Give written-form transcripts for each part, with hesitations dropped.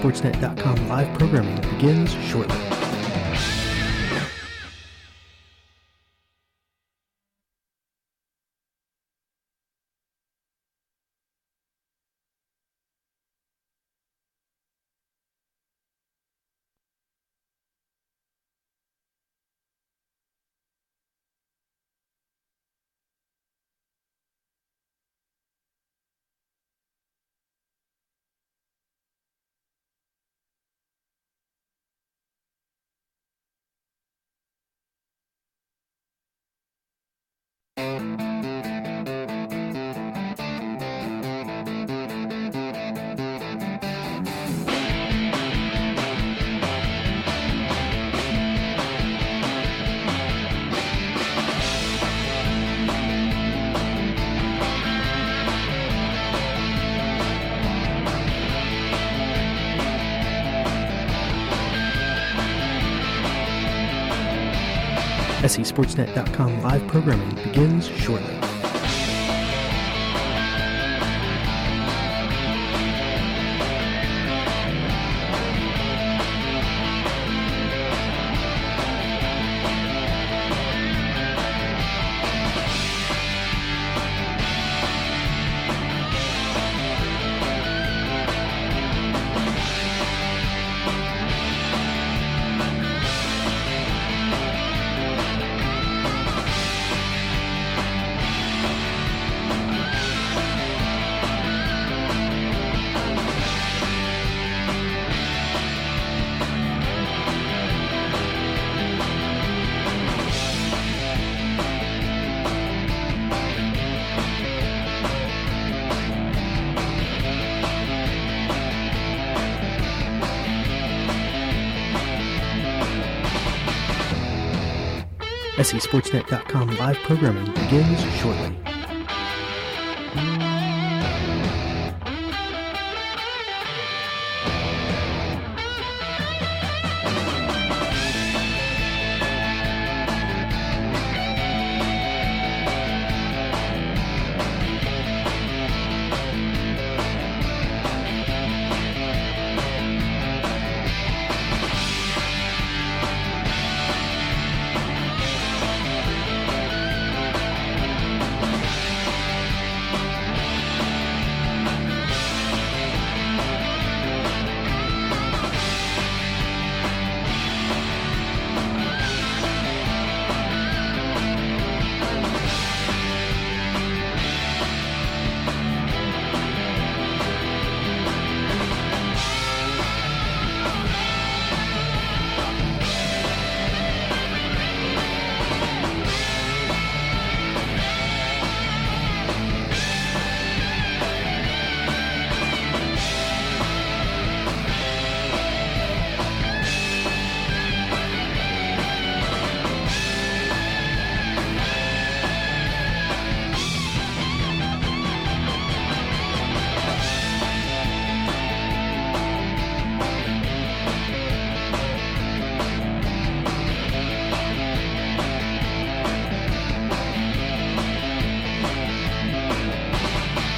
SESportsnet.com live programming begins shortly. SESportsnet.com live programming begins shortly. SESportsnet.com live programming begins shortly.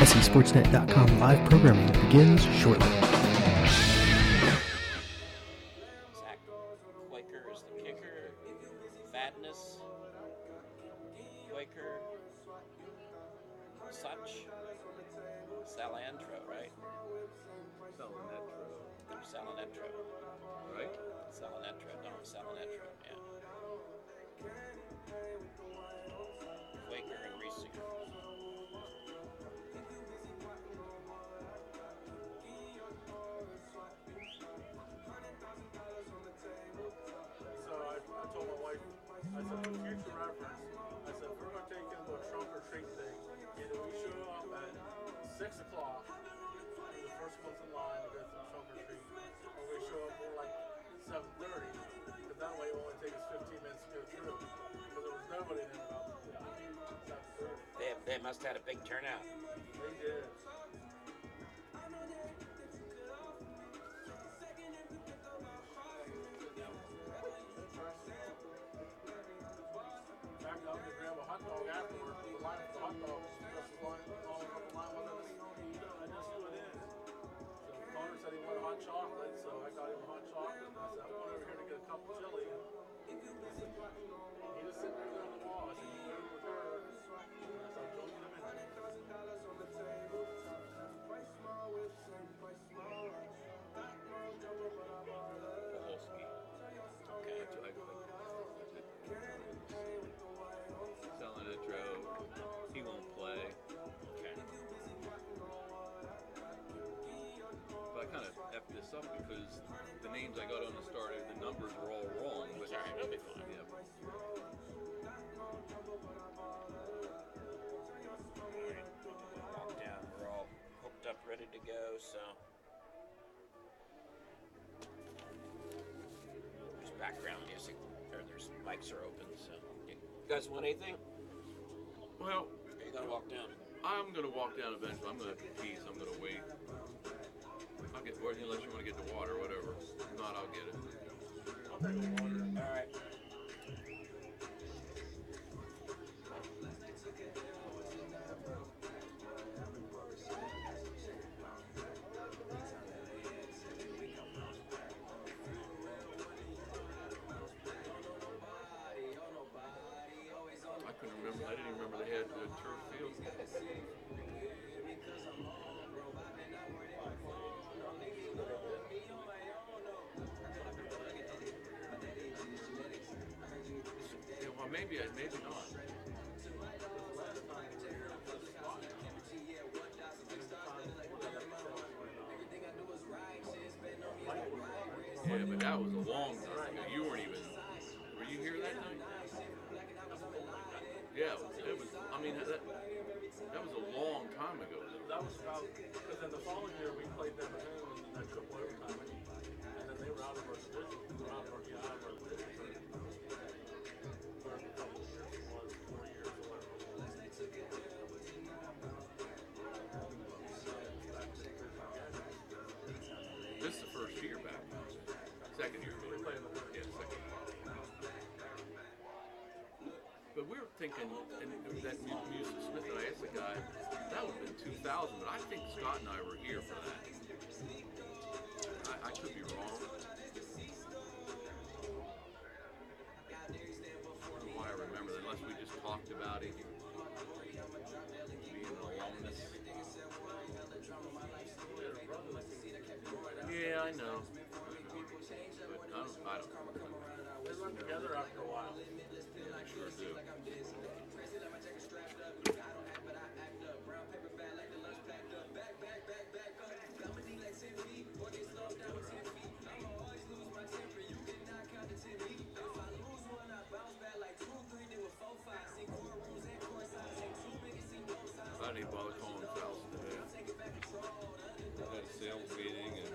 SESportsnet.com live programming begins shortly. Zach Quaker is the kicker. Fatness. Quaker. Such. Salantro, right? Salanetro. Right? Salanetro. No, Salanetro, yeah. Quaker and Reesinger. So I told my wife, I said, for future reference, I said, if we're going to take in the trunk or treat thing, either we show up at 6 o'clock, the first one's in line to go through trunk or treat, or we show up more like 7:30, because that way it will only take us 15 minutes to go through. Because there was nobody there about 7:30. They must have had a big turnout. They did. Chocolate, up because the names I got on the start, the numbers were all wrong. But Sorry, it'll be fine. yeah. Walk down. We're all hooked up, ready to go. So there's background music, or there's mics are open. So you guys want anything? Well, Or you gonna walk down? I'm gonna walk down eventually. I'm gonna pee, so I'm gonna wait. I'll get, or unless you want to get the water, whatever. If not, I'll get it. I'll take a water. All right. I couldn't remember. I didn't even remember they had the turf field. Yeah, well, maybe not. Yeah, but that was a long time ago. You weren't even. Were you here that night? Yeah, it was. I mean, that was a long time ago. That was about, because then the following year we played them at home and then that triple overtime. And then they were out of our division. They were out of our division for a couple of years. It was 4 years or whatever. This is the first year back. Second year. We played them. Yeah, second. But we were thinking, and that Music Smith, and I asked the guy, that would have been 2000, but I think Scott and I were here for that. I could be wrong. I don't know why I remember that, unless we just talked about it, being an alumnus. Yeah, I know. But I don't know. They run together after a while. I sure do. I didn't bother calling fouls today. We had a sales meeting and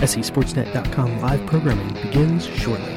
SESportsnet.com live programming begins shortly.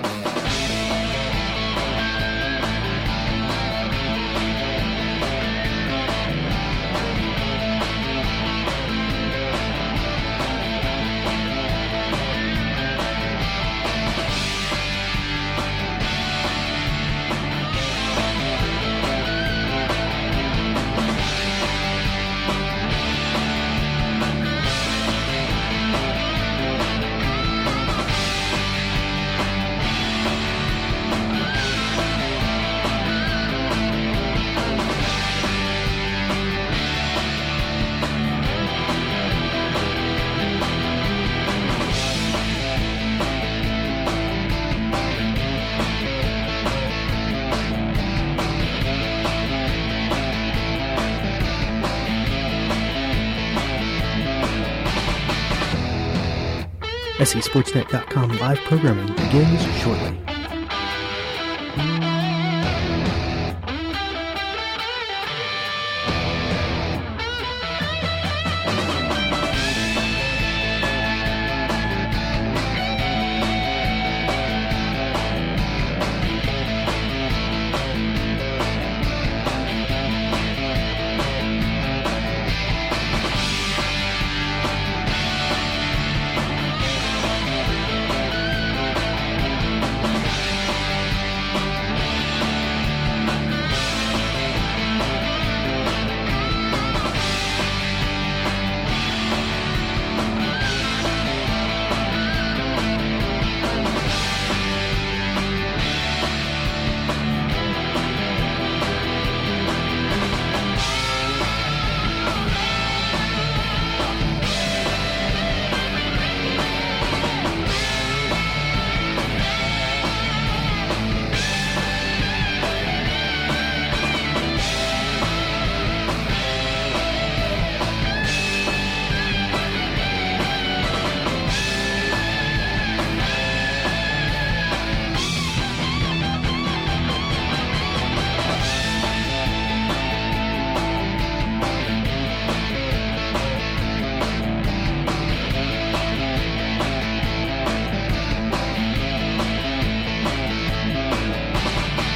SESportsnet.com live programming begins shortly.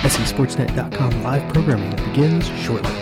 SESportsnet.com live programming begins shortly.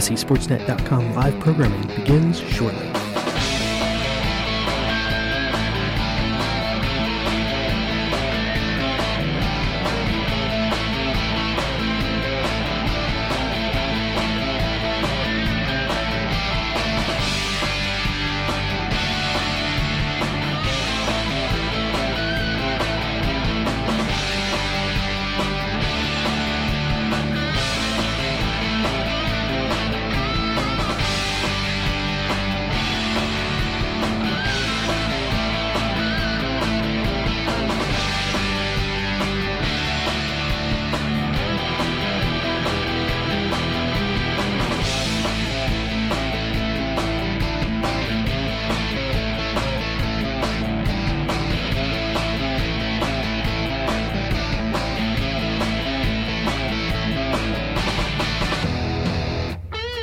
SESportsnet.com live programming begins shortly.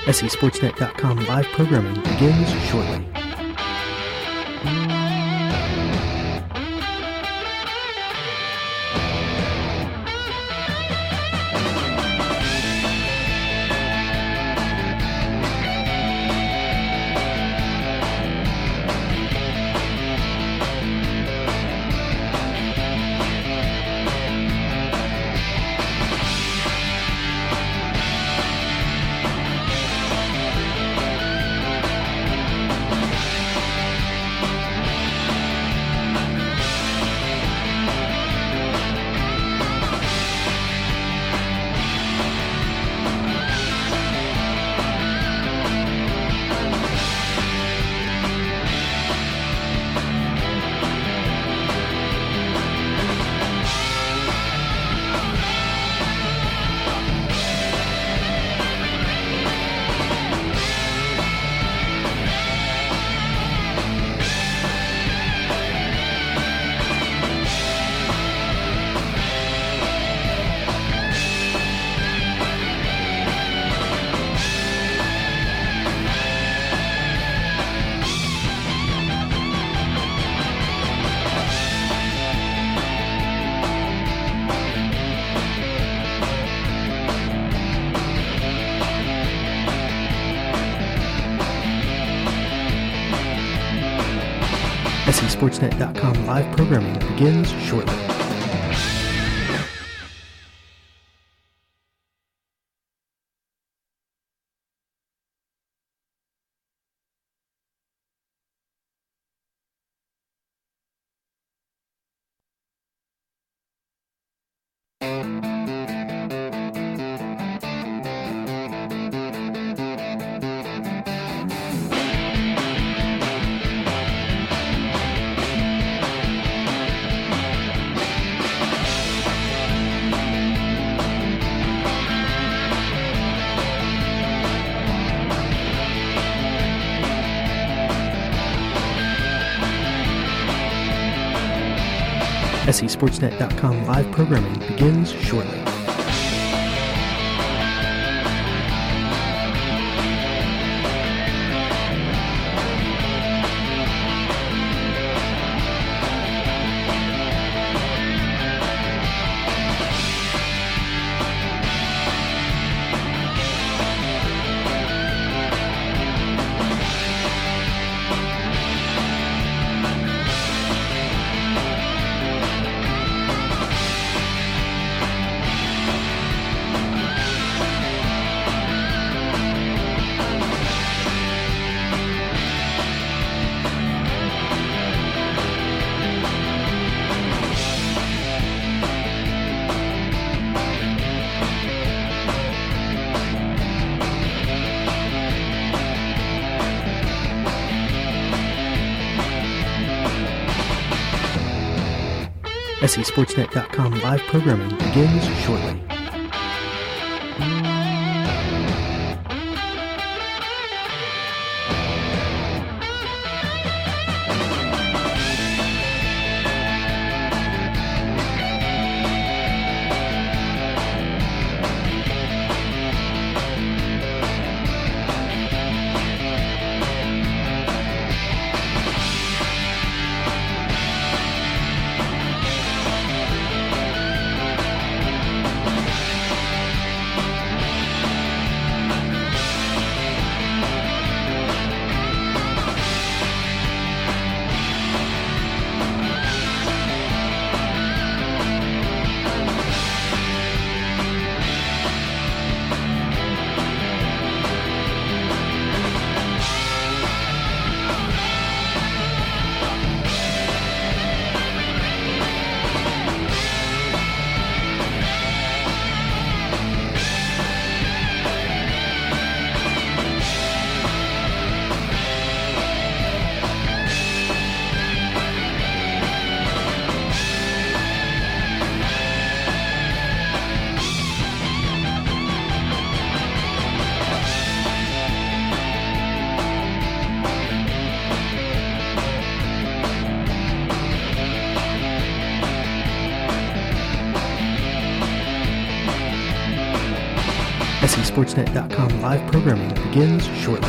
SESportsNet.com live programming begins shortly. SESportsNet.com live programming begins shortly. SESportsNet.com live programming begins shortly. SESportsNet.com live programming begins shortly. SESportsNet.com live programming begins shortly.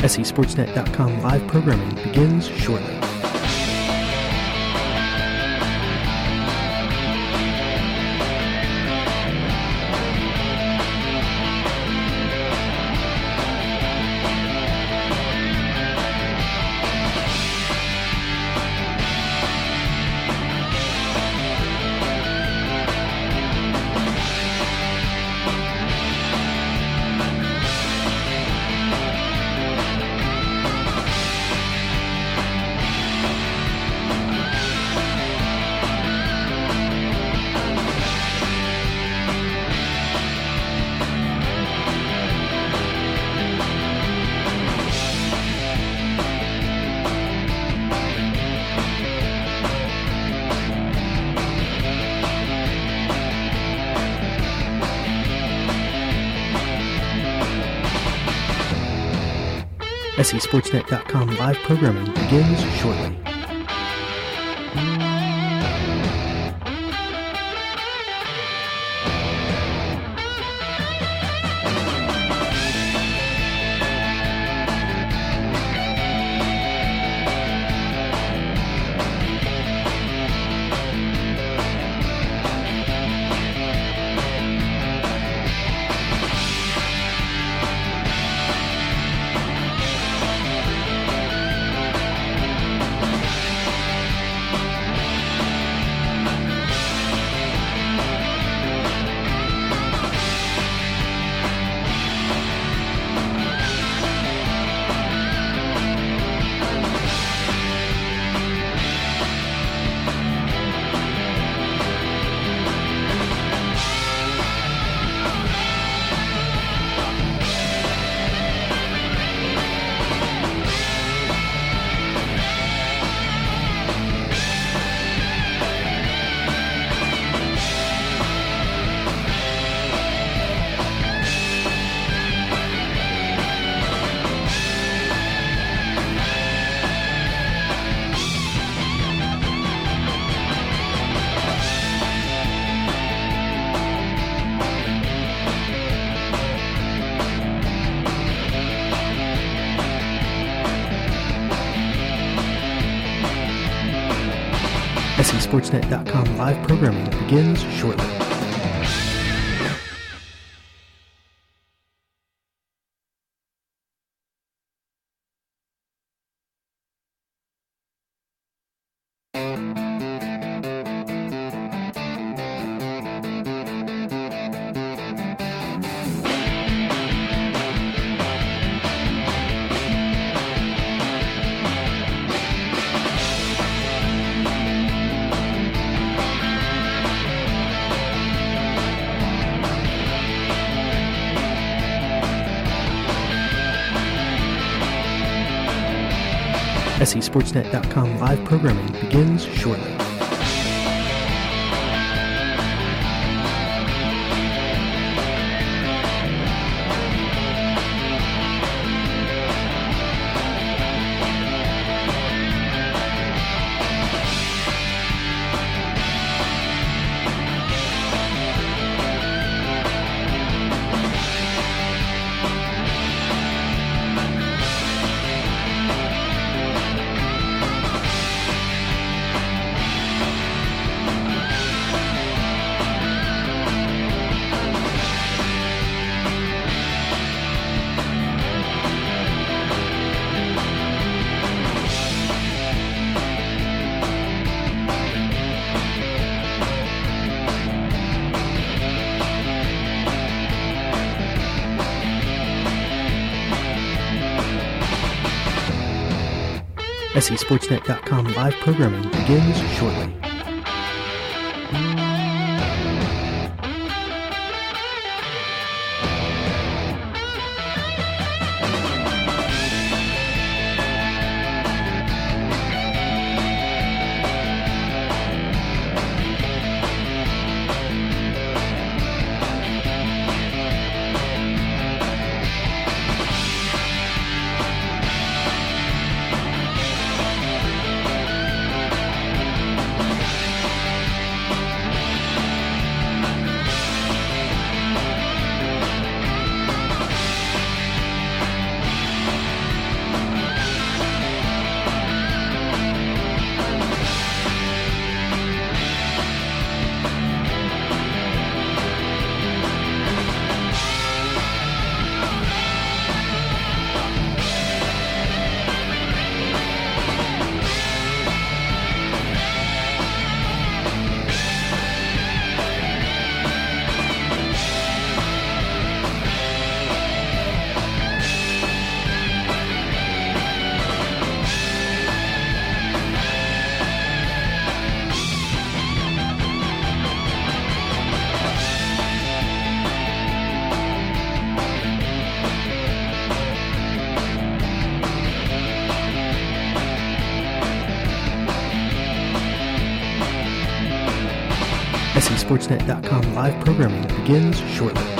SESportsNet.com live programming begins shortly. SESportsNet.com live programming begins shortly. SESportsNet.com live programming begins shortly. SESportsNet.com live programming begins shortly. SESportsNet.com live programming begins shortly. SESportsNet.com live programming begins shortly.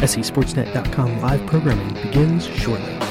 SESportsNet.com live programming begins shortly.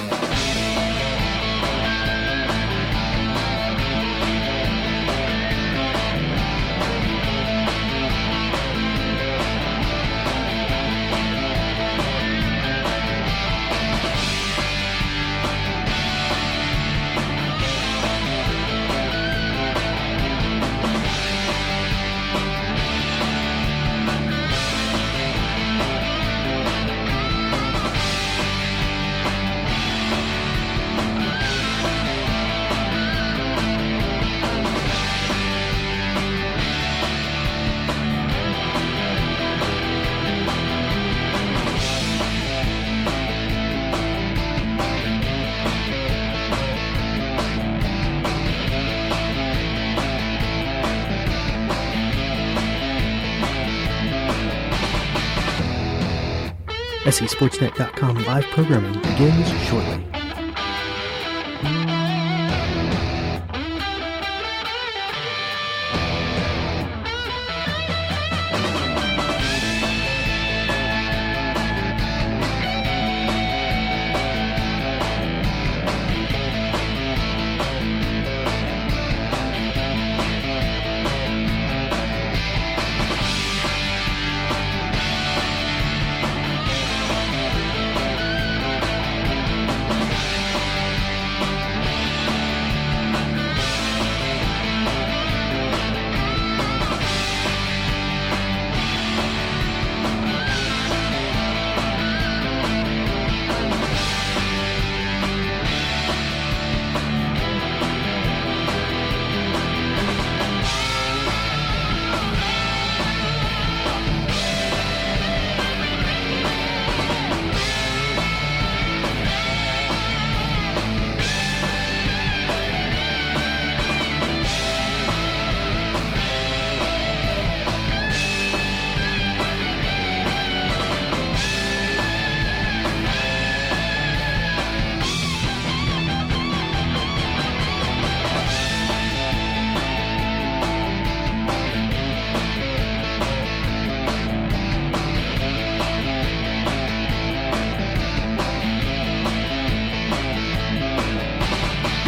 SESportsNet.com live programming begins shortly.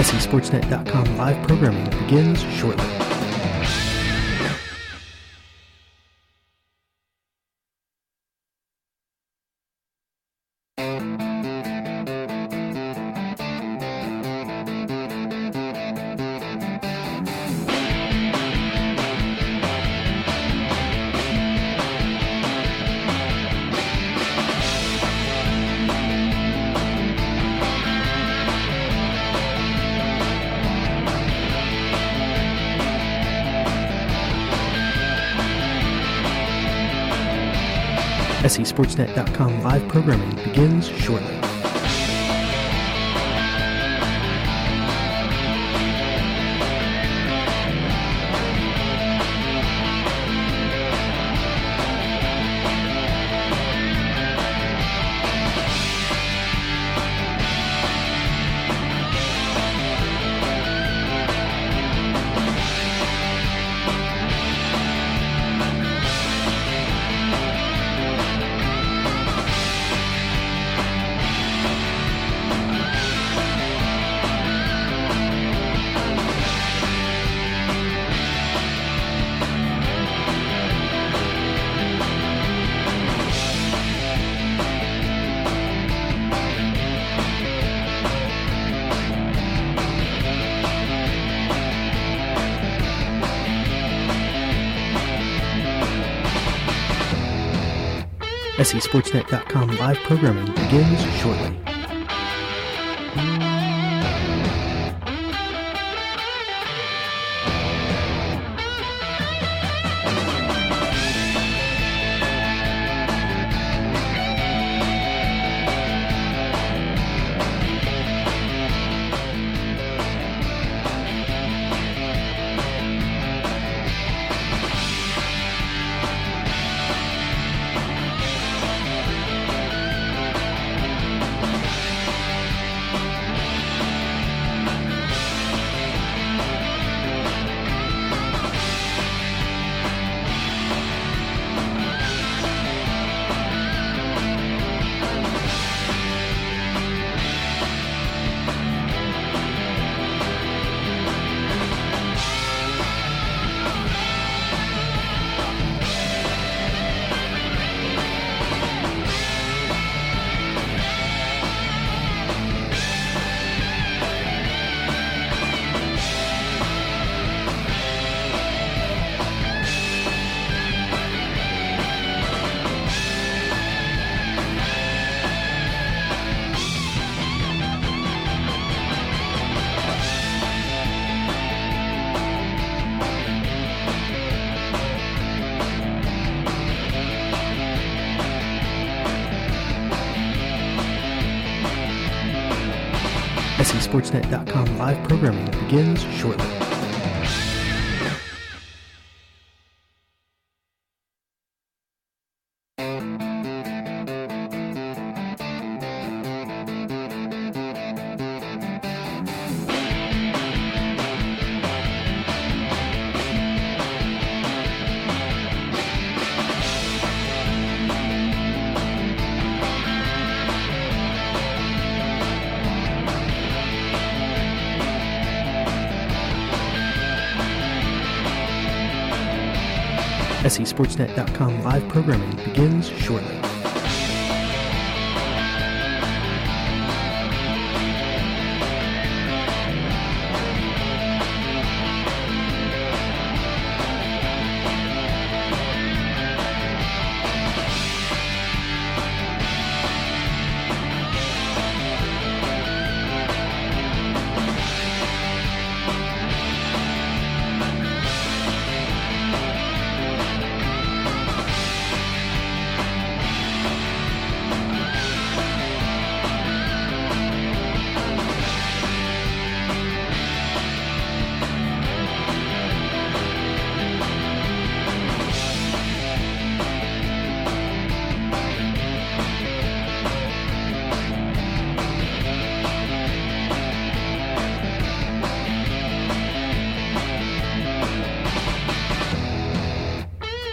SESportsNet.com live programming begins shortly. SESportsNet.com live programming begins shortly. SESportsNet.com live programming begins shortly. SESportsNet.com live programming begins shortly. SESportsNet.com live programming begins shortly.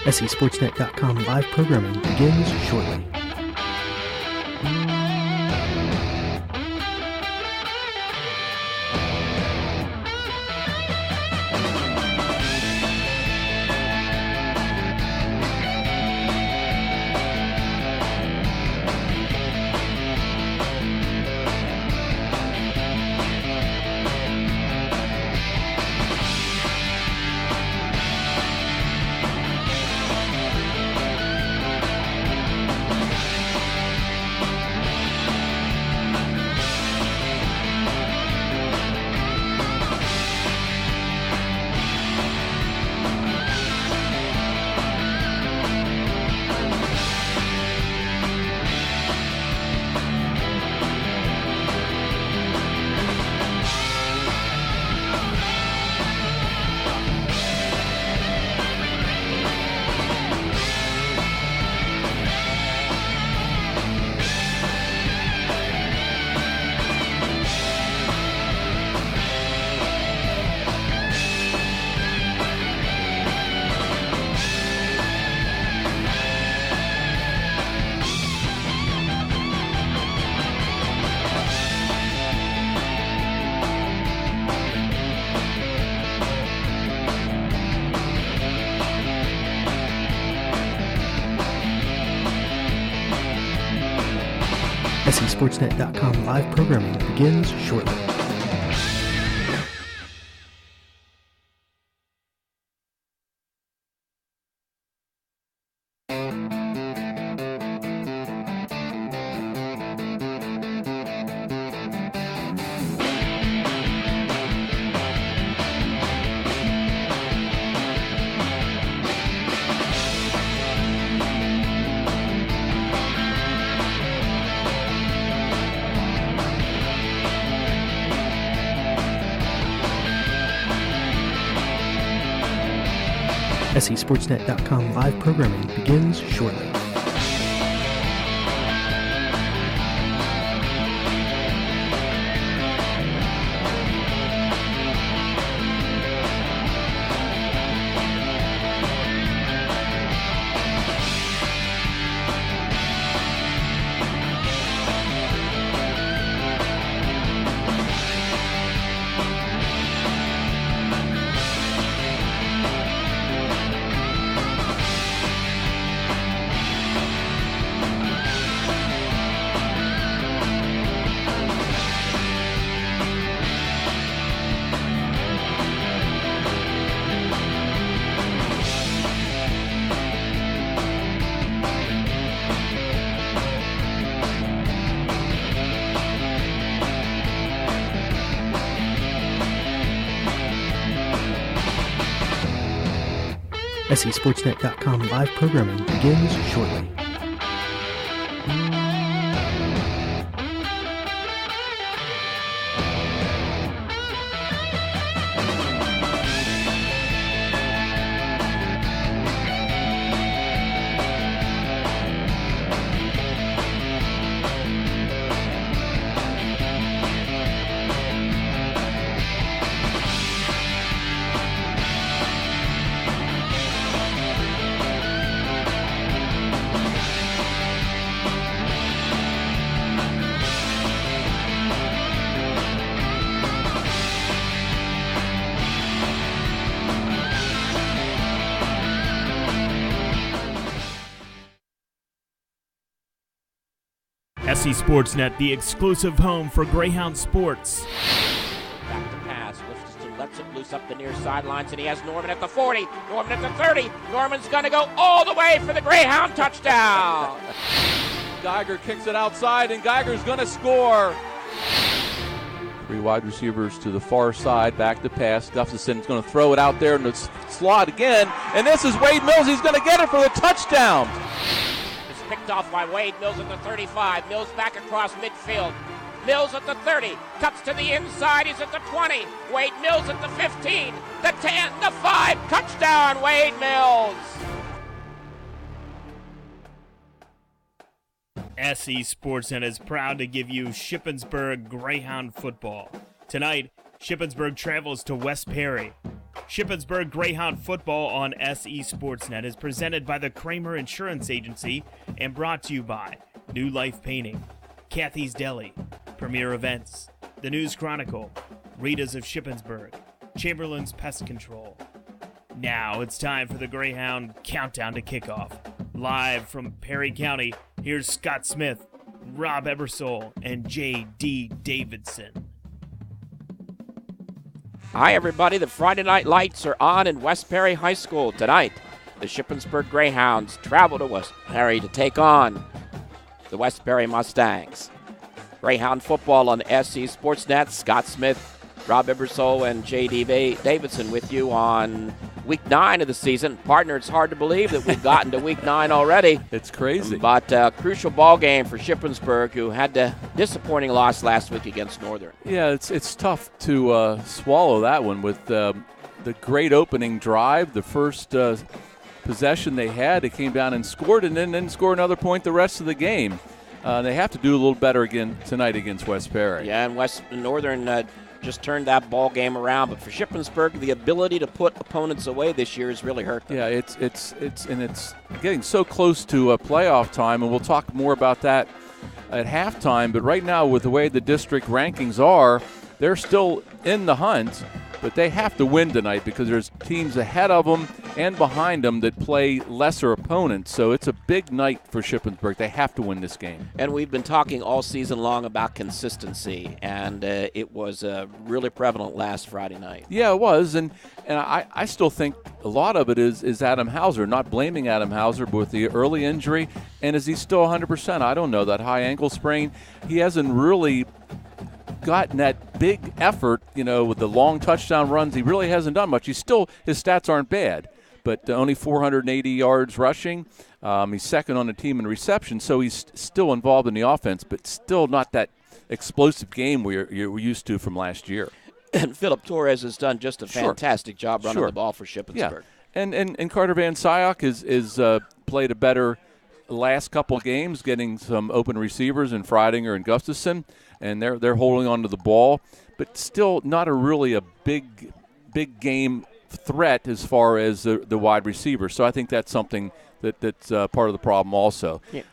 SESportsNet.com live programming begins shortly. SESportsnet.com live programming begins shortly. SESportsnet.com live programming begins shortly. SESportsnet.com live programming begins shortly. SC Sportsnet, the exclusive home for Greyhound sports. Back to pass. Livingston lets it loose up the near sidelines, and he has Norman at the 40. Norman at the 30. Norman's going to go all the way for the Greyhound touchdown. Geiger kicks it outside, and Geiger's going to score. Three wide receivers to the far side, back to pass. Gustafson's going to throw it out there in the slot again, and this is Wade Mills. He's going to get it for the touchdown. It's picked off by Wade Mills at the 35. Mills back across midfield. Mills at the 30, cuts to the inside, he's at the 20. Wade Mills at the 15, the 10, the 5, touchdown Wade Mills. SC Sportsnet is proud to give you Shippensburg Greyhound football. Tonight, Shippensburg travels to West Perry. Shippensburg Greyhound football on SE Sportsnet is presented by the Kramer Insurance Agency and brought to you by New Life Painting, Kathy's Deli, Premier Events, The News Chronicle, Rita's of Shippensburg, Chamberlain's Pest Control. Now it's time for the Greyhound Countdown to Kickoff. Live from Perry County, here's Scott Smith, Rob Ebersole, and J.D. Davidson. Hi everybody, the Friday Night Lights are on in West Perry High School tonight. The Shippensburg Greyhounds travel to West Perry to take on the West Perry Mustangs. Greyhound football on SC Sportsnet. Scott Smith, Rob Ebersole, and J.D. Davidson with you on Week 9 of the season. Partner, it's hard to believe that we've gotten to Week 9 already. It's crazy. But crucial ball game for Shippensburg, who had a disappointing loss last week against Northern. Yeah, it's tough to swallow that one with the great opening drive. The first possession they had, they came down and scored, and then didn't score another point the rest of the game. They have to do a little better again tonight against West Perry. Yeah, and Northern just turned that ball game around. But for Shippensburg, the ability to put opponents away this year has really hurt them. Yeah, it's getting so close to playoff time, and we'll talk more about that at halftime. But right now, with the way the district rankings are, they're still in the hunt, but they have to win tonight because there's teams ahead of them and behind them that play lesser opponents. So it's a big night for Shippensburg. They have to win this game. And we've been talking all season long about consistency, and it was really prevalent last Friday night. Yeah, it was, and I still think a lot of it is Adam Hauser. Not blaming Adam Hauser, but with the early injury, and is he still 100%? I don't know. That high ankle sprain, he hasn't really gotten that big effort, with the long touchdown runs. He really hasn't done much. His stats aren't bad, but only 480 yards rushing. He's second on the team in reception, so he's still involved in the offense, but still not that explosive game you're used to from last year. And Philip Torres has done just a fantastic job running the ball for Shippensburg. Yeah. And Carter Van Syok is played a better last couple games, getting some open receivers in Freidinger and Gustafson, and they're holding on to the ball, but still not a big game threat as far as the wide receiver. So I think that's something that's part of the problem also. Yeah.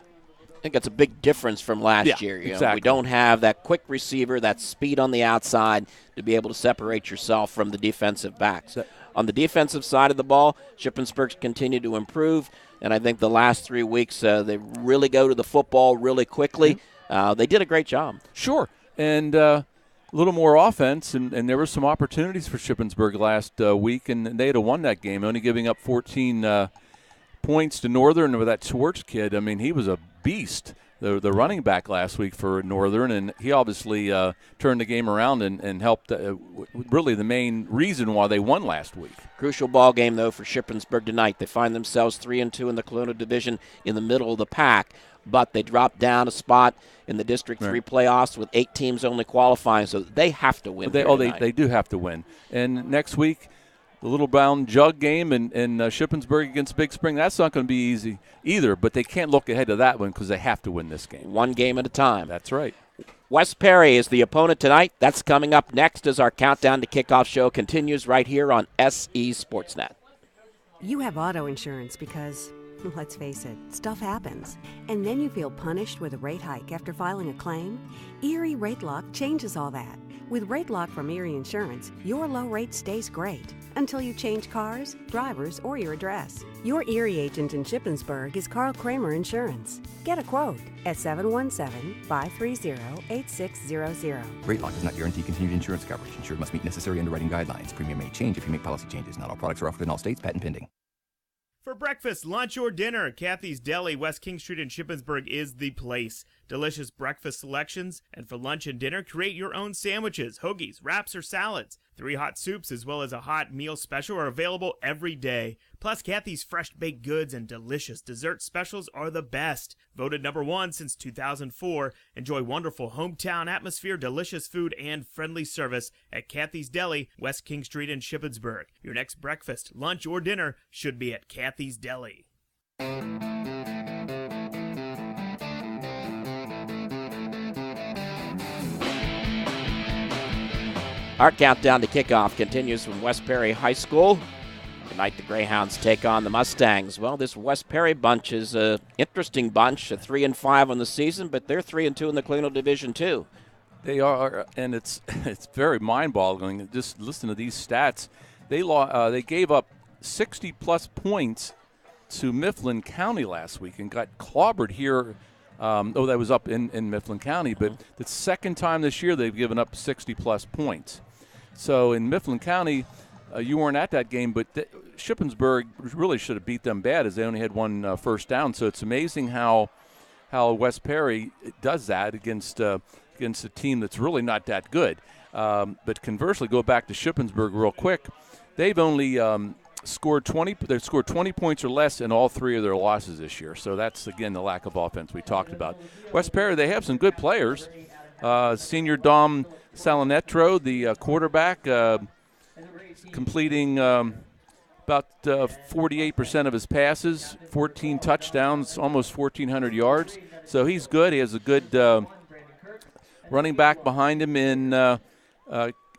I think that's a big difference from last year. Exactly. We don't have that quick receiver, that speed on the outside to be able to separate yourself from the defensive backs. On the defensive side of the ball, Shippensburg's continue to improve, and I think the last 3 weeks they really go to the football really quickly. They did a great job. Sure, and a little more offense, and there were some opportunities for Shippensburg last week, and they had won that game, only giving up 14 points to Northern with that Schwartz kid. I mean, he was a beast, the running back last week for Northern, and he obviously turned the game around and helped, really the main reason why they won last week. Crucial ball game, though, for Shippensburg tonight. They find themselves 3-2 in the Colonial Division in the middle of the pack, but they dropped down a spot in the District 3 playoffs with 8 teams only qualifying, so they have to win. They do have to win. And next week, the Little Brown Jug game in Shippensburg against Big Spring, that's not going to be easy either, but they can't look ahead to that one because they have to win this game. One game at a time. That's right. West Perry is the opponent tonight. That's coming up next as our Countdown to Kickoff show continues right here on SE Sportsnet. You have auto insurance because, let's face it, stuff happens. And then you feel punished with a rate hike after filing a claim? Erie Rate Lock changes all that. With Rate Lock from Erie Insurance, your low rate stays great until you change cars, drivers, or your address. Your Erie agent in Shippensburg is Carl Kramer Insurance. Get a quote at 717-530-8600. Rate Lock does not guarantee continued insurance coverage. Insured must meet necessary underwriting guidelines. Premium may change if you make policy changes. Not all products are offered in all states. Patent pending. For breakfast, lunch, or dinner, Kathy's Deli, West King Street in Shippensburg is the place. Delicious breakfast selections, and for lunch and dinner, create your own sandwiches, hoagies, wraps, or salads. 3 hot soups as well as a hot meal special are available every day. Plus, Kathy's fresh baked goods and delicious dessert specials are the best. Voted #1 since 2004. Enjoy wonderful hometown atmosphere, delicious food, and friendly service at Kathy's Deli, West King Street in Shippensburg. Your next breakfast, lunch, or dinner should be at Kathy's Deli. Our countdown to kickoff continues from West Perry High School. Tonight the Greyhounds take on the Mustangs. Well, this West Perry bunch is an interesting bunch, 3-5 on the season, but they're 3-2 in the Colonial Division too. They are, and it's very mind-boggling. Just listen to these stats. They gave up 60-plus points to Mifflin County last week and got clobbered here. That was up in Mifflin County, but the second time this year they've given up 60-plus points. So in Mifflin County, you weren't at that game, but Shippensburg really should have beat them bad as they only had one first down. So it's amazing how West Perry does that against a team that's really not that good. But conversely, go back to Shippensburg real quick. They've only scored 20. They've scored 20 points or less in all 3 of their losses this year. So that's again the lack of offense we talked about. West Perry, they have some good players. Senior Dom Salinetro, the quarterback, completing about 48% of his passes, 14 touchdowns, almost 1,400 yards. So he's good. He has a good running back behind him in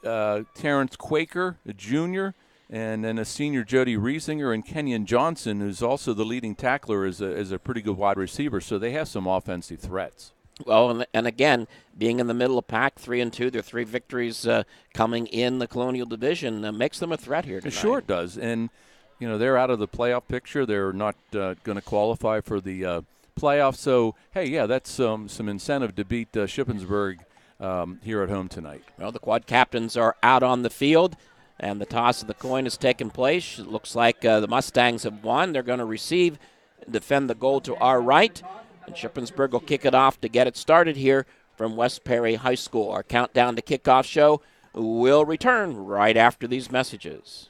Terrence Quaker, a junior, and then a senior Jody Riesinger and Kenyon Johnson, who's also the leading tackler, is a pretty good wide receiver. So they have some offensive threats. Well, and again, being in the middle of pack, 3-2, their 3 victories coming in the Colonial Division makes them a threat here tonight. Sure it does. And they're out of the playoff picture. They're not going to qualify for the playoffs. So, hey, yeah, that's some incentive to beat Shippensburg here at home tonight. Well, the quad captains are out on the field, and the toss of the coin has taken place. It looks like the Mustangs have won. They're going to receive and defend the goal to our right, and Shippensburg will kick it off to get it started here from West Perry High School. Our countdown to kickoff show will return right after these messages.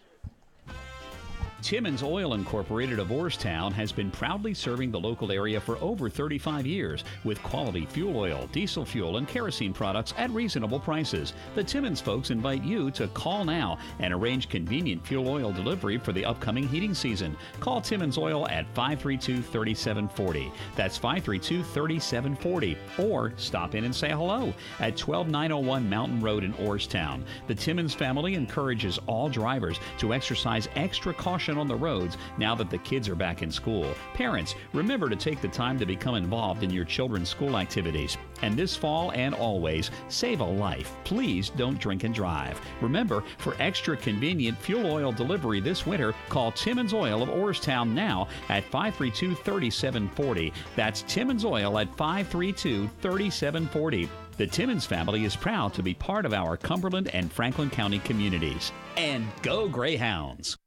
Timmins Oil Incorporated of Orrstown has been proudly serving the local area for over 35 years with quality fuel oil, diesel fuel, and kerosene products at reasonable prices. The Timmins folks invite you to call now and arrange convenient fuel oil delivery for the upcoming heating season. Call Timmins Oil at 532-3740. That's 532-3740. Or stop in and say hello at 12901 Mountain Road in Orrstown. The Timmins family encourages all drivers to exercise extra caution on the roads now that the kids are back in school. Parents, remember to take the time to become involved in your children's school activities. And this fall and always, save a life. Please don't drink and drive. Remember, for extra convenient fuel oil delivery this winter, call Timmins Oil of Orrstown now at 532-3740. That's Timmins Oil at 532-3740. The Timmins family is proud to be part of our Cumberland and Franklin County communities. And go Greyhounds!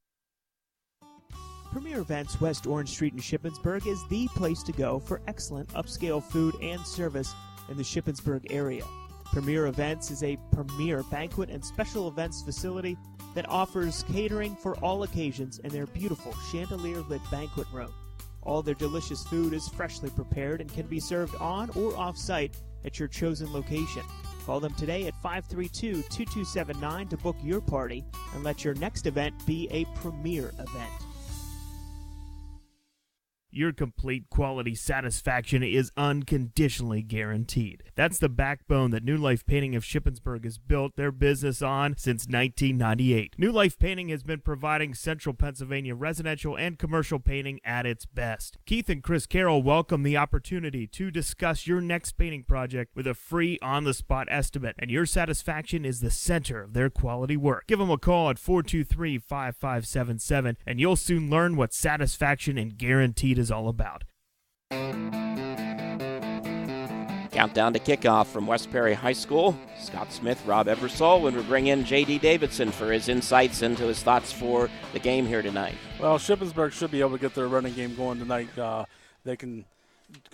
Premier Events West Orange Street in Shippensburg is the place to go for excellent upscale food and service in the Shippensburg area. Premier Events is a premier banquet and special events facility that offers catering for all occasions in their beautiful chandelier-lit banquet room. All their delicious food is freshly prepared and can be served on or off-site at your chosen location. Call them today at 532-2279 to book your party and let your next event be a premier event. Your complete quality satisfaction is unconditionally guaranteed. That's the backbone that New Life Painting of Shippensburg has built their business on since 1998. New Life Painting has been providing Central Pennsylvania residential and commercial painting at its best. Keith and Chris Carroll welcome the opportunity to discuss your next painting project with a free on-the-spot estimate, and your satisfaction is the center of their quality work. Give them a call at 423-5577, and you'll soon learn what satisfaction and guaranteed is all about. Countdown to kickoff from West Perry High School. Scott Smith, Rob Ebersol, when we bring in J.D. Davidson for his insights into his thoughts for the game here tonight. Well, Shippensburg should be able to get their running game going tonight. They can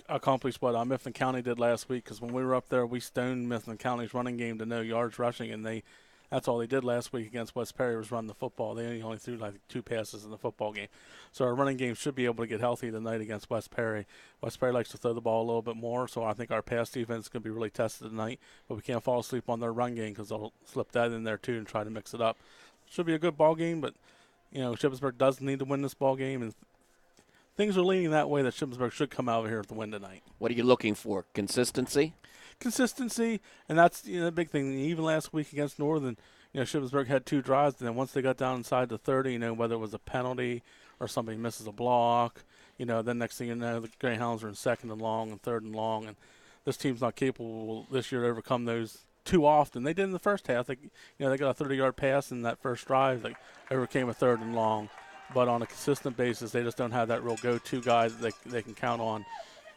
accomplish what Mifflin County did last week, because when we were up there, we stoned Mifflin County's running game to no yards rushing, and that's all they did last week against West Perry was run the football. They only threw like 2 passes in the football game. So our running game should be able to get healthy tonight against West Perry. West Perry likes to throw the ball a little bit more, so I think our pass defense is going to be really tested tonight. But we can't fall asleep on their run game because they'll slip that in there too and try to mix it up. Should be a good ball game, but Shippensburg does need to win this ball game, and things are leaning that way that Shippensburg should come out of here with the win tonight. What are you looking for? Consistency, and that's the big thing. Even last week against Northern, Shippensburg had 2 drives, and then once they got down inside the 30, whether it was a penalty or somebody misses a block, then next thing you know, the Greyhounds are in 2nd and long and 3rd and long, and this team's not capable this year to overcome those too often. They did in the first half. They got a 30-yard pass in that first drive that overcame a 3rd and long, but on a consistent basis, they just don't have that real go-to guy that they can count on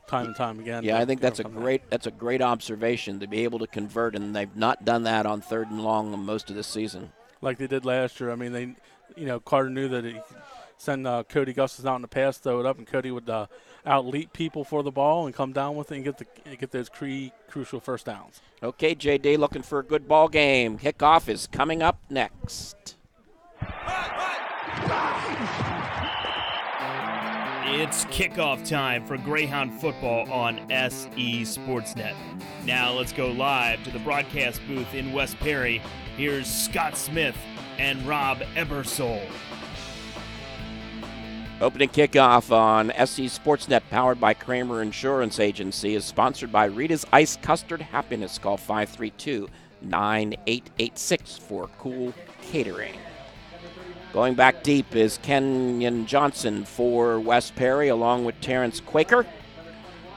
time and time again. Yeah, I think that's a great observation to be able to convert, and they've not done that on 3rd and long most of this season. Like they did last year. I mean, Carter knew that he send Cody Gustis out in the pass, throw it up, and Cody would out-leap people for the ball and come down with it and get those crucial first downs. Okay, J.D., looking for a good ball game. Kickoff is coming up next. It's kickoff time for Greyhound football on SE Sportsnet. Now let's go live to the broadcast booth in West Perry. Here's Scott Smith and Rob Ebersol. Opening kickoff on SE Sportsnet, powered by Kramer Insurance Agency, is sponsored by Rita's Ice Custard Happiness. Call 532-9886 for cool catering. Going back deep is Kenyon Johnson for West Perry, along with Terrence Quaker,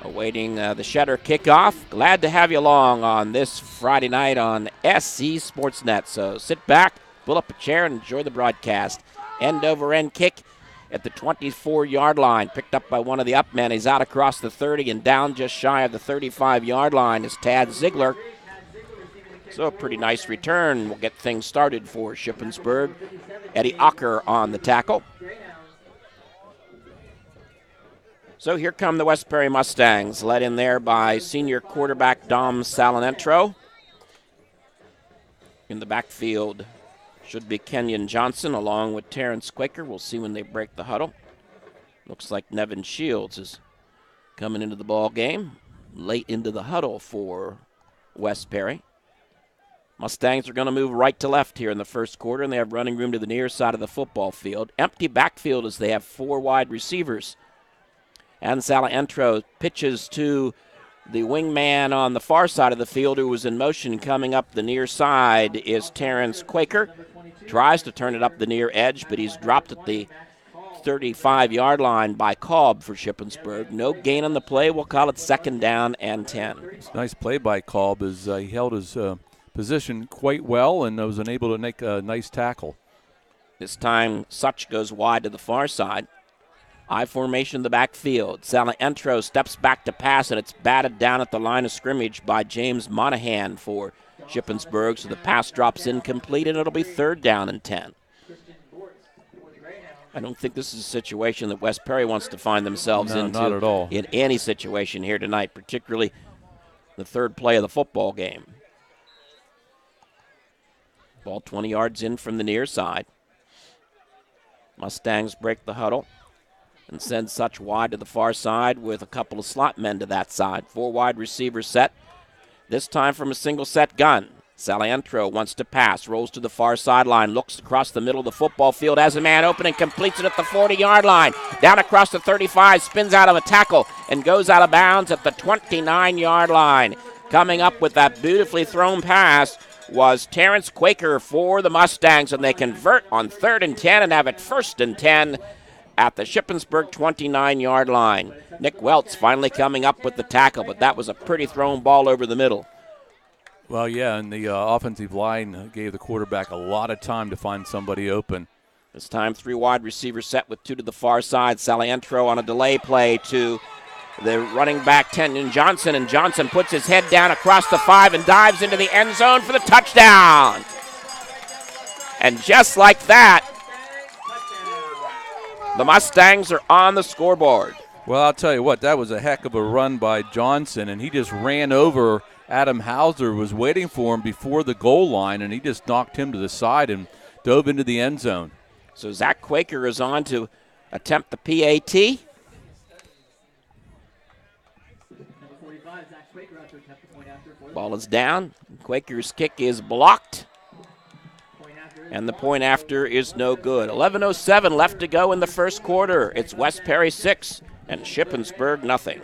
awaiting the Shedder kickoff. Glad to have you along on this Friday night on SE Sportsnet. So sit back, pull up a chair, and enjoy the broadcast. End-over-end kick at the 24-yard line. Picked up by one of the up men. He's out across the 30 and down just shy of the 35-yard line is Tad Ziegler. So a pretty nice return. We'll get things started for Shippensburg. Eddie Ocker on the tackle. So here come the West Perry Mustangs, led in there by senior quarterback Dom Salinentro. In the backfield should be Kenyon Johnson along with Terrence Quaker. We'll see when they break the huddle. Looks like Nevin Shields is coming into the ball game late into the huddle for West Perry. Mustangs are going to move right to left here in the first quarter, and they have running room to the near side of the football field. Empty backfield as they have 4 wide receivers. And Salinentro pitches to the wingman on the far side of the field who was in motion. Coming up the near side is Terrence Quaker. Tries to turn it up the near edge, but he's dropped at the 35-yard line by Cobb for Shippensburg. No gain on the play. We'll call it 2nd down and 10. It's a nice play by Cobb as he held his position quite well and was unable to make a nice tackle. This time, Such goes wide to the far side. I formation in the backfield. Salinentro steps back to pass, and it's batted down at the line of scrimmage by James Monahan for Shippensburg. So the pass drops incomplete, and it'll be 3rd down and 10. I don't think this is a situation that West Perry wants to find themselves into. Not at all. In any situation here tonight, particularly the 3rd play of the football game. Ball 20 yards in from the near side. Mustangs break the huddle and send Such wide to the far side with a couple of slot men to that side. 4 wide receivers set, this time from a single set gun. Salinentro wants to pass, rolls to the far sideline, looks across the middle of the football field, has a man open and completes it at the 40-yard line. Down across the 35, spins out of a tackle and goes out of bounds at the 29-yard line. Coming up with that beautifully thrown pass was Terrence Quaker for the Mustangs, and they convert on 3rd and 10 and have it 1st and 10 at the Shippensburg 29-yard line. Nick Welts finally coming up with the tackle, but that was a pretty thrown ball over the middle. Well, yeah, and the offensive line gave the quarterback a lot of time to find somebody open. This time 3 wide receivers set with 2 to the far side. Salinentro on a delay play to the running back Kenyon Johnson, and Johnson puts his head down across the 5 and dives into the end zone for the touchdown. And just like that, the Mustangs are on the scoreboard. Well, I'll tell you what, that was a heck of a run by Johnson, and he just ran over Adam Hauser, was waiting for him before the goal line, and he just knocked him to the side and dove into the end zone. So Zach Quaker is on to attempt the PAT. Ball is down. Quaker's kick is blocked. And the point after is no good. 11:07 left to go in the first quarter. It's West Perry 6 and Shippensburg nothing.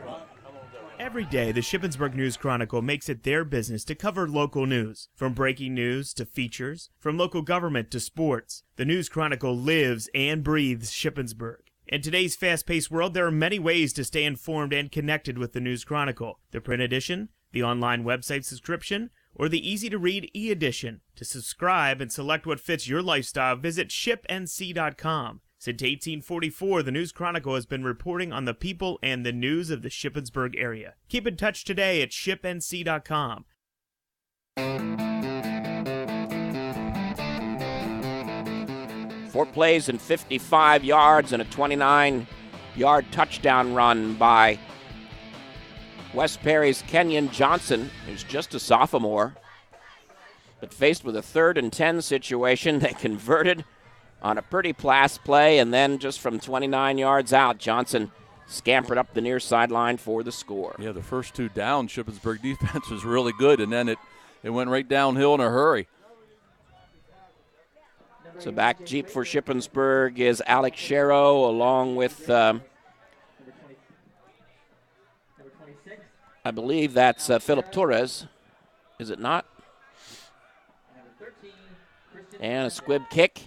Every day, the Shippensburg News Chronicle makes it their business to cover local news. From breaking news to features, from local government to sports, the News Chronicle lives and breathes Shippensburg. In today's fast-paced world, there are many ways to stay informed and connected with the News Chronicle. The print edition, the online website subscription, or the easy-to-read e-edition. To subscribe and select what fits your lifestyle, visit shipnc.com. Since 1844, the News Chronicle has been reporting on the people and the news of the Shippensburg area. Keep in touch today at shipnc.com. 4 plays and 55 yards and a 29-yard touchdown run by West Perry's Kenyon Johnson, who's just a sophomore. But faced with a 3rd and 10 situation, they converted on a pretty pass play, and then just from 29 yards out, Johnson scampered up the near sideline for the score. Yeah, the first 2 down, Shippensburg defense was really good, and then it went right downhill in a hurry. So back Jeep for Shippensburg is Alex Sherrow, along with, I believe that's Philip Torres. Is it not? And a squib kick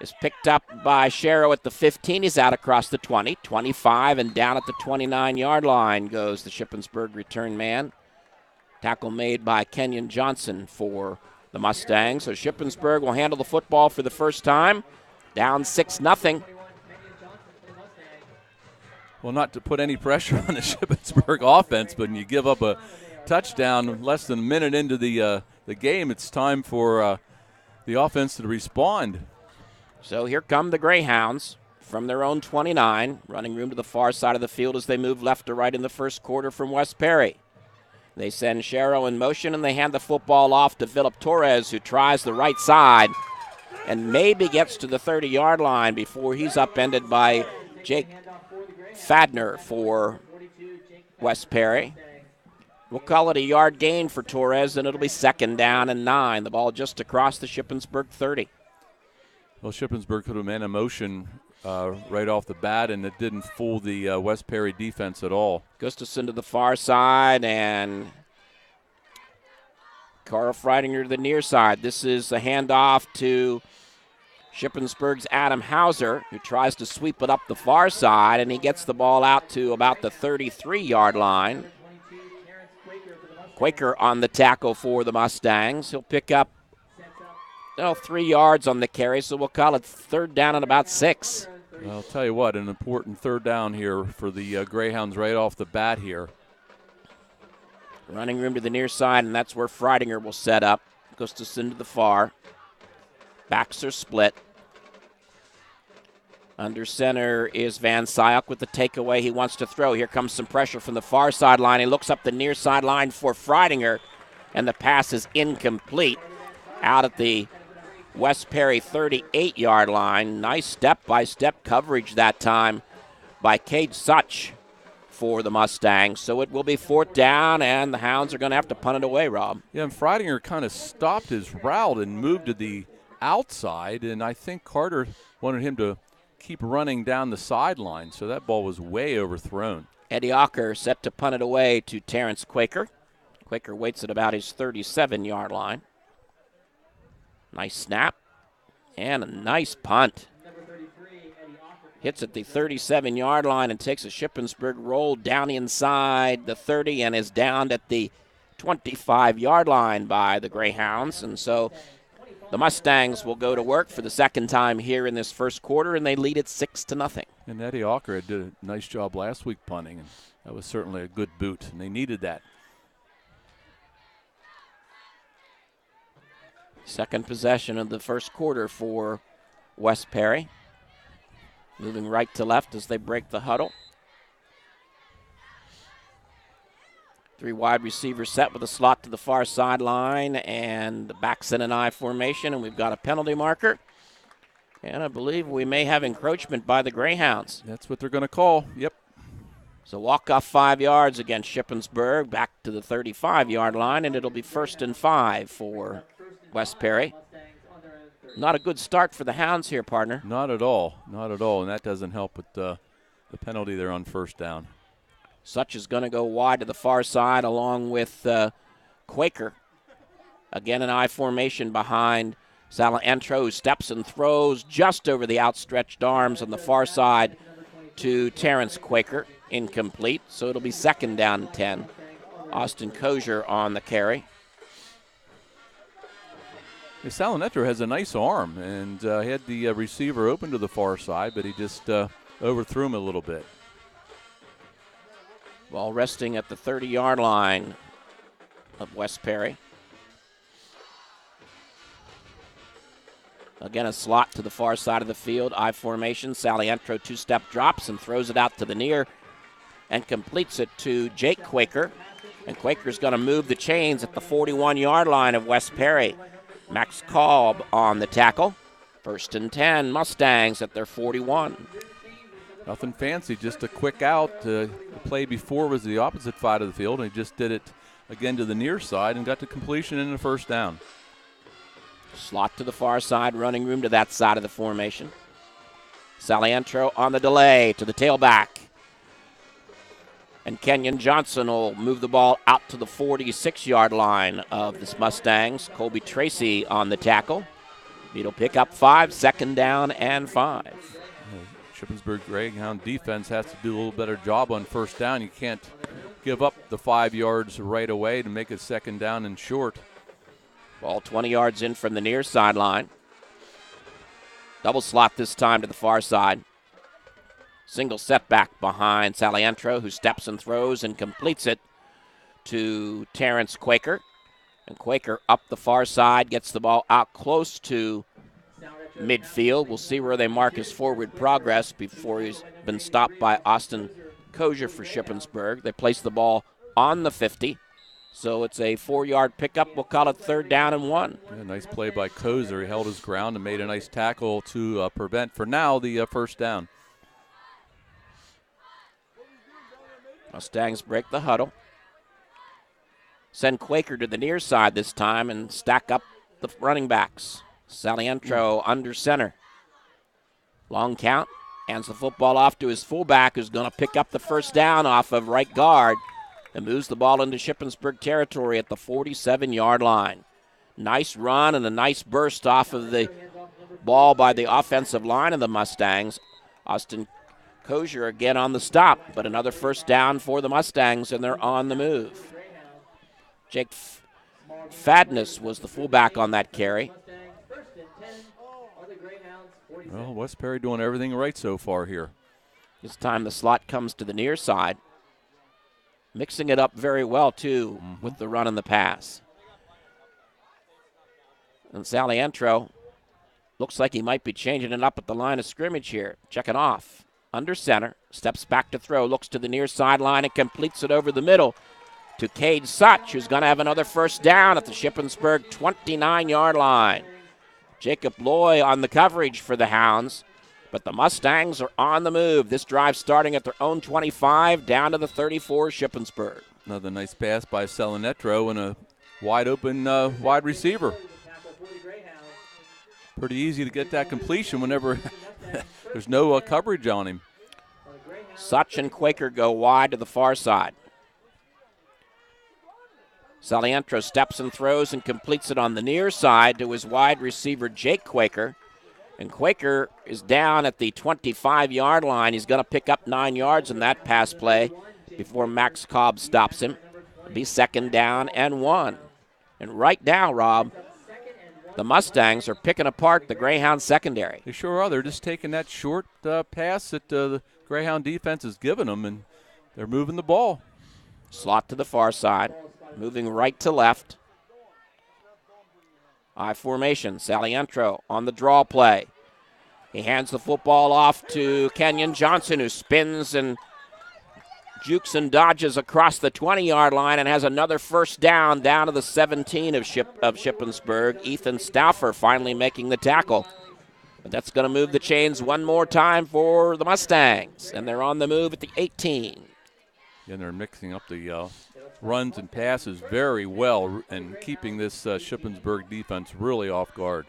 is picked up by Sherrow at the 15. He's out across the 20, 25, and down at the 29-yard line goes the Shippensburg return man. Tackle made by Kenyon Johnson for the Mustangs. So Shippensburg will handle the football for the first time. Down 6-0. Well, not to put any pressure on the Shippensburg offense, but when you give up a touchdown less than a minute into the game, it's time for the offense to respond. So here come the Greyhounds from their own 29, running room to the far side of the field as they move left to right in the first quarter from West Perry. They send Sherrow in motion, and they hand the football off to Philip Torres, who tries the right side and maybe gets to the 30-yard line before he's upended by Jake Fadner for West Perry. We'll call it a yard gain for Torres, and it'll be 2nd down and 9. The ball just across the Shippensburg 30. Well, Shippensburg could have been in motion right off the bat, and it didn't fool the West Perry defense at all. Gustafson to the far side, and Carl Freidinger to the near side. This is a handoff to Shippensburg's Adam Hauser, who tries to sweep it up the far side, and he gets the ball out to about the 33-yard line. Quaker on the tackle for the Mustangs. He'll pick up 3 yards on the carry, so we'll call it 3rd down and about 6. Well, I'll tell you what, an important 3rd down here for the Greyhounds right off the bat here. Running room to the near side, and that's where Freidinger will set up. Gustafson to the far. Backs are split. Under center is Van Syok with the takeaway he wants to throw. Here comes some pressure from the far sideline. He looks up the near sideline for Freidinger, and the pass is incomplete out at the West Perry 38-yard line. Nice step-by-step coverage that time by Cade Such for the Mustangs. So it will be 4th down, and the Hounds are going to have to punt it away, Rob. Yeah, and Freidinger kind of stopped his route and moved to the outside, and I think Carter wanted him to keep running down the sideline, so that ball was way overthrown. Eddie Ocker set to punt it away to Terrence Quaker. Quaker waits at about his 37-yard line. Nice snap and a nice punt. Hits at the 37-yard line and takes a Shippensburg roll down inside the 30 and is downed at the 25-yard line by the Greyhounds. And so the Mustangs will go to work for the 2nd time here in this first quarter, and they lead it 6-0. And Eddie Ocker did a nice job last week punting, and that was certainly a good boot, and they needed that. Second possession of the first quarter for West Perry. Moving right to left as they break the huddle. 3 wide receivers set with a slot to the far sideline, and the backs in an I formation, and we've got a penalty marker. And I believe we may have encroachment by the Greyhounds. That's what they're going to call. Yep. So walk off 5 yards against Shippensburg, back to the 35-yard line, and it'll be 1st and 5 for West Perry. Not a good start for the Hounds here, partner. Not at all. Not at all, and that doesn't help with the penalty there on 1st down. Such is going to go wide to the far side along with Quaker. Again, an I formation behind Salantro, who steps and throws just over the outstretched arms on the far side to Terrence Quaker. Incomplete, so it'll be 2nd down and 10. Austin Kosher on the carry. Salantro has a nice arm, and he had the receiver open to the far side, but he just overthrew him a little bit. Ball resting at the 30-yard line of West Perry. Again, a slot to the far side of the field. I formation. Salantro 2-step drops and throws it out to the near and completes it to Jake Quaker. And Quaker's going to move the chains at the 41-yard line of West Perry. Max Kolb on the tackle. 1st and 10, Mustangs at their 41. Nothing fancy, just a quick out. The play before was the opposite side of the field, and he just did it again to the near side and got to completion in the 1st down. Slot to the far side, running room to that side of the formation. Salantro on the delay to the tailback. And Kenyon Johnson will move the ball out to the 46-yard line of the Mustangs. Colby Tracy on the tackle. It'll pick up 5, 2nd down and 5. Shippensburg Greyhound defense has to do a little better job on 1st down. You can't give up the 5 yards right away to make it 2nd down and short. Ball 20 yards in from the near sideline. Double slot this time to the far side. Single setback behind Salientro, who steps and throws and completes it to Terrence Quaker. And Quaker up the far side, gets the ball out close to midfield. We'll see where they mark his forward progress before he's been stopped by Austin Kozier for Shippensburg. They place the ball on the 50. So it's a 4-yard pickup. We'll call it 3rd down and 1. Yeah, nice play by Kozer. He held his ground and made a nice tackle to prevent, for now, the first down. Mustangs break the huddle. Send Quaker to the near side this time and stack up the running backs. Salientro under center. Long count. Hands the football off to his fullback, who's going to pick up the first down off of right guard and moves the ball into Shippensburg territory at the 47-yard line. Nice run and a nice burst off of the ball by the offensive line of the Mustangs. Austin Kozier again on the stop, but another first down for the Mustangs, and they're on the move. Jake Fadness was the fullback on that carry. Well, West Perry doing everything right so far here. This time the slot comes to the near side. Mixing it up very well, too, with the run and the pass. And Salientro looks like he might be changing it up at the line of scrimmage here. Checking off. Under center. Steps back to throw. Looks to the near sideline and completes it over the middle to Cade Such, who's going to have another first down at the Shippensburg 29-yard line. Jacob Loy on the coverage for the Hounds. But the Mustangs are on the move. This drive starting at their own 25 down to the 34 Shippensburg. Another nice pass by Salinetro and a wide-open wide receiver. Pretty easy to get that completion whenever there's no coverage on him. Such and Quaker go wide to the far side. Salientro steps and throws and completes it on the near side to his wide receiver, Jake Quaker. And Quaker is down at the 25-yard line. He's going to pick up 9 yards in that pass play before Max Cobb stops him. It'll be 2nd down and 1. And right now, Rob, the Mustangs are picking apart the Greyhound secondary. They sure are. They're just taking that short pass that the Greyhound defense is giving them, and they're moving the ball. Slot to the far side, moving right to left. I formation. Salientro on the draw play. He hands the football off to Kenyon Johnson, who spins and jukes and dodges across the 20-yard line and has another first down to the 17 of Shippensburg. Ethan Stauffer finally making the tackle. But that's going to move the chains one more time for the Mustangs, and they're on the move at the 18. And they're mixing up the runs and passes very well and keeping this Shippensburg defense really off guard.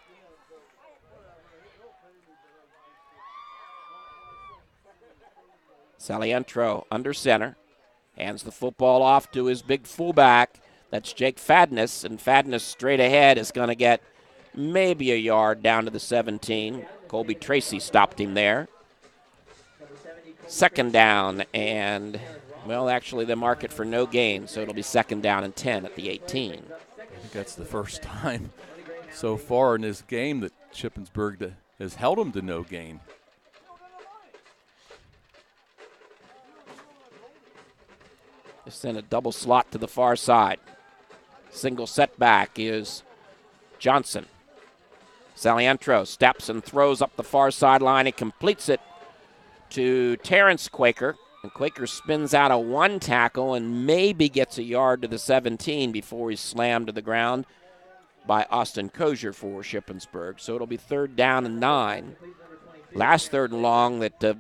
Salientro under center. Hands the football off to his big fullback. That's Jake Fadness, and Fadness straight ahead is going to get maybe a yard down to the 17. Colby Tracy stopped him there. 2nd down and... well, actually, they mark it for no gain, so it'll be 2nd down and 10 at the 18. I think that's the first time so far in this game that Shippensburg has held them to no gain. They send a double slot to the far side. Single setback is Johnson. Salientro steps and throws up the far sideline and completes it to Terrence Quaker. And Quaker spins out a 1 tackle and maybe gets a yard to the 17 before he's slammed to the ground by Austin Kozier for Shippensburg. So it'll be 3rd down and 9. Last 3rd and long that the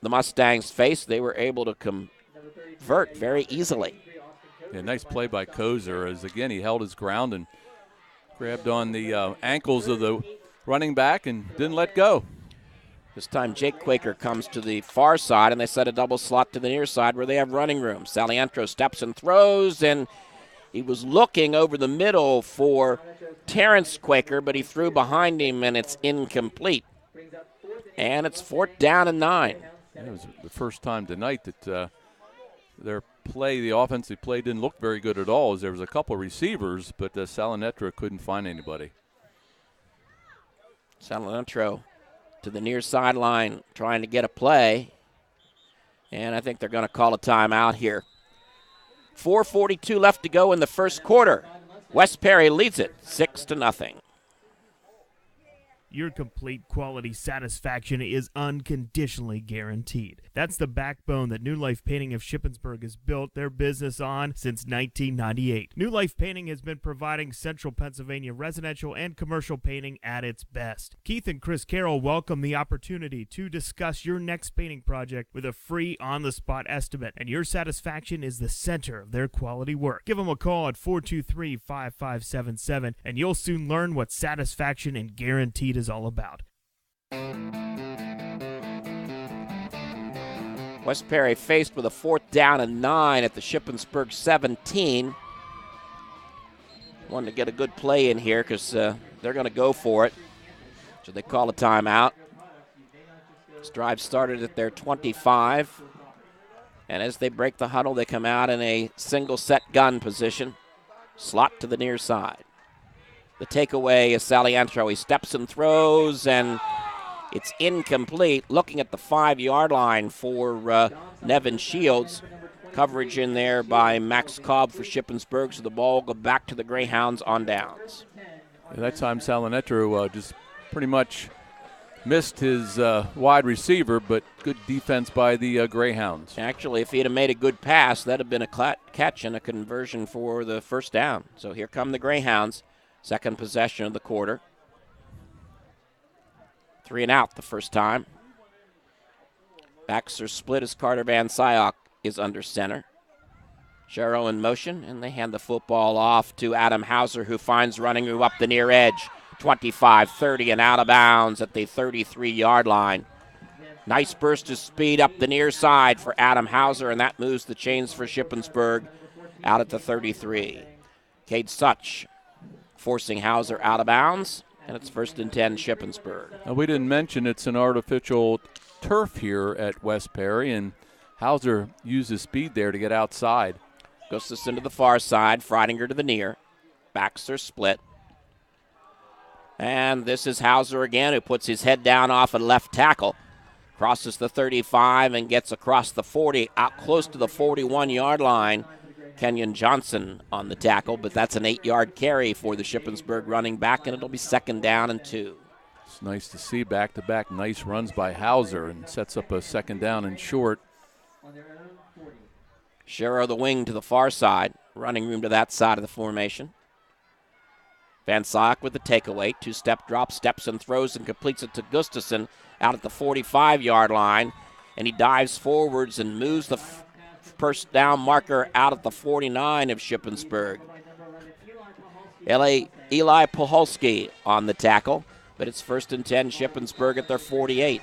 Mustangs faced, they were able to convert very easily. Yeah, nice play by Kozier as, again, he held his ground and grabbed on the ankles of the running back and didn't let go. This time Jake Quaker comes to the far side, and they set a double slot to the near side where they have running room. Salientro steps and throws, and he was looking over the middle for Terrence Quaker, but he threw behind him, and it's incomplete. And it's 4th down and 9. It was the first time tonight that their play, the offensive play, didn't look very good at all, as there was a couple of receivers, but Salientro couldn't find anybody. Salientro to the near sideline trying to get a play. And I think they're going to call a timeout here. 4:42 left to go in the first quarter. West Perry leads it 6-0. Your complete quality satisfaction is unconditionally guaranteed. That's the backbone that New Life Painting of Shippensburg has built their business on since 1998. New Life Painting has been providing Central Pennsylvania residential and commercial painting at its best. Keith and Chris Carroll welcome the opportunity to discuss your next painting project with a free on-the-spot estimate, and your satisfaction is the center of their quality work. Give them a call at 423-5577, and you'll soon learn what satisfaction and guaranteed is all about. West Perry faced with a 4th down and 9 at the Shippensburg 17. Wanted to get a good play in here because they're going to go for it. So they call a timeout. This drive started at their 25. And as they break the huddle, they come out in a single set gun position. Slot to the near side. The takeaway is Salientro. He steps and throws, and it's incomplete. Looking at the 5-yard line for Nevin Shields. Coverage in there by Max Cobb for Shippensburg, so the ball will go back to the Greyhounds on downs. At that time, Salientro just pretty much missed his wide receiver, but good defense by the Greyhounds. Actually, if he'd have made a good pass, that would have been a catch and a conversion for the first down. So here come the Greyhounds. Second possession of the quarter. 3 and out the first time. Backs are split as Carter Van Syok is under center. Sherrill in motion, and they hand the football off to Adam Hauser, who finds running room up the near edge. 25-30 and out of bounds at the 33-yard line. Nice burst of speed up the near side for Adam Hauser, and that moves the chains for Shippensburg out at the 33. Cade Such forcing Hauser out of bounds, and it's 1st and 10 Shippensburg. Now, we didn't mention it's an artificial turf here at West Perry, and Hauser uses speed there to get outside. Gustafson to the far side, Freidinger to the near. Backs are split. And this is Hauser again, who puts his head down off a left tackle. Crosses the 35 and gets across the 40, out close to the 41-yard line. Kenyon Johnson on the tackle, but that's an 8-yard carry for the Shippensburg running back, and it'll be 2nd down and 2. It's nice to see back-to-back nice runs by Hauser, and sets up a 2nd down and short. Sherrill the wing to the far side, running room to that side of the formation. Van Syok with the takeaway, 2-step drop, steps and throws and completes it to Gustafson out at the 45-yard line, and he dives forwards and moves the first down marker out at the 49 of Shippensburg. Eli Puholski on the tackle, but it's 1st and 10 Shippensburg at their 48.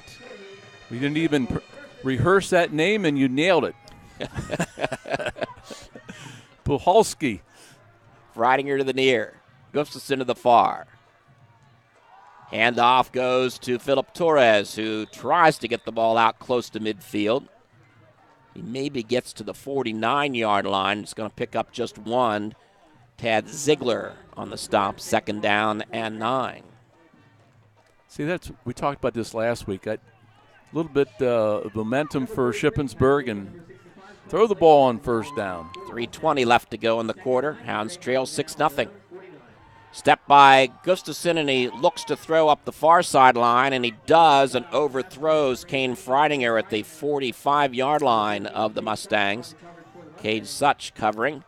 We didn't even rehearse that name, and you nailed it. Puholski. Freidinger to the near. Gustafson to the far. Handoff goes to Philip Torres, who tries to get the ball out close to midfield. He maybe gets to the 49-yard line. It's going to pick up just 1. Tad Ziegler on the stop, 2nd down and 9. See, we talked about this last week. A little bit of momentum for Shippensburg, and throw the ball on 1st down. 3:20 left to go in the quarter. Hounds trail 6-0. Step by Gustafson, and he looks to throw up the far sideline, and he does, and overthrows Kane Freidinger at the 45-yard line of the Mustangs. Cade Such covering.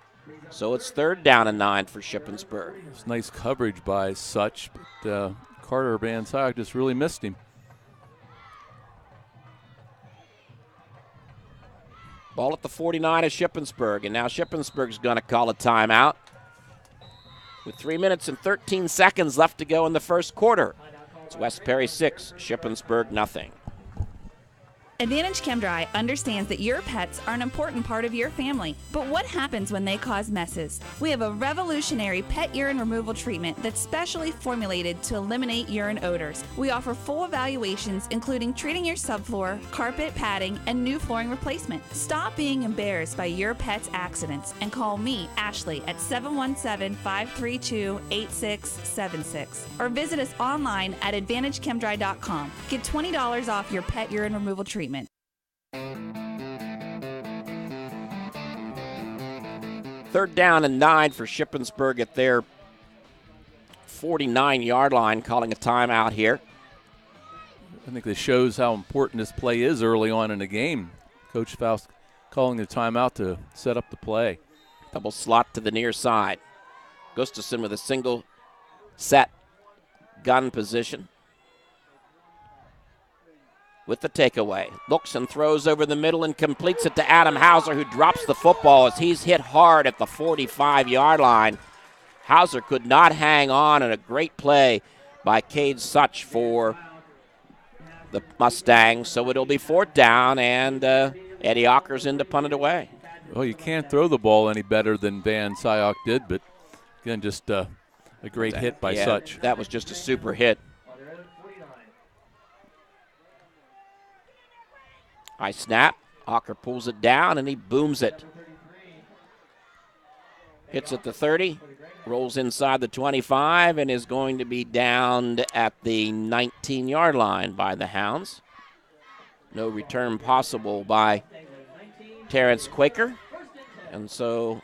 So it's 3rd down and 9 for Shippensburg. It's nice coverage by Such, but Carter Van Syok just really missed him. Ball at the 49 of Shippensburg, and now Shippensburg's going to call a timeout with 3 minutes and 13 seconds left to go in the first quarter. It's West Perry 6, Shippensburg nothing. Advantage ChemDry understands that your pets are an important part of your family, but what happens when they cause messes? We have a revolutionary pet urine removal treatment that's specially formulated to eliminate urine odors. We offer full evaluations, including treating your subfloor, carpet, padding, and new flooring replacement. Stop being embarrassed by your pet's accidents and call me, Ashley, at 717-532-8676 or visit us online at AdvantageChemDry.com. Get $20 off your pet urine removal treatment. 3rd down and 9 for Shippensburg at their 49-yard line, calling a timeout here. I think this shows how important this play is early on in the game. Coach Faust calling the timeout to set up the play. Double slot to the near side. Gustafson with a single set gun position. With the takeaway. Looks and throws over the middle and completes it to Adam Hauser, who drops the football as he's hit hard at the 45-yard line. Hauser could not hang on, and a great play by Cade Such for the Mustangs. So it'll be 4th down, and Eddie Ocker's in to punt it away. Well, you can't throw the ball any better than Van Syok did, but again, just a great hit by Such. That was just a super hit. High snap. Ocker pulls it down, and he booms it. Hits at the 30, rolls inside the 25, and is going to be downed at the 19-yard line by the Hounds. No return possible by Terrence Quaker. And so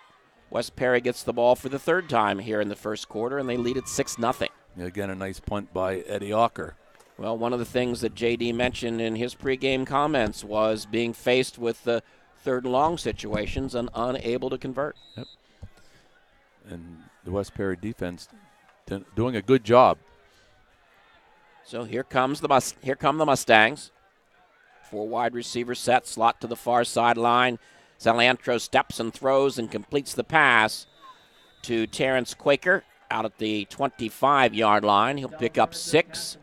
West Perry gets the ball for the 3rd time here in the first quarter, and they lead it 6-0. Again, a nice punt by Eddie Ocker. Well, one of the things that J.D. mentioned in his pregame comments was being faced with the 3rd and long situations and unable to convert. Yep. And the West Perry defense doing a good job. So here come the Mustangs. 4 wide receiver set, slot to the far sideline. Salantro steps and throws and completes the pass to Terrence Quaker out at the 25-yard line. He'll pick up 6.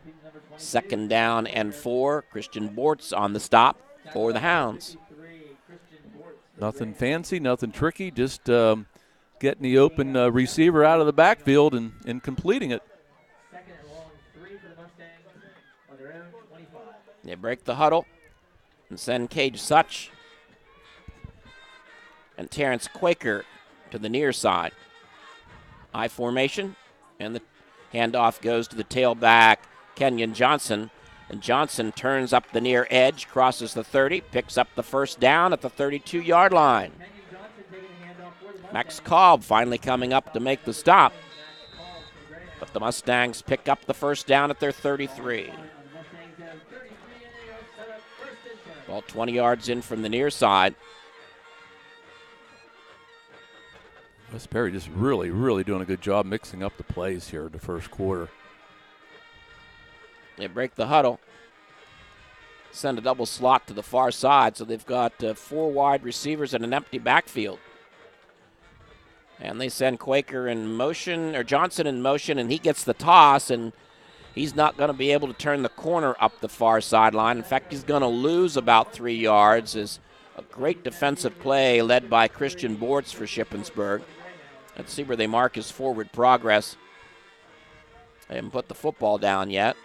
2nd down and 4. Christian Bortz on the stop for the Hounds. Nothing fancy, nothing tricky, just getting the open receiver out of the backfield and completing it. They break the huddle and send Cade Such and Terrence Quaker to the near side. I formation, and the handoff goes to the tailback, Kenyon Johnson. And Johnson turns up the near edge, crosses the 30, picks up the 1st down at the 32-yard line. Max Cobb finally coming up to make the stop. But the Mustangs pick up the 1st down at their 33. Ball 20 yards in from the near side. West Perry just really, really doing a good job mixing up the plays here in the first quarter. They break the huddle. Send a double slot to the far side, so they've got 4 wide receivers and an empty backfield. And they send Quaker in motion, or Johnson in motion, and he gets the toss, and he's not going to be able to turn the corner up the far sideline. In fact, he's going to lose about 3 yards. As a great defensive play led by Christian Bortz for Shippensburg. Let's see where they mark his forward progress. They haven't put the football down yet.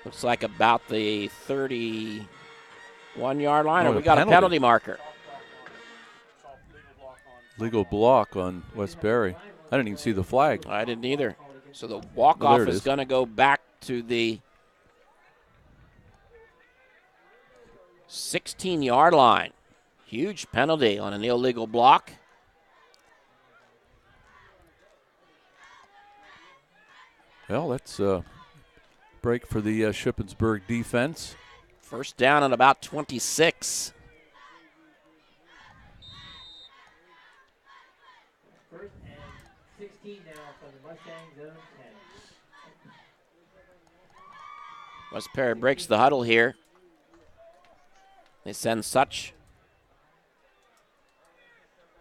Looks like about the 31-yard line, or we got a penalty marker. Legal block on West Perry. I didn't even see the flag. I didn't either. So the walk-off is going to go back to the 16-yard line. Huge penalty on an illegal block. Well, that's a break for the Shippensburg defense. 1st down at about 26. First and 16 now from the Mustang zone 10. West Perry breaks the huddle here. They send Such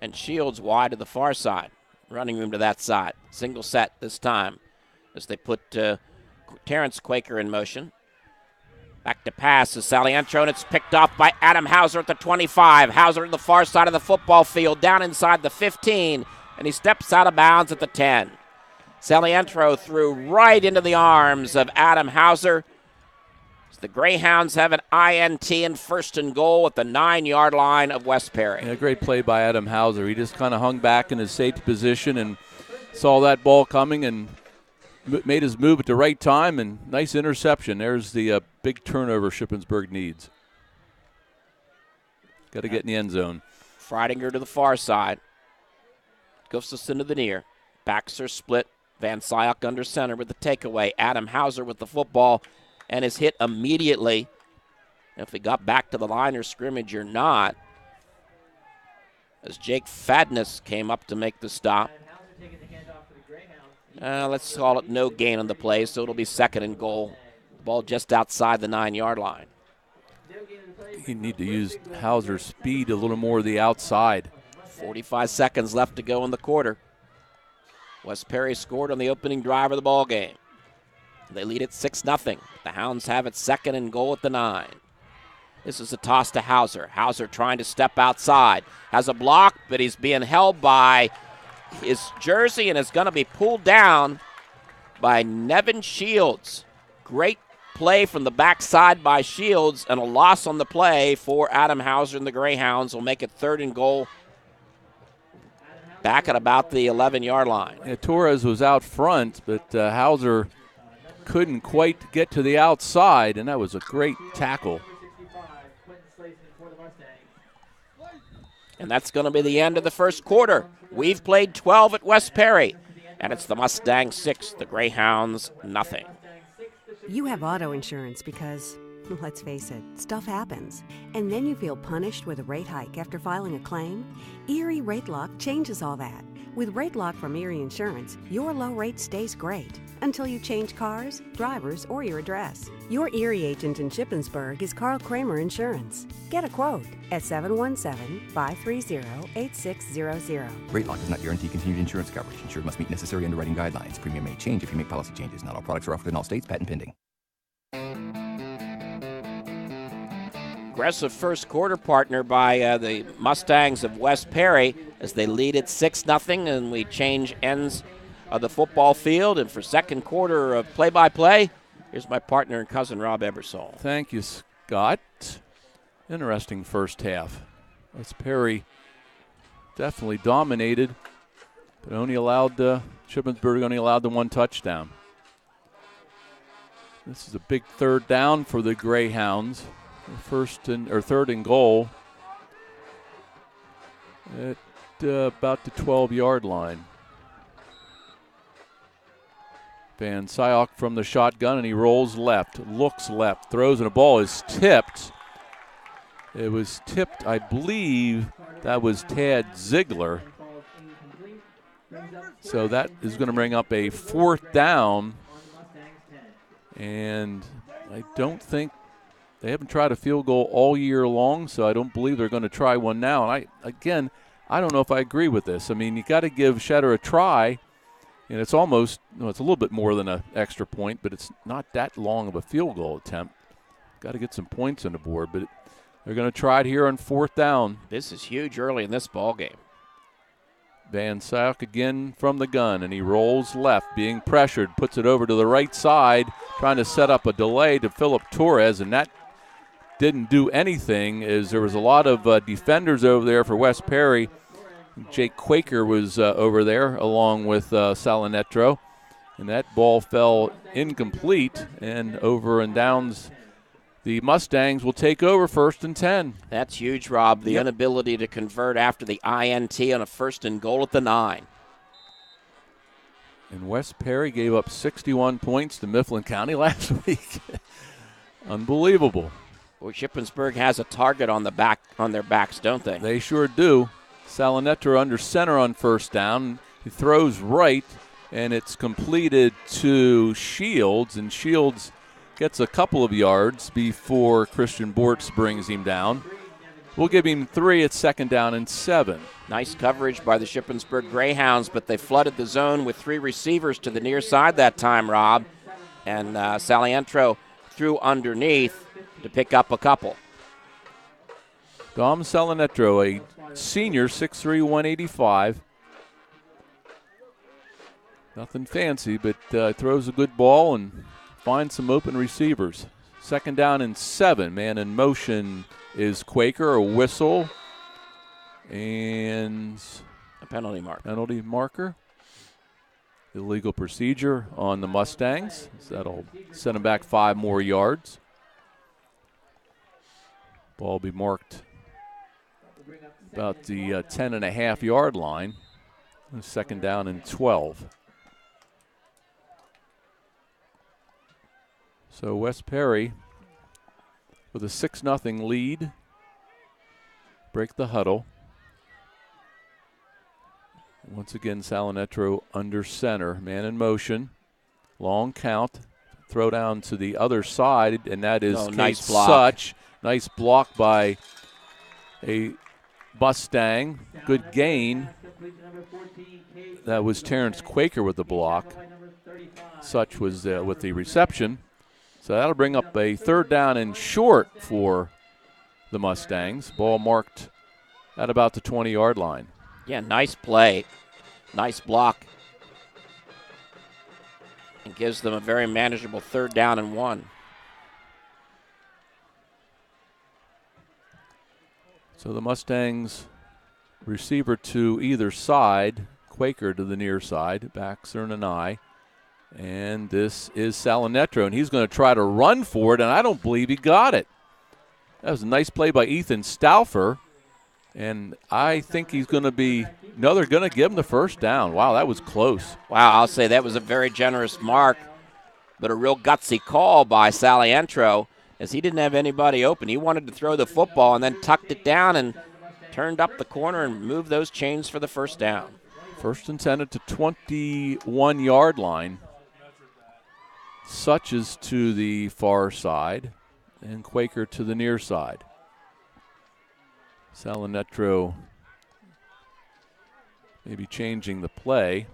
and Shields wide to the far side. Running room to that side. Single set this time as they put Terrence Quaker in motion. Back to pass is Salientro, and it's picked off by Adam Hauser at the 25. Hauser to the far side of the football field, down inside the 15, and he steps out of bounds at the 10. Salientro threw right into the arms of Adam Hauser. The Greyhounds have an INT in 1st and goal at the 9-yard line of West Perry. Yeah, great play by Adam Hauser. He just kind of hung back in his safety position and saw that ball coming and made his move at the right time, and nice interception. There's the big turnover Shippensburg needs. Got to get in the end zone. Freidinger to the far side. Gustafson to the near. Backs are split. Van Syok under center with the takeaway. Adam Hauser with the football and is hit immediately. If we got back to the line of scrimmage or not, as Jake Fadness came up to make the stop. Let's call it no gain on the play, so it'll be 2nd and goal. The ball just outside the 9-yard line. You need to use Hauser's speed a little more to the outside. 45 seconds left to go in the quarter. West Perry scored on the opening drive of the ball game. They lead it 6-0. The Hounds have it 2nd and goal at the 9. This is a toss to Hauser. Hauser trying to step outside. Has a block, but he's being held by his jersey and is going to be pulled down by Nevin Shields. Great play from the backside by Shields, and a loss on the play for Adam Hauser and the Greyhounds will make it 3rd and goal. Back at about the 11-yard line. Yeah, Torres was out front, but Hauser couldn't quite get to the outside, and that was a great tackle. And that's going to be the end of the first quarter. We've played 12 at West Perry, and it's the Mustangs 6, the Greyhounds nothing. You have auto insurance because, let's face it, stuff happens. And then you feel punished with a rate hike after filing a claim? Erie Rate Lock changes all that. With Rate Lock from Erie Insurance, your low rate stays great until you change cars, drivers, or your address. Your Erie agent in Shippensburg is Carl Kramer Insurance. Get a quote at 717-530-8600. Rate lock does not guarantee continued insurance coverage. Insured must meet necessary underwriting guidelines. Premium may change if you make policy changes. Not all products are offered in all states. Patent pending. Aggressive first quarter partner by the Mustangs of West Perry as they lead it 6-0, and we change ends of the football field. And for second quarter of play-by-play, here's my partner and cousin, Rob Ebersol. Thank you, Scott. Interesting first half. West Perry definitely dominated, but only allowed Shippensburg only allowed the 1 touchdown. This is a big 3rd down for the Greyhounds. 3rd and goal at about the 12-yard line. Van Syok from the shotgun, and he rolls left, looks left, throws, and the ball is tipped. It was tipped, I believe that was Tad Ziegler. So that is going to bring up a 4th down, and I don't think they haven't tried a field goal all year long, so I don't believe they're going to try one now. And I don't know if I agree with this. I mean, you got to give Shetter a try, and it's almost, it's a little bit more than an extra point, but it's not that long of a field goal attempt. Got to get some points on the board, but they're going to try it here on 4th down. This is huge early in this ball game. Van Syok again from the gun, and he rolls left, being pressured, puts it over to the right side, trying to set up a delay to Philip Torres, and that didn't do anything as there was a lot of defenders over there for West Perry. Jake Quaker was over there along with Salinetro, and that ball fell incomplete, and over and downs. The Mustangs will take over 1st and 10. That's huge, Rob. The inability to convert after the INT on a 1st and goal at the 9. And West Perry gave up 61 points to Mifflin County last week. Unbelievable. Well, Shippensburg has a target on their backs, don't they? They sure do. Salinetro under center on 1st down. He throws right, and it's completed to Shields, and Shields gets a couple of yards before Christian Bortz brings him down. We'll give him 3 at 2nd down and 7. Nice coverage by the Shippensburg Greyhounds, but they flooded the zone with 3 receivers to the near side that time, Rob. And Salientro threw underneath to pick up a couple. Dom Salinetro, a senior, 6'3", 185. Nothing fancy, but throws a good ball and finds some open receivers. 2nd down and 7. Man in motion is Quaker, a whistle, and a penalty marker. Illegal procedure on the Mustangs. So that'll send them back 5 more yards. Ball will be marked about the 10.5-yard line. Second down and 12. So West Perry with a 6-0 lead. Break the huddle. Once again, Salinetro under center. Man in motion. Long count. Throw down to the other side, and that is nice Kate block. Such. Nice block by a Mustang. Good gain. That was Terrence Quaker with the block. Such was with the reception. So that'll bring up a third down and short for the Mustangs. Ball marked at about the 20-yard line. Yeah, nice play. Nice block. And gives them a very manageable third down and 1. So the Mustangs receiver to either side, Quaker to the near side, Baxter and Anai. And this is Salinetro, and he's going to try to run for it, and I don't believe he got it. That was a nice play by Ethan Stauffer, and I think he's going to be, no, they're going to give him the first down. Wow, that was close. Wow, I'll say that was a very generous mark, but a real gutsy call by Salinetro, as he didn't have anybody open. He wanted to throw the football and then tucked it down and turned up the corner and moved those chains for the first down. First and 10 at the 21-yard line. Such is to the far side, and Quaker to the near side. Salinetro maybe changing the play.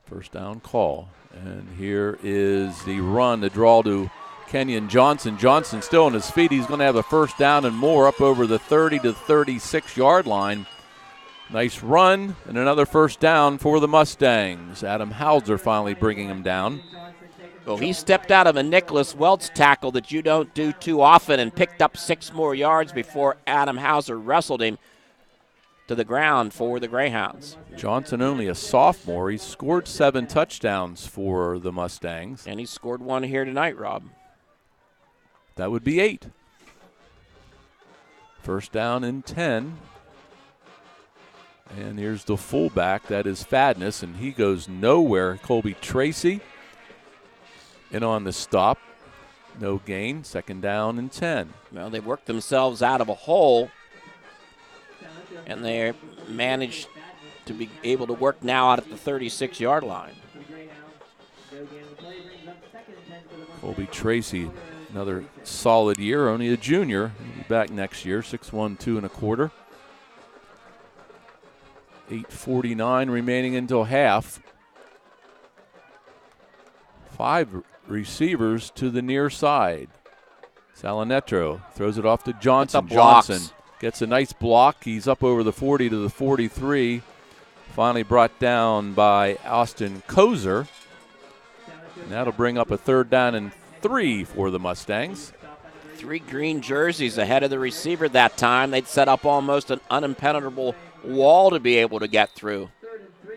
First down call. And here is the run, the draw to Kenyon Johnson. Johnson still on his feet. He's going to have a first down and more up over the 30 to 36-yard line. Nice run and another first down for the Mustangs. Adam Hauser finally bringing him down. Well, he stepped out of a Nicholas Welch tackle that you don't do too often and picked up 6 more yards before Adam Hauser wrestled him to the ground for the Greyhounds. Johnson only a sophomore. He's scored 7 touchdowns for the Mustangs. And he scored 1 here tonight, Rob. That would be 8. First down and 10. And here's the fullback. That is Fadness, and he goes nowhere. Colby Tracy in on the stop. No gain. Second down and 10. Well, they worked themselves out of a hole, and they managed to be able to work now out at the 36-yard line. Colby Tracy, another solid year, only a junior. He'll be back next year, 6'1", 2 1/4. 8:49 remaining until half. 5 receivers to the near side. Salinetro throws it off to Johnson. Johnson gets a nice block. He's up over the 40 to the 43. Finally brought down by Austin Kozer. And that'll bring up a third down and 3 for the Mustangs. 3 green jerseys ahead of the receiver that time. They'd set up almost an unimpenetrable wall to be able to get through.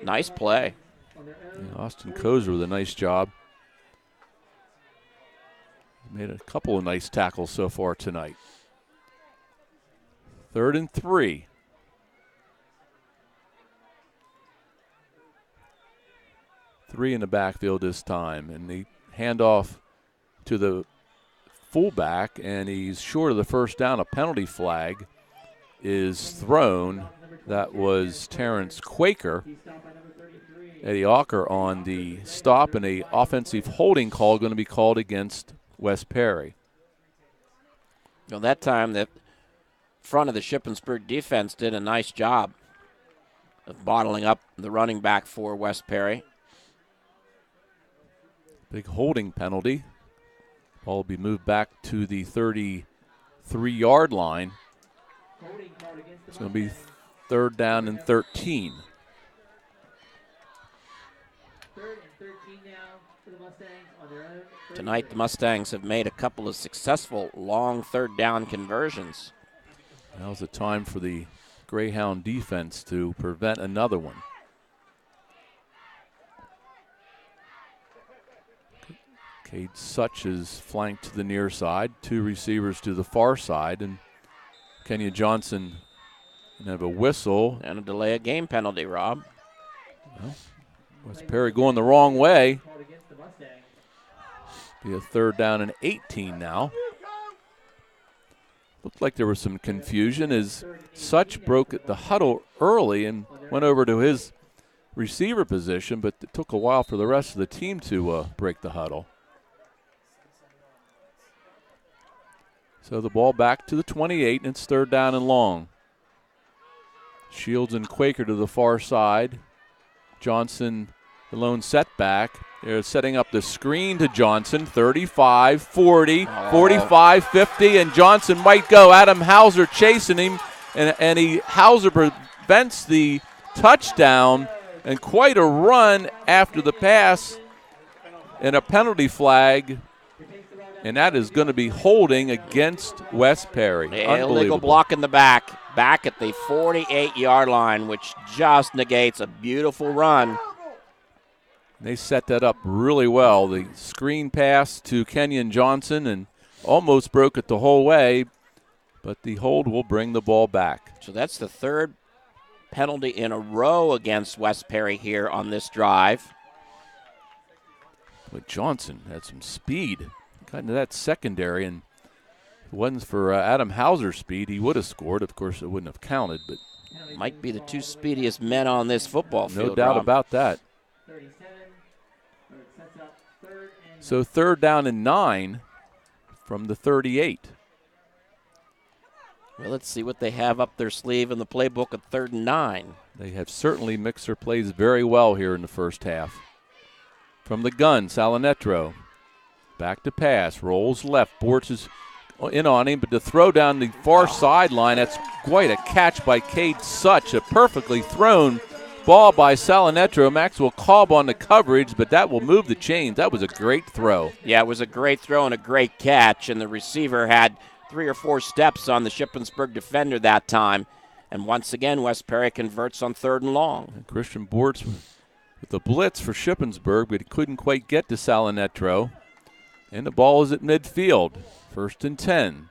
Nice play. Yeah, Austin Kozer with a nice job. Made a couple of nice tackles so far tonight. 3rd and 3. Three in the backfield this time, and the handoff to the fullback, and he's short of the first down. A penalty flag is thrown. That was Terrence Quaker. Eddie Ocker on the stop, and a offensive holding call going to be called against West Perry. Well, that time the front of the Shippensburg defense did a nice job of bottling up the running back for West Perry. Big holding penalty. Ball will be moved back to the 33-yard line. It's going to be 3rd down and 13. 3rd and 13 now for the Mustangs on their own. Tonight, the Mustangs have made a couple of successful long 3rd down conversions. Now's the time for the Greyhound defense to prevent another one. Cade Such is flanked to the near side. 2 receivers to the far side, and Kenya Johnson And have a whistle. And a delay of game penalty, Rob. Well, West Perry going the wrong way. Be a 3rd down and 18 now. Looked like there was some confusion as Such broke the huddle early and went over to his receiver position, but it took a while for the rest of the team to break the huddle. So the ball back to the 28, and it's 3rd down and long. Shields and Quaker to the far side. Johnson, the lone setback. They're setting up the screen to Johnson. 35, 40, 45, 50, and Johnson might go. Adam Hauser chasing him, and Hauser prevents the touchdown, and quite a run after the pass, and a penalty flag. And that is going to be holding against West Perry. Illegal block in the back at the 48-yard line, which just negates a beautiful run. They set that up really well. The screen pass to Kenyon Johnson and almost broke it the whole way, but the hold will bring the ball back. So that's the 3rd penalty in a row against West Perry here on this drive. But Johnson had some speed. Got into that secondary, and if it wasn't for Adam Hauser's speed, he would have scored. Of course, it wouldn't have counted, but might be the 2 speediest men on this football field. No doubt Rob. about that. So 3rd down and 9 from the 38. Well, let's see what they have up their sleeve in the playbook at 3rd and 9. They have certainly mixed their plays very well here in the first half. From the gun, Salinetro. Back to pass, rolls left. Bortz is in on him, but to throw down the far sideline, that's quite a catch by Cade Such. A perfectly thrown ball by Salinetro. Maxwell Cobb on the coverage, but that will move the chains. That was a great throw. Yeah, it was a great throw and a great catch, and the receiver had 3 or 4 steps on the Shippensburg defender that time. And once again, West Perry converts on 3rd and long. And Christian Bortz with the blitz for Shippensburg, but he couldn't quite get to Salinetro. And the ball is at midfield. 1st and 10.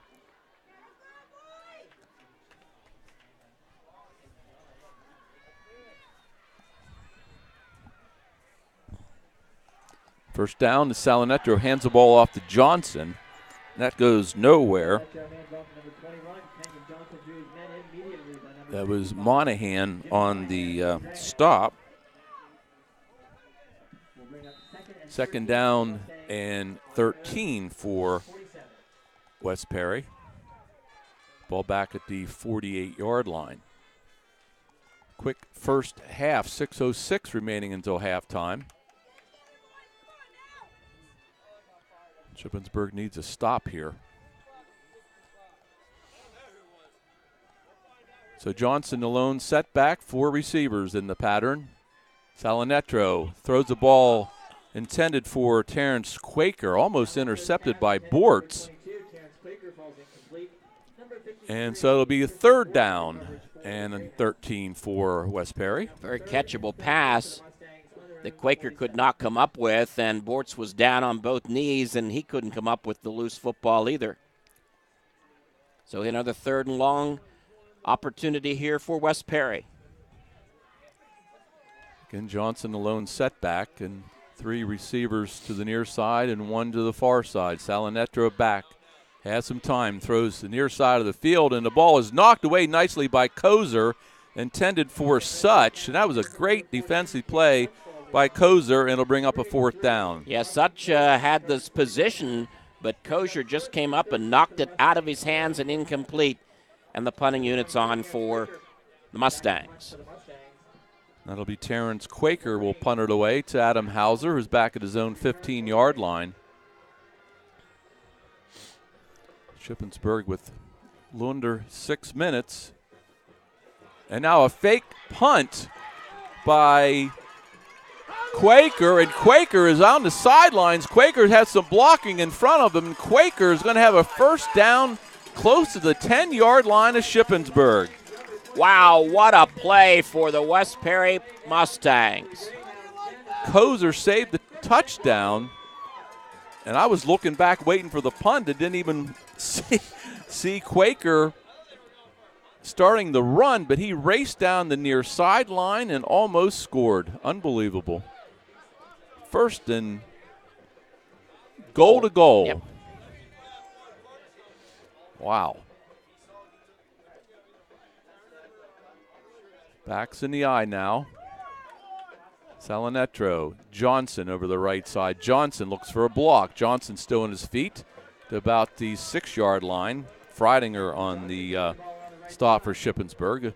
First down, the Salinetro hands the ball off to Johnson. That goes nowhere. That was Monahan on the stop. 2nd down and 13 for West Perry. Ball back at the 48-yard line. Quick first half, 6:06 remaining until halftime. Shippensburg needs a stop here. So Johnson alone setback, 4 receivers in the pattern. Salinetro throws the ball intended for Terrence Quaker, almost intercepted by Bortz. And so it'll be a 3rd down and 13 for West Perry. Very catchable pass that Quaker could not come up with, and Bortz was down on both knees, and he couldn't come up with the loose football either. So another 3rd and long opportunity here for West Perry. Again, Johnson alone setback, and 3 receivers to the near side and 1 to the far side. Salinetro back, has some time, throws to the near side of the field, and the ball is knocked away nicely by Kozer, intended for Such, and that was a great defensive play by Kozer, and it'll bring up a 4th down. Yeah, Such had this position, but Kozer just came up and knocked it out of his hands and incomplete, and the punting unit's on for the Mustangs. That'll be Terrence Quaker will punt it away to Adam Hauser, who's back at his own 15-yard line. Shippensburg with a little under 6 minutes. And now a fake punt by Quaker, and Quaker is on the sidelines. Quaker has some blocking in front of him. Quaker is going to have a 1st down close to the 10-yard line of Shippensburg. Wow, what a play for the West Perry Mustangs. Kozer saved the touchdown, and I was looking back waiting for the punt. I didn't even see Quaker starting the run, but he raced down the near sideline and almost scored. Unbelievable. First and goal to goal. Yep. Wow. Backs in the eye now. Salinetro, Johnson over the right side. Johnson looks for a block. Johnson still on his feet to about the 6-yard line. Freidinger on the stop for Shippensburg.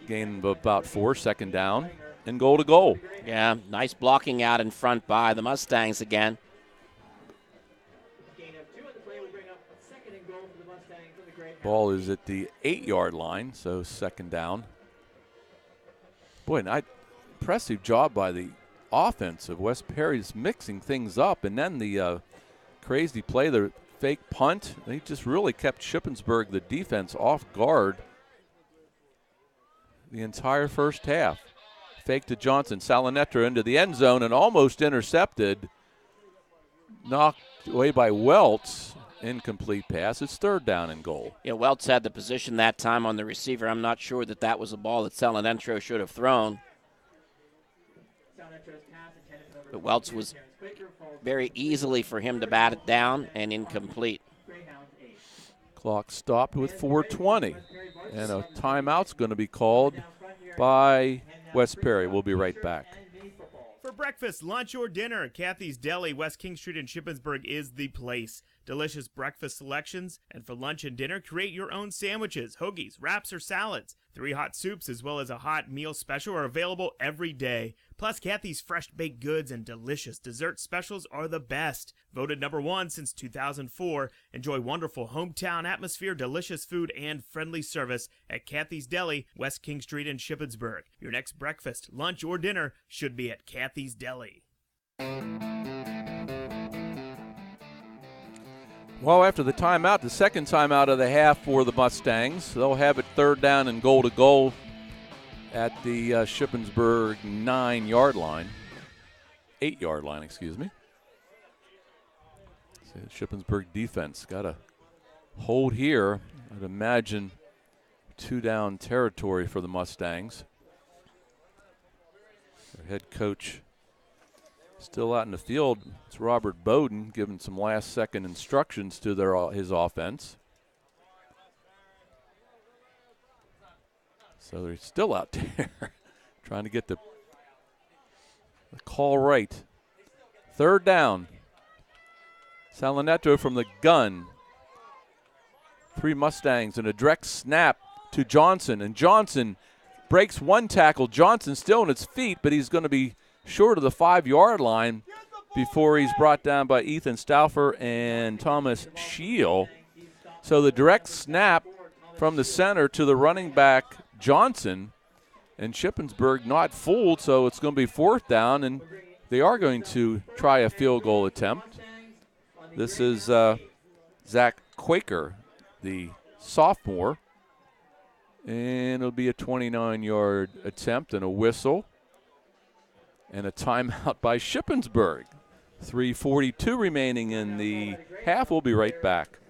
Gain of about 4, second down, and goal to goal. Yeah, nice blocking out in front by the Mustangs again. Ball is at the 8-yard line, so second down. Boy, impressive job by the offense of West Perry's mixing things up. And then the crazy play, the fake punt, they just really kept Shippensburg, the defense, off guard the entire first half. Fake to Johnson, Salinetro into the end zone and almost intercepted. Knocked away by Welts. Incomplete pass. It's third down and goal. Yeah, Welts had the position that time on the receiver. I'm not sure that was a ball that Salinetro should have thrown. But Welts was very easily for him to bat it down and incomplete. Clock stopped with 4:20. And a timeout's going to be called by West Perry. We'll be right back. For breakfast, lunch, or dinner, Kathy's Deli, West King Street in Shippensburg is the place. Delicious breakfast selections, and for lunch and dinner, create your own sandwiches, hoagies, wraps, or salads. 3 hot soups as well as a hot meal special are available every day. Plus, Kathy's fresh baked goods and delicious dessert specials are the best. Voted #1 since 2004. Enjoy wonderful hometown atmosphere, delicious food, and friendly service at Kathy's Deli, West King Street in Shippensburg. Your next breakfast, lunch, or dinner should be at Kathy's Deli. Well, after the timeout, the second timeout of the half for the Mustangs, they'll have it third down and goal to goal at the Shippensburg 9-yard line. 8-yard line, excuse me. So the Shippensburg defense got a hold here. I'd imagine 2-down territory for the Mustangs. Their head coach still out in the field. It's Robert Bowden giving some last-second instructions to his offense. So they're still out there trying to get the call right. Third down. Salinetro from the gun. 3 Mustangs and a direct snap to Johnson. And Johnson breaks one tackle. Johnson still on his feet, but he's going to be short of the 5-yard line before he's brought down by Ethan Stauffer and Thomas Scheel. So the direct snap from the center to the running back Johnson, and Shippensburg not fooled, so it's going to be fourth down, and they are going to try a field goal attempt. This is Zach Quaker, the sophomore, and it'll be a 29-yard attempt and a whistle. And a timeout by Shippensburg. 3:42 remaining in the half. We'll be right back.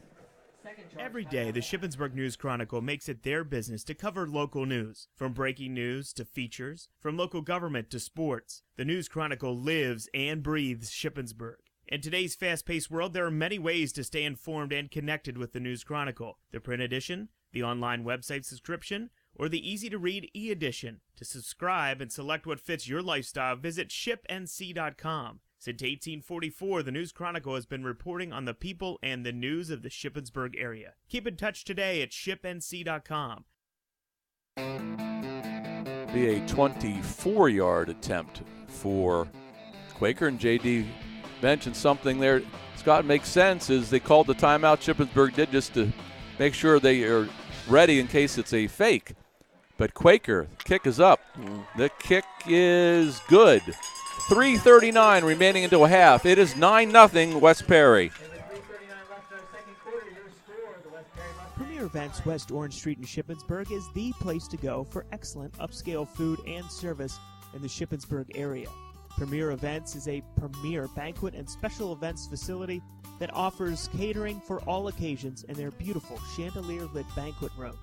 Every day, the Shippensburg News Chronicle makes it their business to cover local news. From breaking news to features, from local government to sports, the News Chronicle lives and breathes Shippensburg. In today's fast-paced world, there are many ways to stay informed and connected with the News Chronicle. The print edition, the online website subscription, or the easy-to-read e-edition. To subscribe and select what fits your lifestyle, visit shipnc.com. Since 1844, the News Chronicle has been reporting on the people and the news of the Shippensburg area. Keep in touch today at shipnc.com. Be a 24-yard attempt for Quaker, and J.D. mentioned something there. Scott, makes sense, is they called the timeout Shippensburg did just to make sure they are ready in case it's a fake. But Quaker, kick is up. The kick is good. 3:39 remaining into a half. It is 9-0 West Perry. Premier Events West Orange Street in Shippensburg is the place to go for excellent upscale food and service in the Shippensburg area. Premier Events is a premier banquet and special events facility that offers catering for all occasions in their beautiful chandelier-lit banquet room.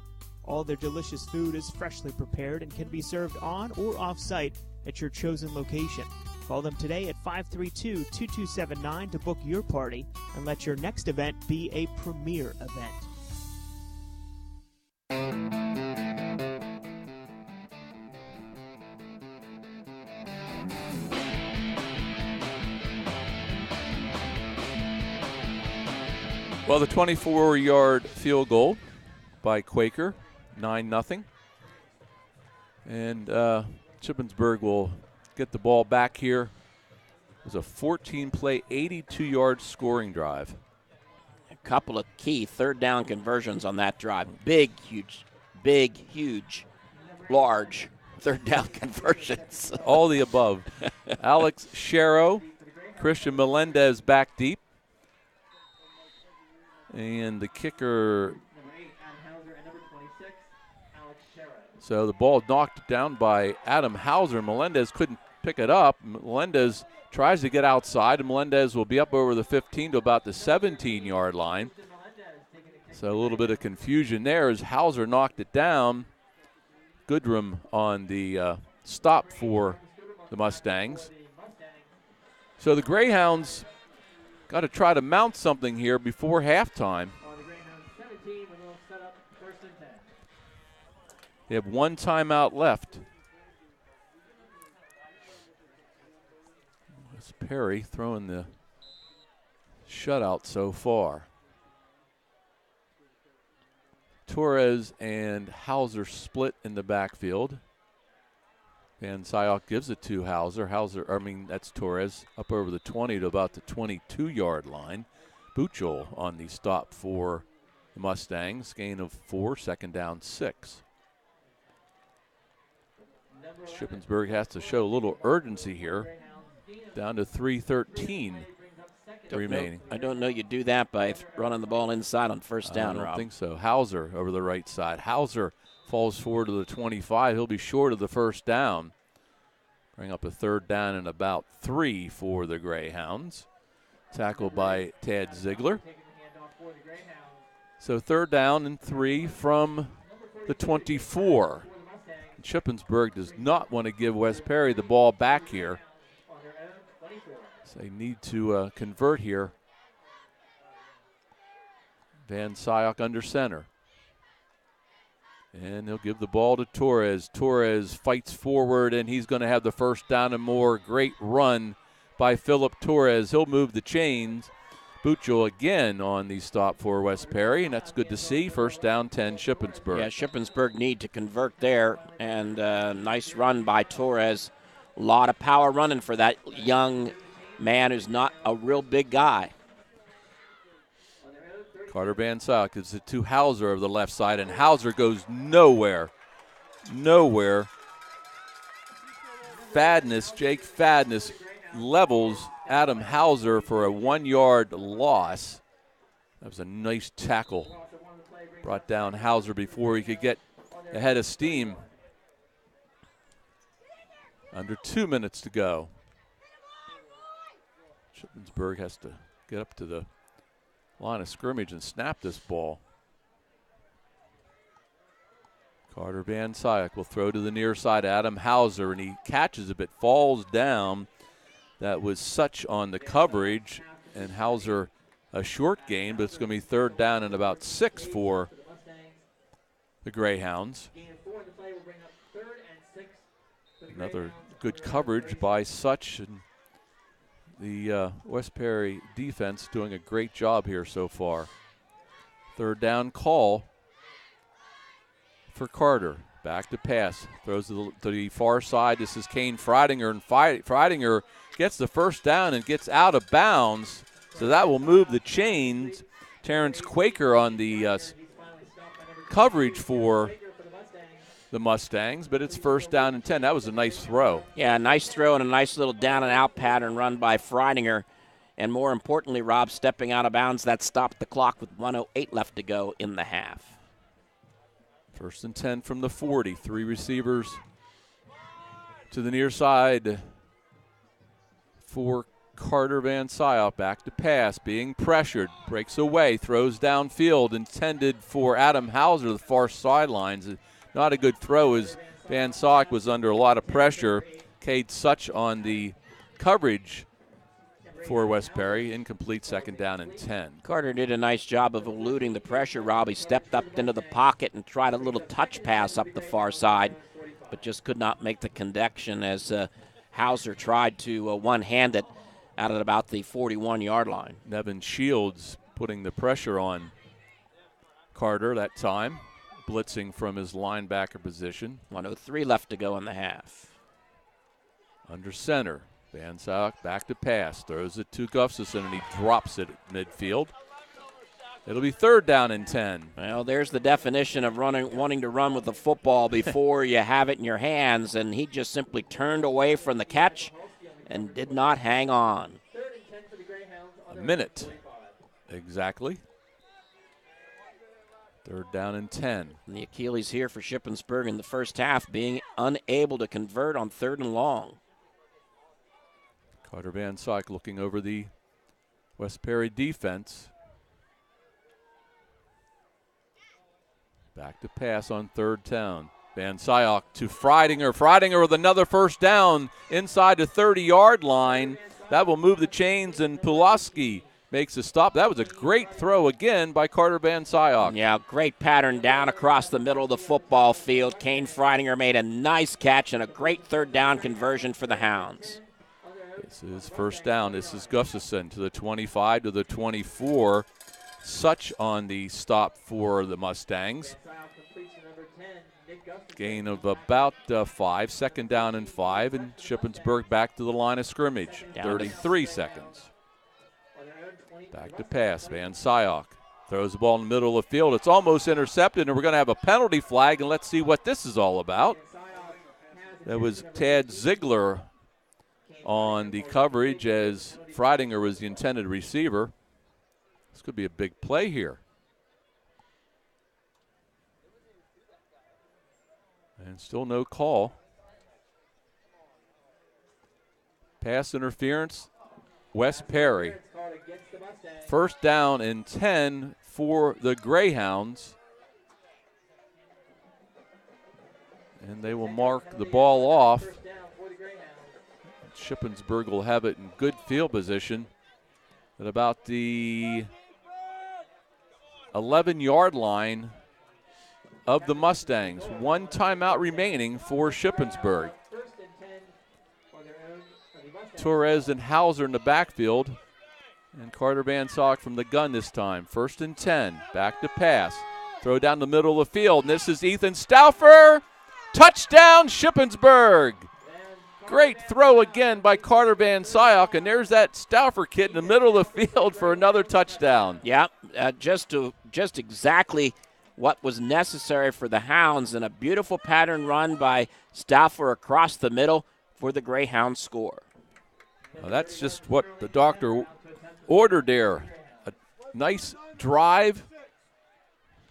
All their delicious food is freshly prepared and can be served on or off-site at your chosen location. Call them today at 532-2279 to book your party and let your next event be a premier event. Well, the 24-yard field goal by Quaker, 9-0. And Shippensburg will get the ball back here. It was a 14-play, 82-yard scoring drive. A couple of key third down conversions on that drive. Big, huge, large third down conversions. All the above. Alex Sharrow, Christian Melendez back deep. And the kicker. So the ball knocked down by Adam Hauser. Melendez couldn't pick it up. Melendez tries to get outside, and Melendez will be up over the 15 to about the 17-yard line. So a little bit of confusion there as Hauser knocked it down. Goodrum on the stop for the Mustangs. So the Greyhounds got to try to mount something here before halftime. They have one timeout left. It's Perry throwing the shutout so far. Torres and Hauser split in the backfield. Van Syok gives it to Hauser. That's Torres, up over the 20 to about the 22-yard line. Buchel on the stop for the Mustangs. Gain of 4, second down 6. Shippensburg has to show a little urgency here. Down to 3:13 remaining. I don't know you do that by running the ball inside on first down, I Rob. don't think so. Hauser over the right side. Hauser falls forward to the 25. He'll be short of the first down. Bring up a third down and about 3 for the Greyhounds. Tackled by Tad Ziegler. So third down and 3 from the 24. Shippensburg does not want to give West Perry the ball back here. So they need to convert here. Van Syok under center. And he'll give the ball to Torres. Torres fights forward, and he's going to have the first down and more. Great run by Philip Torres. He'll move the chains. Buchel again on the stop for West Perry, and that's good to see. First down, 10, Shippensburg. Yeah, Shippensburg need to convert there, and nice run by Torres. A lot of power running for that young man who's not a real big guy. Carter Van Syok gives it to Hauser of the left side, and Hauser goes nowhere. Nowhere. Jake Fadness levels Adam Hauser for a 1-yard loss. That was a nice tackle. Brought down Hauser before he could get ahead of steam. Under 2 minutes to go. Shippensburg has to get up to the line of scrimmage and snap this ball. Carter Van Syok will throw to the near side. Adam Hauser, and he catches it, but falls down. That was Such on the coverage, and Hauser a short gain, but it's going to be third down and about 6 for the Greyhounds. Another good coverage by Such, and the West Perry defense doing a great job here so far. Third down call for Carter. Back to pass. Throws to the far side. This is Kane Freidinger, and Freidinger gets the first down and gets out of bounds. So that will move the chains. Terrence Quaker on the coverage for the Mustangs, but it's first down and 10. That was a nice throw. Yeah, nice throw and a nice little down and out pattern run by Freidinger. And more importantly, Rob, stepping out of bounds, that stopped the clock with 1:08 left to go in the half. First and 10 from the 40. 3 receivers to the near side for Carter Van Syop back to pass, being pressured, breaks away, throws downfield, intended for Adam Hauser, the far sidelines. Not a good throw as Van Syop was under a lot of pressure. Cade Such on the coverage for West Perry. Incomplete, second down and 10. Carter did a nice job of eluding the pressure, Rob. He stepped up into the pocket and tried a little touch pass up the far side, but just could not make the connection as Hauser tried to one-hand it out at about the 41-yard line. Nevin Shields putting the pressure on Carter that time, blitzing from his linebacker position. 1:03 left to go in the half. Under center, Van Syok back to pass, throws it to Gustafson, and he drops it at midfield. It'll be third down and 10. Well, there's the definition of wanting to run with the football before you have it in your hands, and he just simply turned away from the catch and did not hang on. A minute, exactly. Third down and 10. And the Achilles here for Shippensburg in the first half, being unable to convert on 3rd and long. Carter Van Syk looking over the West Perry defense. Back to pass on 3rd down. Van Syok to Freidinger. Freidinger with another first down inside the 30-yard line. That will move the chains, and Pulaski makes a stop. That was a great throw again by Carter Van Syok. Yeah, great pattern down across the middle of the football field. Kane Freidinger made a nice catch and a great 3rd down conversion for the Hounds. This is first down. This is Gustafson to the 25, to the 24. Such on the stop for the Mustangs. Gain of about 5, second down and 5, and Shippensburg back to the line of scrimmage. 33 seconds. Back to pass. Van Syok throws the ball in the middle of the field. It's almost intercepted, and we're going to have a penalty flag, and let's see what this is all about. That was Tad Ziegler on the coverage as Freidinger was the intended receiver. This could be a big play here. And still no call. Pass interference, West Perry. First down and 10 for the Greyhounds. And they will mark the ball off. Shippensburg will have it in good field position at about the 11-yard line of the Mustangs. 1 timeout remaining for Shippensburg. Torres and Hauser in the backfield, and Carter Van Syok from the gun this time. 1st and 10, back to pass. Throw down the middle of the field, and this is Ethan Stauffer. Touchdown, Shippensburg. Great throw again by Carter Van Syok, and there's that Stauffer kid in the middle of the field for another touchdown. Yeah, just exactly what was necessary for the Hounds, and a beautiful pattern run by Stauffer across the middle for the Greyhound score. Well, that's just what the doctor ordered there. A nice drive,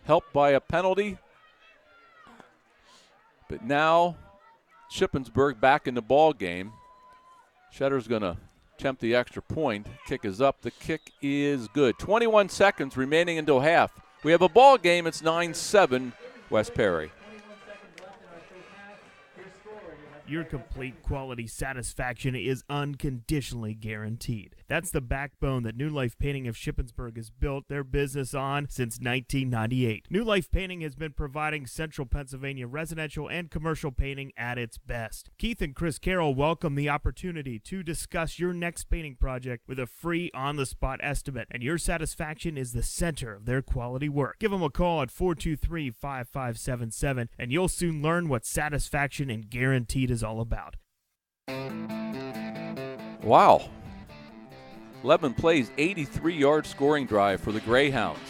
helped by a penalty. But now Shippensburg back in the ball game. Shedder's going to attempt the extra point. Kick is up. The kick is good. 21 seconds remaining until half. We have a ball game. It's 9-7 West Perry. Your complete quality satisfaction is unconditionally guaranteed. That's the backbone that New Life Painting of Shippensburg has built their business on since 1998. New Life Painting has been providing Central Pennsylvania residential and commercial painting at its best. Keith and Chris Carroll welcome the opportunity to discuss your next painting project with a free on-the-spot estimate, and your satisfaction is the center of their quality work. Give them a call at 423-5577, and you'll soon learn what satisfaction and guaranteed is all about. Wow. 11 plays, 83-yard scoring drive for the Greyhounds.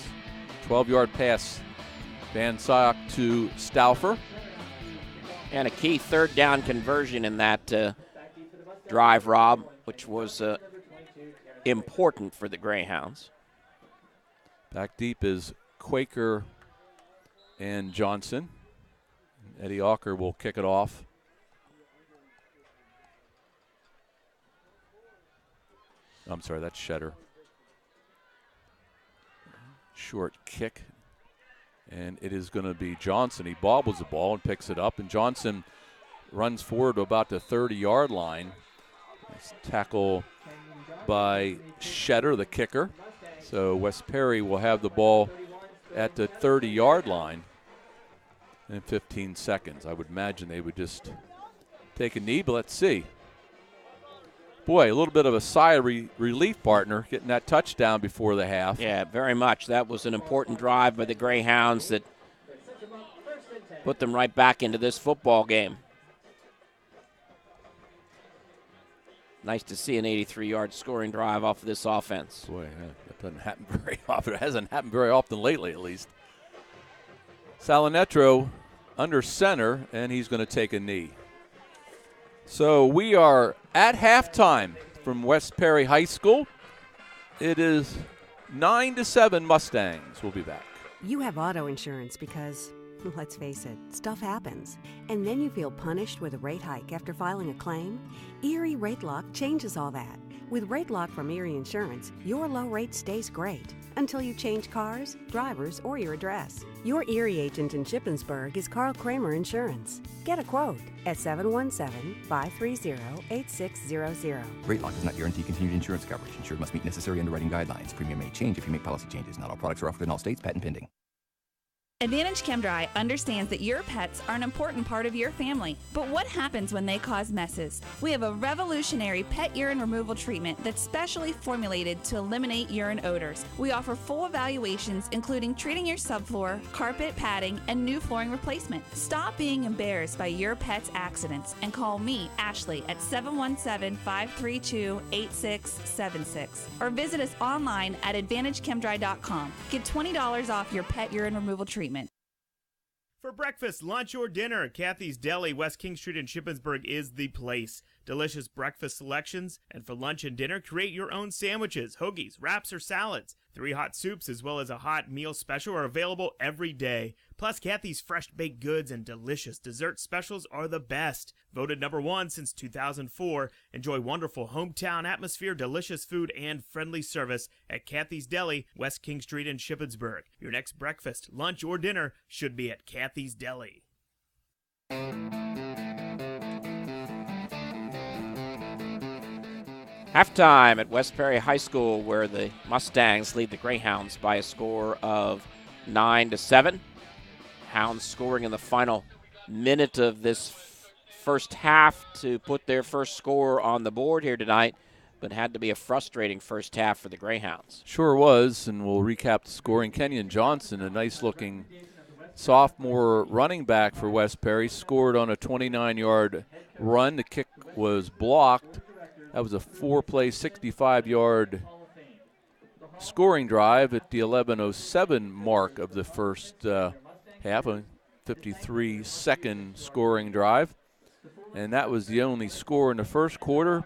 12-yard pass, Van Syok to Stauffer. And a key 3rd down conversion in that drive, Rob, which was important for the Greyhounds. Back deep is Quaker and Johnson. Eddie Auker will kick it off. I'm sorry, that's Shetter. Short kick. And it is going to be Johnson. He bobbles the ball and picks it up. And Johnson runs forward to about the 30-yard line. Nice tackle by Shetter, the kicker. So West Perry will have the ball at the 30-yard line in 15 seconds. I would imagine they would just take a knee, but let's see. Boy, a little bit of a sigh of relief, partner, getting that touchdown before the half. Yeah, very much. That was an important drive by the Greyhounds that put them right back into this football game. Nice to see an 83-yard scoring drive off of this offense. Boy, yeah, that doesn't happen very often. It hasn't happened very often lately, at least. Salinetro under center, and he's going to take a knee. So we are at halftime from West Perry High School. It is 9-7 Mustangs. We'll be back. You have auto insurance because, let's face it, stuff happens. And then you feel punished with a rate hike after filing a claim? Erie Rate Lock changes all that. With Rate Lock from Erie Insurance, your low rate stays great until you change cars, drivers, or your address. Your Erie agent in Shippensburg is Carl Kramer Insurance. Get a quote at 717-530-8600. Rate Lock does not guarantee continued insurance coverage. Insured must meet necessary underwriting guidelines. Premium may change if you make policy changes. Not all products are offered in all states. Patent pending. Advantage ChemDry understands that your pets are an important part of your family, but what happens when they cause messes? We have a revolutionary pet urine removal treatment that's specially formulated to eliminate urine odors. We offer full evaluations, including treating your subfloor, carpet, padding, and new flooring replacement. Stop being embarrassed by your pet's accidents and call me, Ashley, at 717-532-8676 or visit us online at AdvantageChemDry.com. Get $20 off your pet urine removal treatment. For breakfast, lunch, or dinner, Kathy's Deli, West King Street in Shippensburg is the place. Delicious breakfast selections, and for lunch and dinner, create your own sandwiches, hoagies, wraps, or salads. 3 hot soups as well as a hot meal special are available every day. Plus, Kathy's fresh baked goods and delicious dessert specials are the best. Voted #1 since 2004. Enjoy wonderful hometown atmosphere, delicious food, and friendly service at Kathy's Deli, West King Street in Shippensburg. Your next breakfast, lunch, or dinner should be at Kathy's Deli. Halftime at West Perry High School, where the Mustangs lead the Greyhounds by a score of 9-7. Hounds scoring in the final minute of this first half to put their first score on the board here tonight, but had to be a frustrating first half for the Greyhounds. Sure was, and we'll recap the scoring. Kenyon Johnson, a nice-looking sophomore running back for West Perry, scored on a 29-yard run. The kick was blocked. That was a 4-play, 65-yard scoring drive at the 11:07 mark of the first half, a 53-second scoring drive. And that was the only score in the first quarter.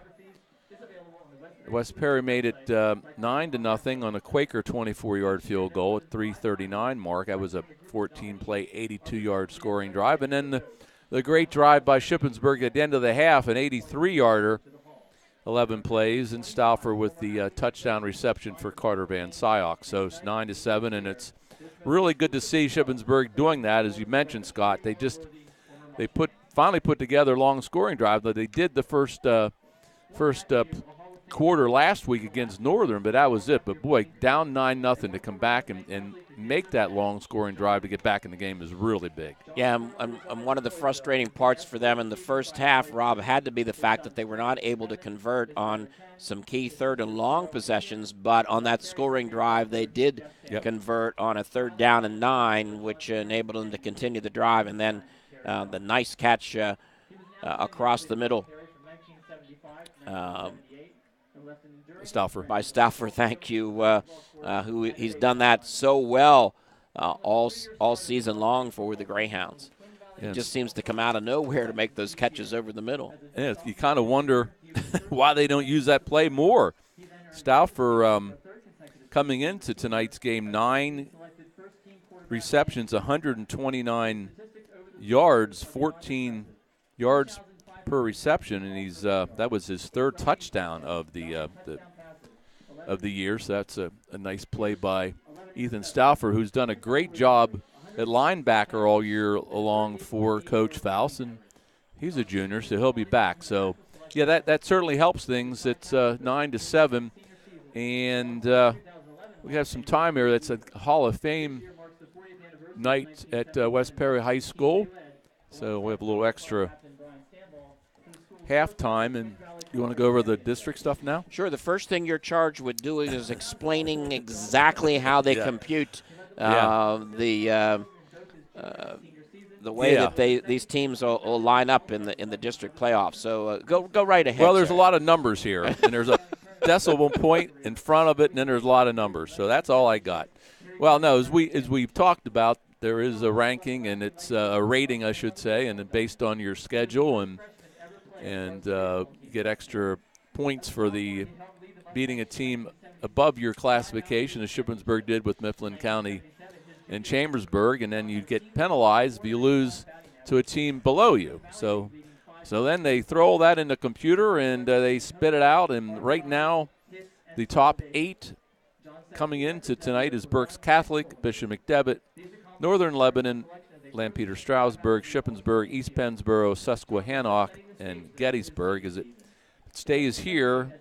West Perry made it 9-0 on a Quaker 24-yard field goal at 3:39 mark. That was a 14-play, 82-yard scoring drive. And then the great drive by Shippensburg at the end of the half, an 83-yarder. 11 plays, and Stauffer with the touchdown reception for Carter Van Syok. So it's 9-7, and it's really good to see Shippensburg doing that. As you mentioned, Scott, they finally put together a long scoring drive. They did the first quarter last week against Northern, but that was it. But boy, down 9-0 to come back and make that long scoring drive to get back in the game is really big. Yeah, and one of the frustrating parts for them in the first half, Rob, had to be the fact that they were not able to convert on some key third and long possessions, but on that scoring drive they did convert on a 3rd down and 9, which enabled them to continue the drive, and then the nice catch across the middle. Stauffer. By Stauffer, thank you, who he's done that so well all season long for the Greyhounds. He just seems to come out of nowhere to make those catches over the middle. Yeah, you kind of wonder why they don't use that play more. Stauffer coming into tonight's game, 9 receptions, 129 yards, 14 yards per reception, and he's that was his 3rd touchdown of the of the year. So that's a nice play by Ethan Stauffer, who's done a great job at linebacker all year long for Coach Faust, and he's a junior, so he'll be back. So, yeah, that certainly helps things. It's 9-7, and we have some time here. That's a Hall of Fame night at West Perry High School, so we have a little extra halftime. And you want to go over the district stuff now? Sure. The first thing you're charged with doing is explaining exactly how they compute the way that these teams will line up in the district playoffs. So go right ahead. Well, there's a lot of numbers here, and there's a decimal point in front of it, and then there's a lot of numbers. So that's all I got. Well, no, as we've talked about, there is a ranking, and it's a rating, I should say, and based on your schedule, and you get extra points for the beating a team above your classification, as Shippensburg did with Mifflin County and Chambersburg, and then you get penalized if you lose to a team below you. So then they throw all that in the computer and they spit it out, and right now the top 8 coming into tonight is Berks Catholic, Bishop McDevitt, Northern Lebanon, Lampeter-Stroudsburg, Shippensburg, East Pennsboro, Susquehannock, and Gettysburg. As it stays here,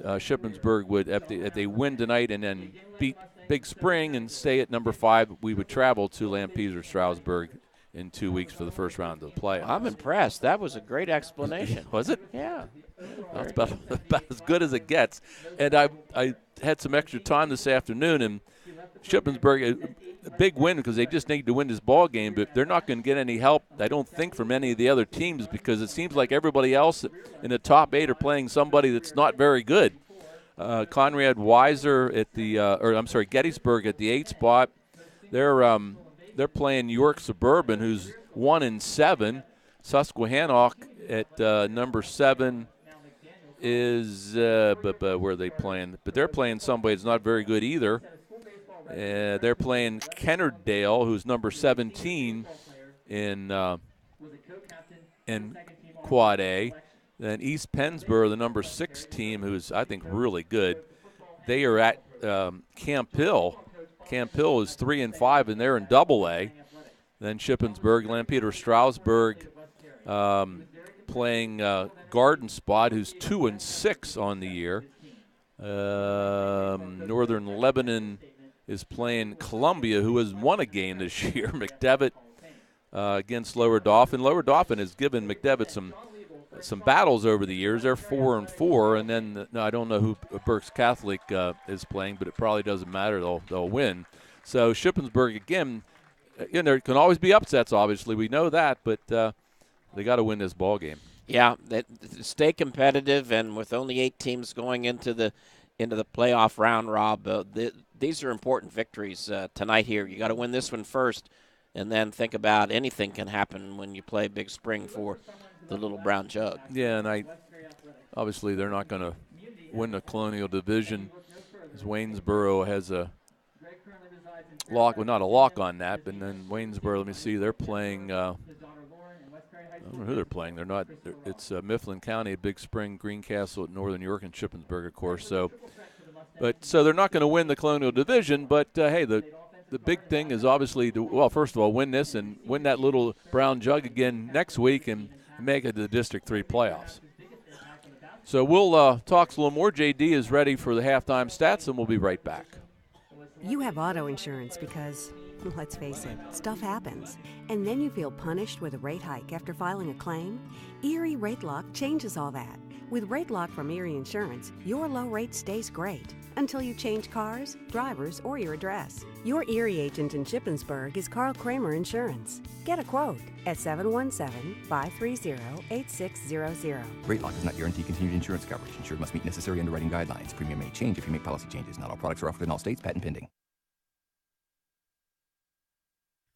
Shippensburg would, if they win tonight and then beat Big Spring and stay at number 5, we would travel to Lampeter-Stroudsburg in 2 weeks for the first round of the playoffs. I'm impressed. That was a great explanation. Was it? Yeah. That's about as good as it gets. And I had some extra time this afternoon, and Shippensburg, a big win because they just need to win this ball game, but they're not going to get any help, I don't think, from any of the other teams, because it seems like everybody else in the top 8 are playing somebody that's not very good. Conrad Weiser at the Gettysburg at the 8 spot. They're playing York Suburban, who's 1-7. Susquehannock at number 7 is where are they playing? But they're playing somebody that's not very good either. They're playing Kennardale, who's number 17 in Quad A. Then East Pennsboro, the number 6 team, who's, I think, really good. They are at Camp Hill. Camp Hill is 3-5, and they're in Double A. Then Shippensburg, Lampeter-Stroudsburg playing Garden Spot, who's 2-6 on the year. Northern Lebanon is playing Columbia, who has won a game this year. McDevitt against Lower Dauphin. Lower Dauphin has given McDevitt some battles over the years. They're 4-4, and then I don't know who Berks Catholic is playing, but it probably doesn't matter. They'll win. So Shippensburg again. There can always be upsets. Obviously, we know that, but they got to win this ball game. Yeah, stay competitive, and with only 8 teams going into the playoff round, Rob, these are important victories tonight here. You got to win this one first, and then think about anything can happen when you play Big Spring for the Little Brown Jug. Yeah, and obviously they're not going to win the Colonial Division, as Waynesboro has a lock. Well, not a lock on that, but then Waynesboro, let me see, they're playing. I don't know who they're playing. It's Mifflin County, Big Spring, Greencastle at Northern York, and Shippensburg, of course. So they're not going to win the Colonial Division. But hey, the big thing is obviously first of all, win this and win that Little Brown Jug again next week and make it to the District 3 playoffs. So we'll talk a little more. JD is ready for the halftime stats, and we'll be right back. You have auto insurance because, let's face it, stuff happens. And then you feel punished with a rate hike after filing a claim? Erie Rate Lock changes all that. With Rate Lock from Erie Insurance, your low rate stays great until you change cars, drivers, or your address. Your Erie agent in Shippensburg is Carl Kramer Insurance. Get a quote at 717-530-8600. Rate Lock does not guarantee continued insurance coverage. Insured must meet necessary underwriting guidelines. Premium may change if you make policy changes. Not all products are offered in all states. Patent pending.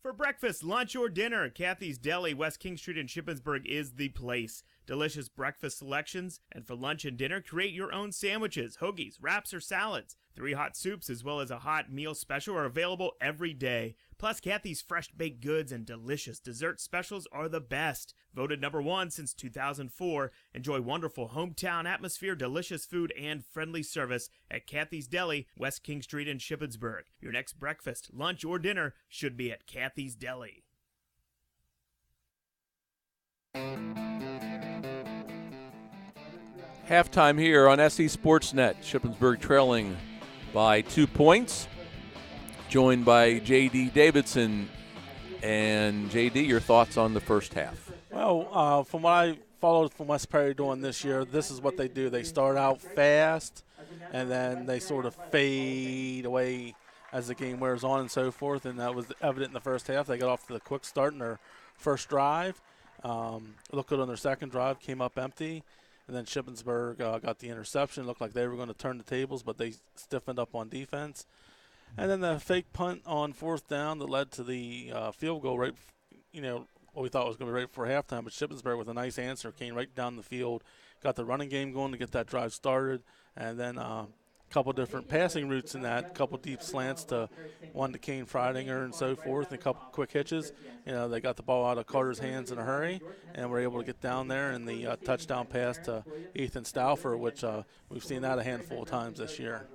For breakfast, lunch, or dinner, Kathy's Deli, West King Street in Shippensburg is the place. Delicious breakfast selections, and for lunch and dinner, create your own sandwiches, hoagies, wraps, or salads. 3 hot soups as well as a hot meal special are available every day. Plus, Kathy's fresh baked goods and delicious dessert specials are the best. Voted #1 since 2004. Enjoy wonderful hometown atmosphere, delicious food, and friendly service at Kathy's Deli, West King Street in Shippensburg. Your next breakfast, lunch, or dinner should be at Kathy's Deli. Halftime here on SE Sportsnet. Shippensburg trailing by 2 points. Joined by J.D. Davidson. And J.D., your thoughts on the first half? Well, from what I followed from West Perry doing this year, this is what they do. They start out fast, and then they sort of fade away as the game wears on and so forth, and that was evident in the first half. They got off to the quick start in their first drive. Looked good on their second drive, came up empty. And then Shippensburg got the interception. Looked like they were going to turn the tables, but they stiffened up on defense. And then the fake punt on 4th down that led to the field goal right, what we thought was going to be right before halftime. But Shippensburg with a nice answer came right down the field, got the running game going to get that drive started, and then couple different passing routes in that, couple deep slants to one to Kane Freidinger and so forth, and a couple quick hitches. They got the ball out of Carter's hands in a hurry, and were able to get down there, and the touchdown pass to Ethan Stauffer, which we've seen that a handful of times this year.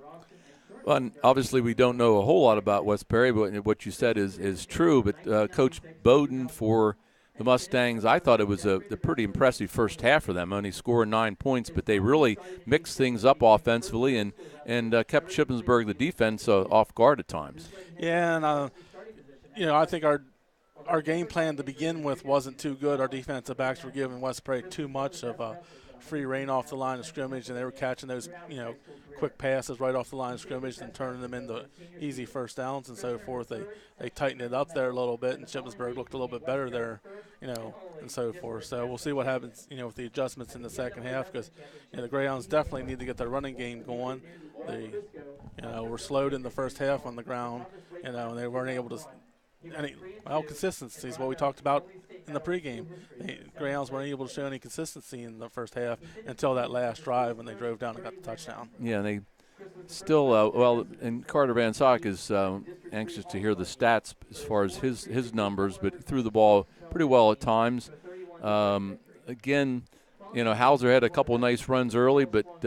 Well, and obviously we don't know a whole lot about West Perry, but what you said is true. But Coach Bowden for the Mustangs, I thought it was a pretty impressive first half for them, only scoring 9 points, but they really mixed things up offensively and kept Shippensburg, the defense, off guard at times. Yeah, and, I think our game plan to begin with wasn't too good. Our defensive backs were giving West Perry too much of free reign off the line of scrimmage, and they were catching those, quick passes right off the line of scrimmage and turning them into easy first downs and so forth. They tightened it up there a little bit, and Shippensburg looked a little bit better there, and so forth. So we'll see what happens, with the adjustments in the second half, because the Greyhounds definitely need to get their running game going. They, were slowed in the first half on the ground, and they weren't able to. Consistency is what we talked about in the pregame. The Greyhounds weren't able to show any consistency in the first half until that last drive when they drove down and got the touchdown. Yeah, and they still, and Carter Van Sock is anxious to hear the stats as far as his numbers, but threw the ball pretty well at times. Again, Hauser had a couple of nice runs early, but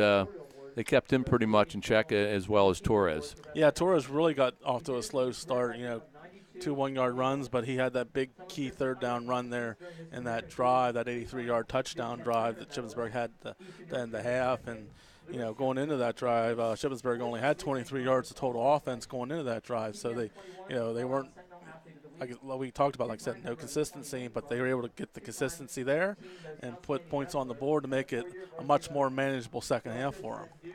they kept him pretty much in check, as well as Torres. Yeah, Torres really got off to a slow start, 2 1-yard runs, but he had that big key 3rd down run there in that drive, that 83-yard touchdown drive that Shippensburg had to end the half. And, going into that drive, Shippensburg only had 23 yards of total offense going into that drive. So they weren't, like we talked about, like I said, no consistency, but they were able to get the consistency there and put points on the board to make it a much more manageable second half for them.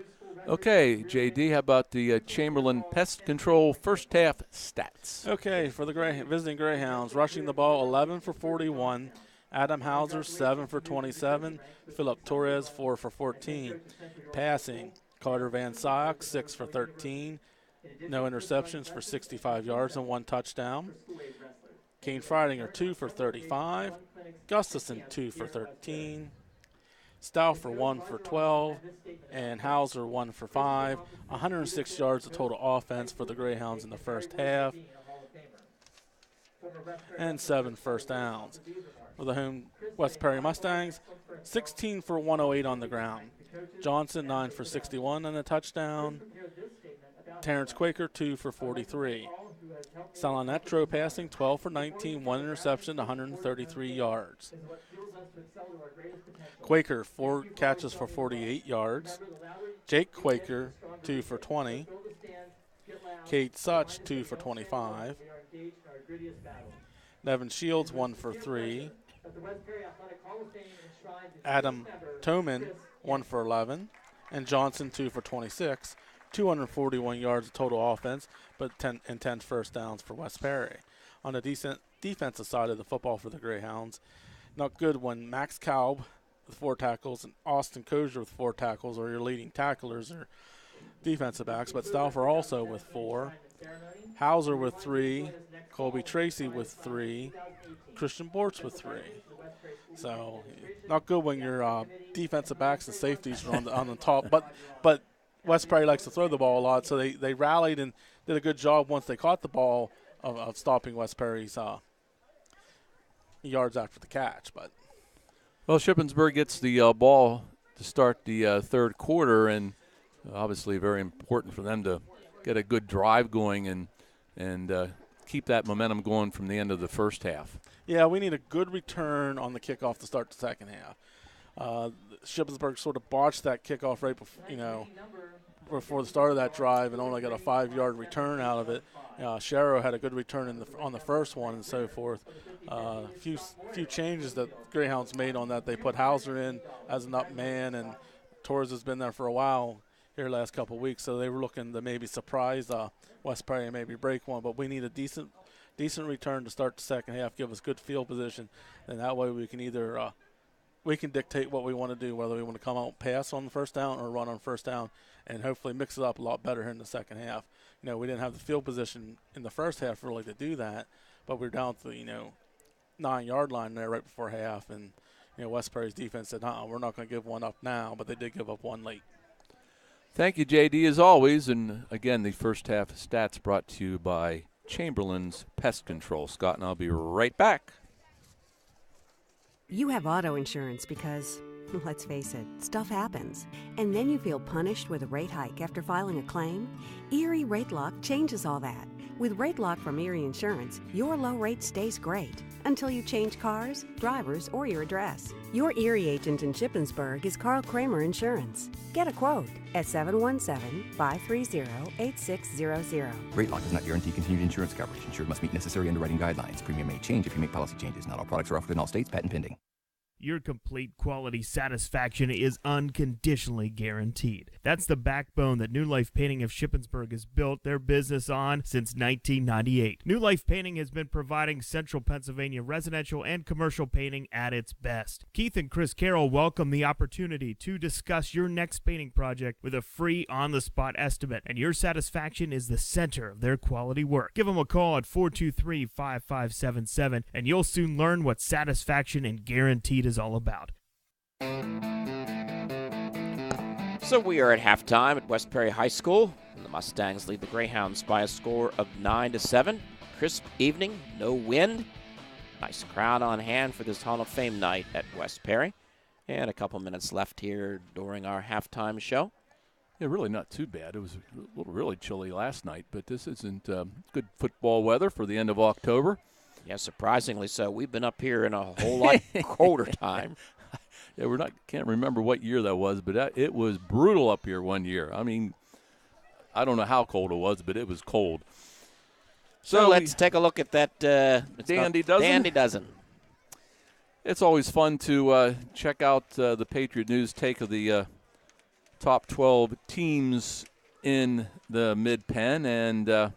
Okay, J.D., how about the Chamberlain Pest Control first half stats? Okay, for the visiting Greyhounds, rushing the ball 11 for 41, Adam Hauser 7 for 27, Philip Torres 4 for 14. Passing, Carter Van Sock 6 for 13, no interceptions for 65 yards and 1 touchdown. Kane Freidinger 2 for 35, Gustafson 2 for 13, Stauffer 1 for 12, and Hauser 1 for 5. 106 yards of total offense for the Greyhounds in the first half, and 7 first downs. For the home West Perry Mustangs, 16 for 108 on the ground. Johnson 9 for 61 and a touchdown. Terrence Quaker 2 for 43. Salanetro passing 12 for 19, 1 interception, 133 yards. Quaker 4 catches for 48 yards. Jake Quaker 2 for 20. Kate Such 2 for 25. Nevin Shields 1 for 3. Adam Toman 1 for 11. And Johnson 2 for 26. 241 yards of total offense, but 10 first downs for West Perry. On the defensive side of the football for the Greyhounds, not good when Max Kalb with 4 tackles and Austin Kozier with 4 tackles are your leading tacklers or defensive backs, but Stauffer also with 4. Hauser with 3. Colby Tracy with 3. Christian Bortz with 3. So not good when your defensive backs and safeties are on the top, but West Prairie likes to throw the ball a lot, so they rallied and did a good job once they caught the ball of stopping West Prairie's yards after the catch. But well, Shippensburg gets the ball to start the third quarter, and obviously very important for them to get a good drive going and keep that momentum going from the end of the first half. Yeah, we need a good return on the kickoff to start the second half. Shippensburg sort of botched that kickoff right before the start of that drive and only got a 5-yard return out of it. Sharrow had a good return on the first one and so forth. A few changes that Greyhounds made on that. They put Hauser in as an up man, and Torres has been there for a while here last couple of weeks, so they were looking to maybe surprise West Prairie and maybe break one. But we need a decent return to start the second half, give us good field position, and that way we can either we can dictate what we want to do, whether we want to come out and pass on the first down or run on first down, and hopefully mix it up a lot better here in the second half. We didn't have the field position in the first half really to do that, but we're down to the 9-yard line there right before half, and West Prairie's defense said, we're not going to give one up now, but they did give up one late. Thank you, JD, as always. And again, the first half stats brought to you by Chamberlain's Pest Control. Scott and I'll be right back. You have auto insurance because, let's face it, stuff happens. And then you feel punished with a rate hike after filing a claim? Erie Rate Lock changes all that. With Rate Lock from Erie Insurance, your low rate stays great until you change cars, drivers, or your address. Your Erie agent in Shippensburg is Carl Kramer Insurance. Get a quote at 717-530-8600. Rate Lock does not guarantee continued insurance coverage. Insured must meet necessary underwriting guidelines. Premium may change if you make policy changes. Not all products are offered in all states. Patent pending. Your complete quality satisfaction is unconditionally guaranteed. That's the backbone that New Life Painting of Shippensburg has built their business on since 1998. New Life Painting has been providing Central Pennsylvania residential and commercial painting at its best. Keith and Chris Carroll welcome the opportunity to discuss your next painting project with a free on-the-spot estimate, and your satisfaction is the center of their quality work. Give them a call at 423-5577, and you'll soon learn what satisfaction and guaranteed is all about. So we are at halftime at West Prairie High School, and the Mustangs lead the Greyhounds by a score of 9-7. Crisp evening, no wind. Nice crowd on hand for this Hall of Fame night at West Prairie. And a couple minutes left here during our halftime show. Yeah, really not too bad. It was really chilly last night, but this isn't good football weather for the end of October. Yeah, surprisingly so. We've been up here in a whole lot colder time. Yeah, can't remember what year that was, but it was brutal up here one year. I mean, I don't know how cold it was, but it was cold. So let's take a look at that Dandy Dozen. Dandy Dozen. It's always fun to check out the Patriot News take of the top 12 teams in the Mid-Penn, and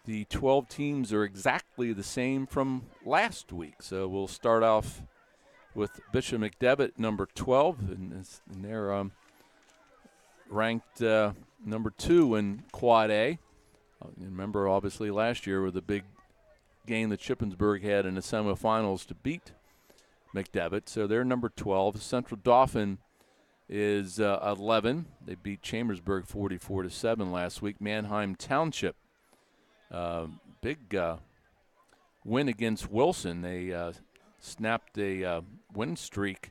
the 12 teams are exactly the same from last week. So we'll start off with Bishop McDevitt, number 12, and they're ranked number 2 in Quad A. Remember, obviously, last year with the big game that Shippensburg had in the semifinals to beat McDevitt. So they're number 12. Central Dauphin is 11. They beat Chambersburg 44-7 last week. Manheim Township, big win against Wilson. They snapped a win streak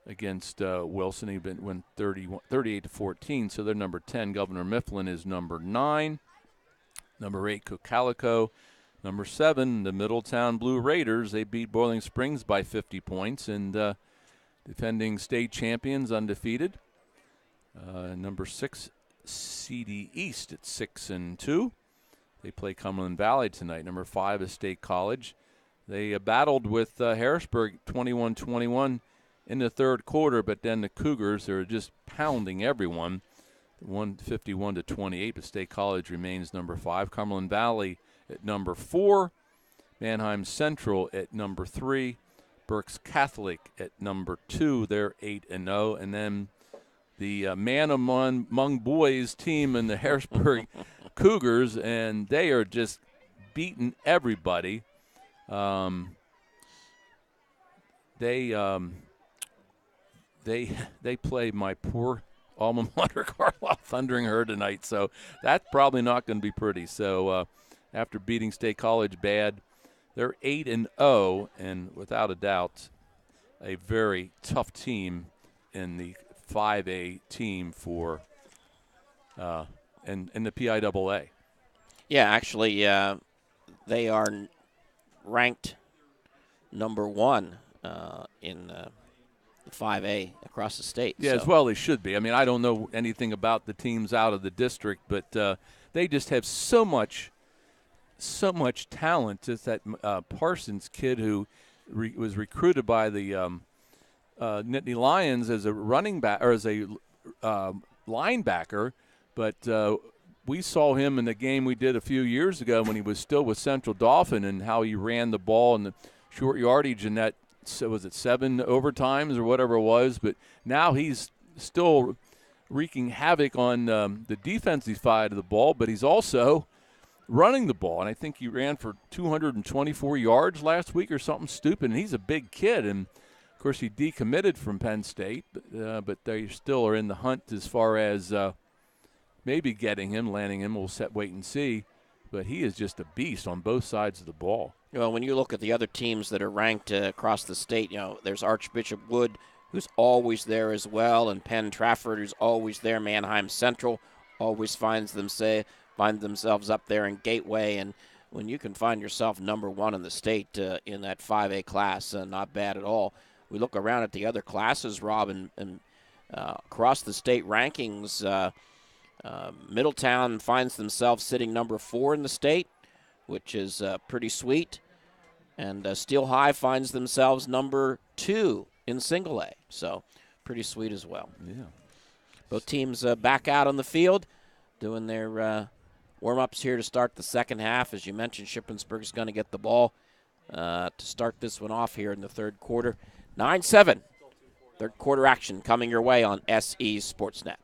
against Wilson. He went 38-14, so they're number 10. Governor Mifflin is number 9. Number 8, Cocalico. Number 7, the Middletown Blue Raiders. They beat Boiling Springs by 50 points, and defending state champions, undefeated. Number 6, CD East at 6-2. They play Cumberland Valley tonight. Number 5 is State College. They battled with Harrisburg 21-21 in the third quarter, but then the Cougars are just pounding everyone, 151-28. But State College remains number 5. Cumberland Valley at number 4. Manheim Central at number 3. Berks Catholic at number 2. They're 8-0. And then the man among boys team in the Harrisburg Cougars, and they are just beating everybody. They play my poor alma mater Carlisle Thundering Herd tonight, so that's probably not going to be pretty. So after beating State College bad, they're 8-0, and without a doubt, a very tough team in the 5A team for in the PIAA. Yeah, actually, they are ranked number 1 in the 5A across the state. Yeah, so. as well they should be. I mean, I don't know anything about the teams out of the district, but they just have so much talent. It's that Parsons kid who was recruited by the Nittany Lions as a running back or as a linebacker, but we saw him in the game we did a few years ago when he was still with Central Dauphin and how he ran the ball in the short yardage in that, was it 7 overtimes or whatever it was, but now he's still wreaking havoc on the defensive side of the ball, but he's also running the ball, and I think he ran for 224 yards last week or something stupid, and he's a big kid, and of course he decommitted from Penn State, but they still are in the hunt as far as maybe getting him, landing him. We'll wait and see, but he is just a beast on both sides of the ball. Well, when you look at the other teams that are ranked across the state, there's Archbishop Wood, who's always there as well, and Penn Trafford, who's always there. Manheim Central always find themselves up there in Gateway, and when you can find yourself number 1 in the state in that 5A class, not bad at all. We look around at the other classes, Rob, and across the state rankings, Middletown finds themselves sitting number 4 in the state, which is pretty sweet. And Steel High finds themselves number 2 in single A, so pretty sweet as well. Yeah. Both teams back out on the field doing their warm-ups here to start the second half. As you mentioned, Shippensburg's going to get the ball to start this one off here in the third quarter. 9-7, third quarter action coming your way on SE Sportsnet.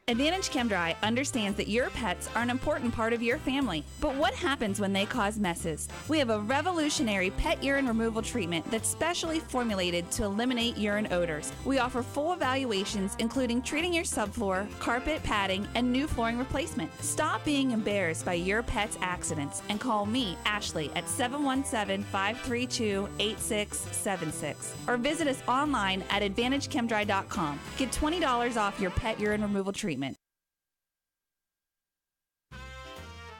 Advantage ChemDry understands that your pets are an important part of your family, but what happens when they cause messes? We have a revolutionary pet urine removal treatment that's specially formulated to eliminate urine odors. We offer full evaluations, including treating your subfloor, carpet, padding, and new flooring replacement. Stop being embarrassed by your pet's accidents and call me, Ashley, at 717-532-8676 or visit us online at AdvantageChemDry.com. Get $20 off your pet urine removal treatment.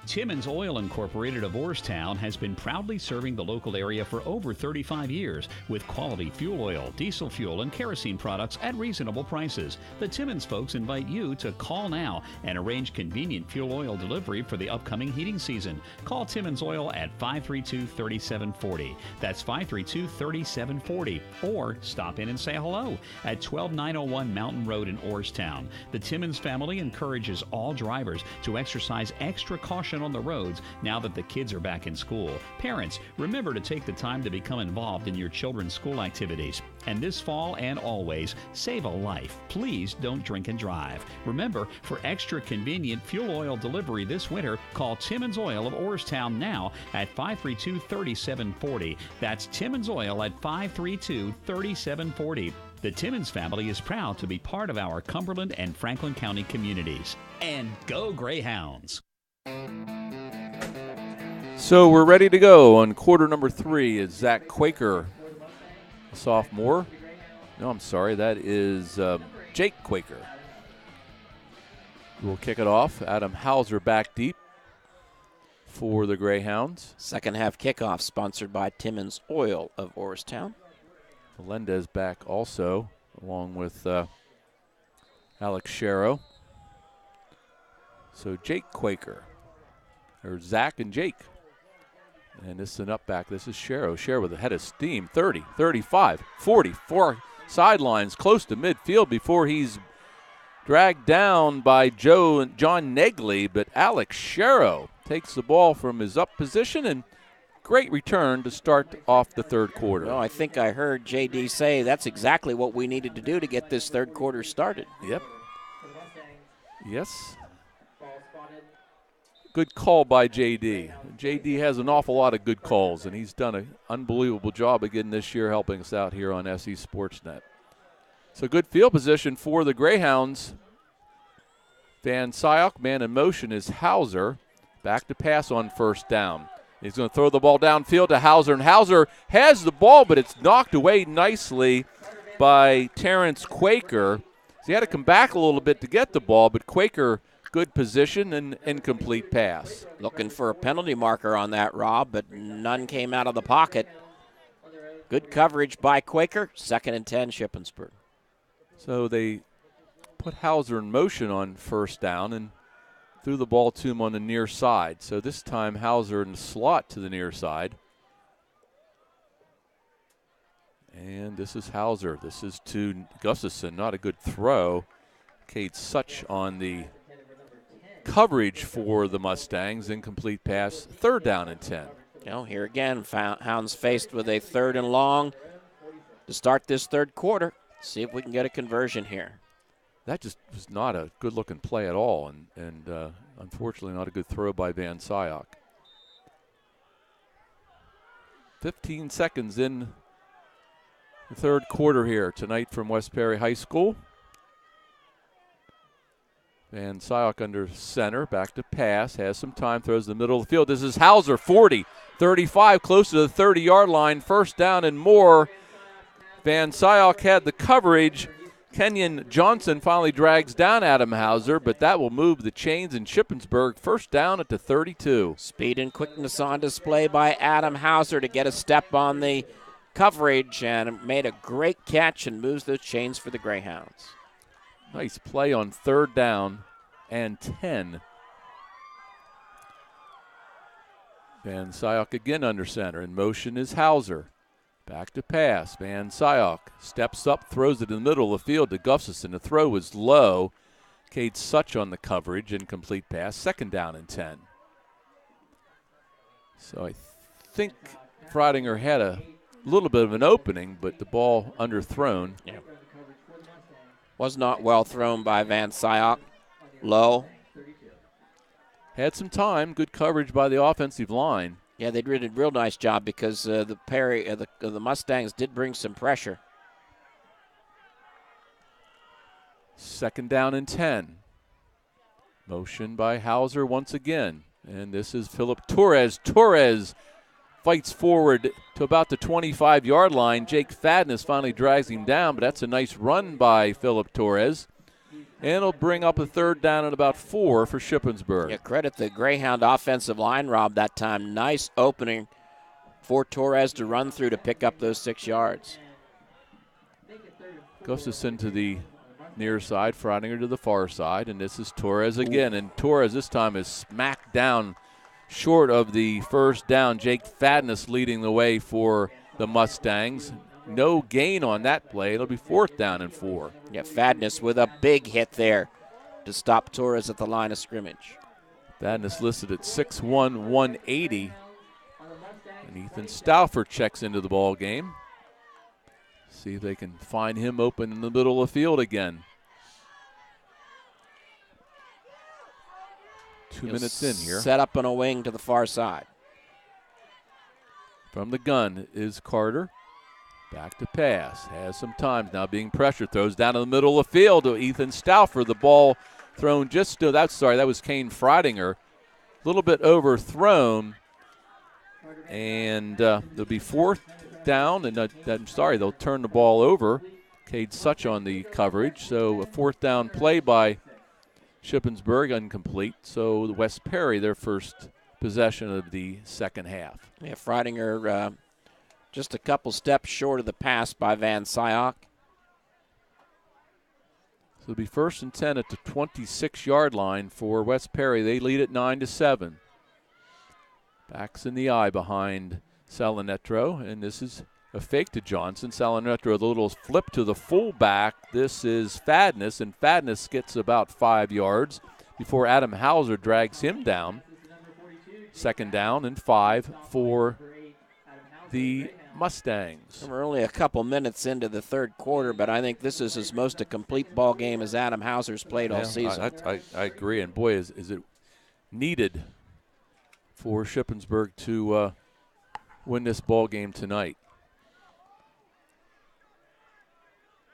Timmins Oil Incorporated of Orrstown has been proudly serving the local area for over 35 years with quality fuel oil, diesel fuel, and kerosene products at reasonable prices. The Timmins folks invite you to call now and arrange convenient fuel oil delivery for the upcoming heating season. Call Timmins Oil at 532-3740. That's 532-3740. Or stop in and say hello at 12901 Mountain Road in Orrstown. The Timmins family encourages all drivers to exercise extra caution on the roads now that the kids are back in school. Parents, remember to take the time to become involved in your children's school activities. And this fall and always, save a life. Please don't drink and drive. Remember, for extra convenient fuel oil delivery this winter, call Timmins Oil of Orrstown now at 532-3740. That's Timmins Oil at 532-3740. The Timmins family is proud to be part of our Cumberland and Franklin County communities. And go Greyhounds! So we're ready to go on quarter number 3. Is Zach Quaker, a sophomore? No, I'm sorry. That is Jake Quaker. We'll kick it off. Adam Hauser back deep for the Greyhounds. Second half kickoff sponsored by Timmins Oil of Orrstown. Melendez back also, along with Alex Sharrow. So Jake Quaker, or Zach and Jake. And this is an up back. This is Sharrow. Sharrow with a head of steam. 30, 35, 40, 4 sidelines, close to midfield before he's dragged down by John Negley. But Alex Sharrow takes the ball from his up position, and great return to start off the third quarter. Well, I think I heard JD say that's exactly what we needed to do to get this third quarter started. Yep. Yes. Good call by JD. JD has an awful lot of good calls, and he's done an unbelievable job again this year helping us out here on SE Sportsnet. So good field position for the Greyhounds. Van Syok, man in motion is Hauser. Back to pass on first down. He's going to throw the ball downfield to Hauser, and Hauser has the ball, but it's knocked away nicely by Terrence Quaker. So he had to come back a little bit to get the ball, but Quaker, good position and incomplete pass. Looking for a penalty marker on that, Rob, but none came out of the pocket. Good coverage by Quaker. 2nd and 10, Shippensburg. So they put Hauser in motion on first down and threw the ball to him on the near side. So this time Hauser in the slot to the near side. And this is Hauser. This is to Gustafson. Not a good throw. Cade Such on the coverage for the Mustangs. Incomplete pass. 3rd down and 10. Here again, Hounds faced with a 3rd and long to start this 3rd quarter. See if we can get a conversion here. That just was not a good-looking play at all, and unfortunately not a good throw by Van Syok. 15 seconds in the 3rd quarter here tonight from West Perry High School. Van Syok under center, back to pass, has some time, throws the middle of the field. This is Hauser, 40, 35, close to the 30-yard line, 1st down and more. Van Syok had the coverage. Kenyon Johnson finally drags down Adam Hauser, but that will move the chains in Shippensburg. 1st down at the 32. Speed and quickness on display by Adam Hauser to get a step on the coverage and made a great catch and moves those chains for the Greyhounds. Nice play on 3rd down and 10. Van Syok again under center. In motion is Hauser. Back to pass. Van Syok steps up, throws it in the middle of the field to Gustafson. The throw was low. Cade Such on the coverage. Incomplete pass. 2nd down and 10. So I think Frodinger had a little bit of an opening, but the ball underthrown. Yeah. Was not well thrown by Van Syok. Low. Had some time. Good coverage by the offensive line. Yeah, they did a real nice job because the Mustangs did bring some pressure. 2nd down and 10. Motion by Hauser once again. And this is Philip Torres. Torres fights forward to about the 25-yard line. Jake Fadness finally drags him down, but that's a nice run by Philip Torres. And it'll bring up a 3rd down at about 4 for Shippensburg. Yeah, credit the Greyhound offensive line, Rob, that time. Nice opening for Torres to run through to pick up those 6 yards. Gustafson to the near side, Frodinger to the far side, and this is Torres again. And Torres this time is smacked down short of the 1st down. Jake Fadness leading the way for the Mustangs. No gain on that play. It'll be 4th down and 4. Yeah, Fadness with a big hit there to stop Torres at the line of scrimmage. Fadness listed at 6'1", 180. And Ethan Stauffer checks into the ball game. See if they can find him open in the middle of the field again. 2 minutes in here. Set up on a wing to the far side. From the gun is Carter. Back to pass. Has some time. Now being pressured. Throws down in the middle of the field to Ethan Stauffer. The ball thrown just to, that was Kane Frodinger. A little bit overthrown. And there'll be 4th down. And they'll turn the ball over. Cade Such on the coverage. So a 4th down play by Shippensburg, incomplete. So the West Perry, their first possession of the 2nd half. Yeah, Frodinger just a couple steps short of the pass by Van Syok. So it'll be 1st and 10 at the 26-yard line for West Perry. They lead at 9-7. Backs in the eye behind Salinetro, and this is a fake to Johnson. Salinetro, the little flip to the fullback. This is Fadness, and Fadness gets about 5 yards before Adam Hauser drags him down. 2nd down and 5 for the Mustangs. We're only a couple minutes into the 3rd quarter, but I think this is as most a complete ball game as Adam Hauser's played all season. I agree, and boy, is it needed for Shippensburg to win this ball game tonight.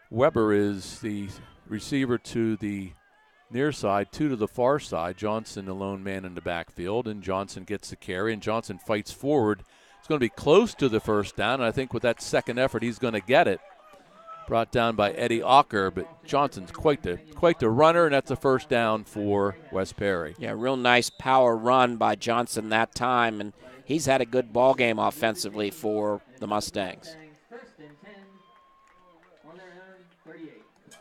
Weber is the receiver to the near side, 2 to the far side. Johnson, the lone man in the backfield, and Johnson gets the carry, and Johnson fights forward. It's going to be close to the first down, and I think with that second effort, he's going to get it. Brought down by Eddie Ocker, but Johnson's quite the runner, and that's a first down for West Perry. Yeah, real nice power run by Johnson that time, and he's had a good ball game offensively for the Mustangs.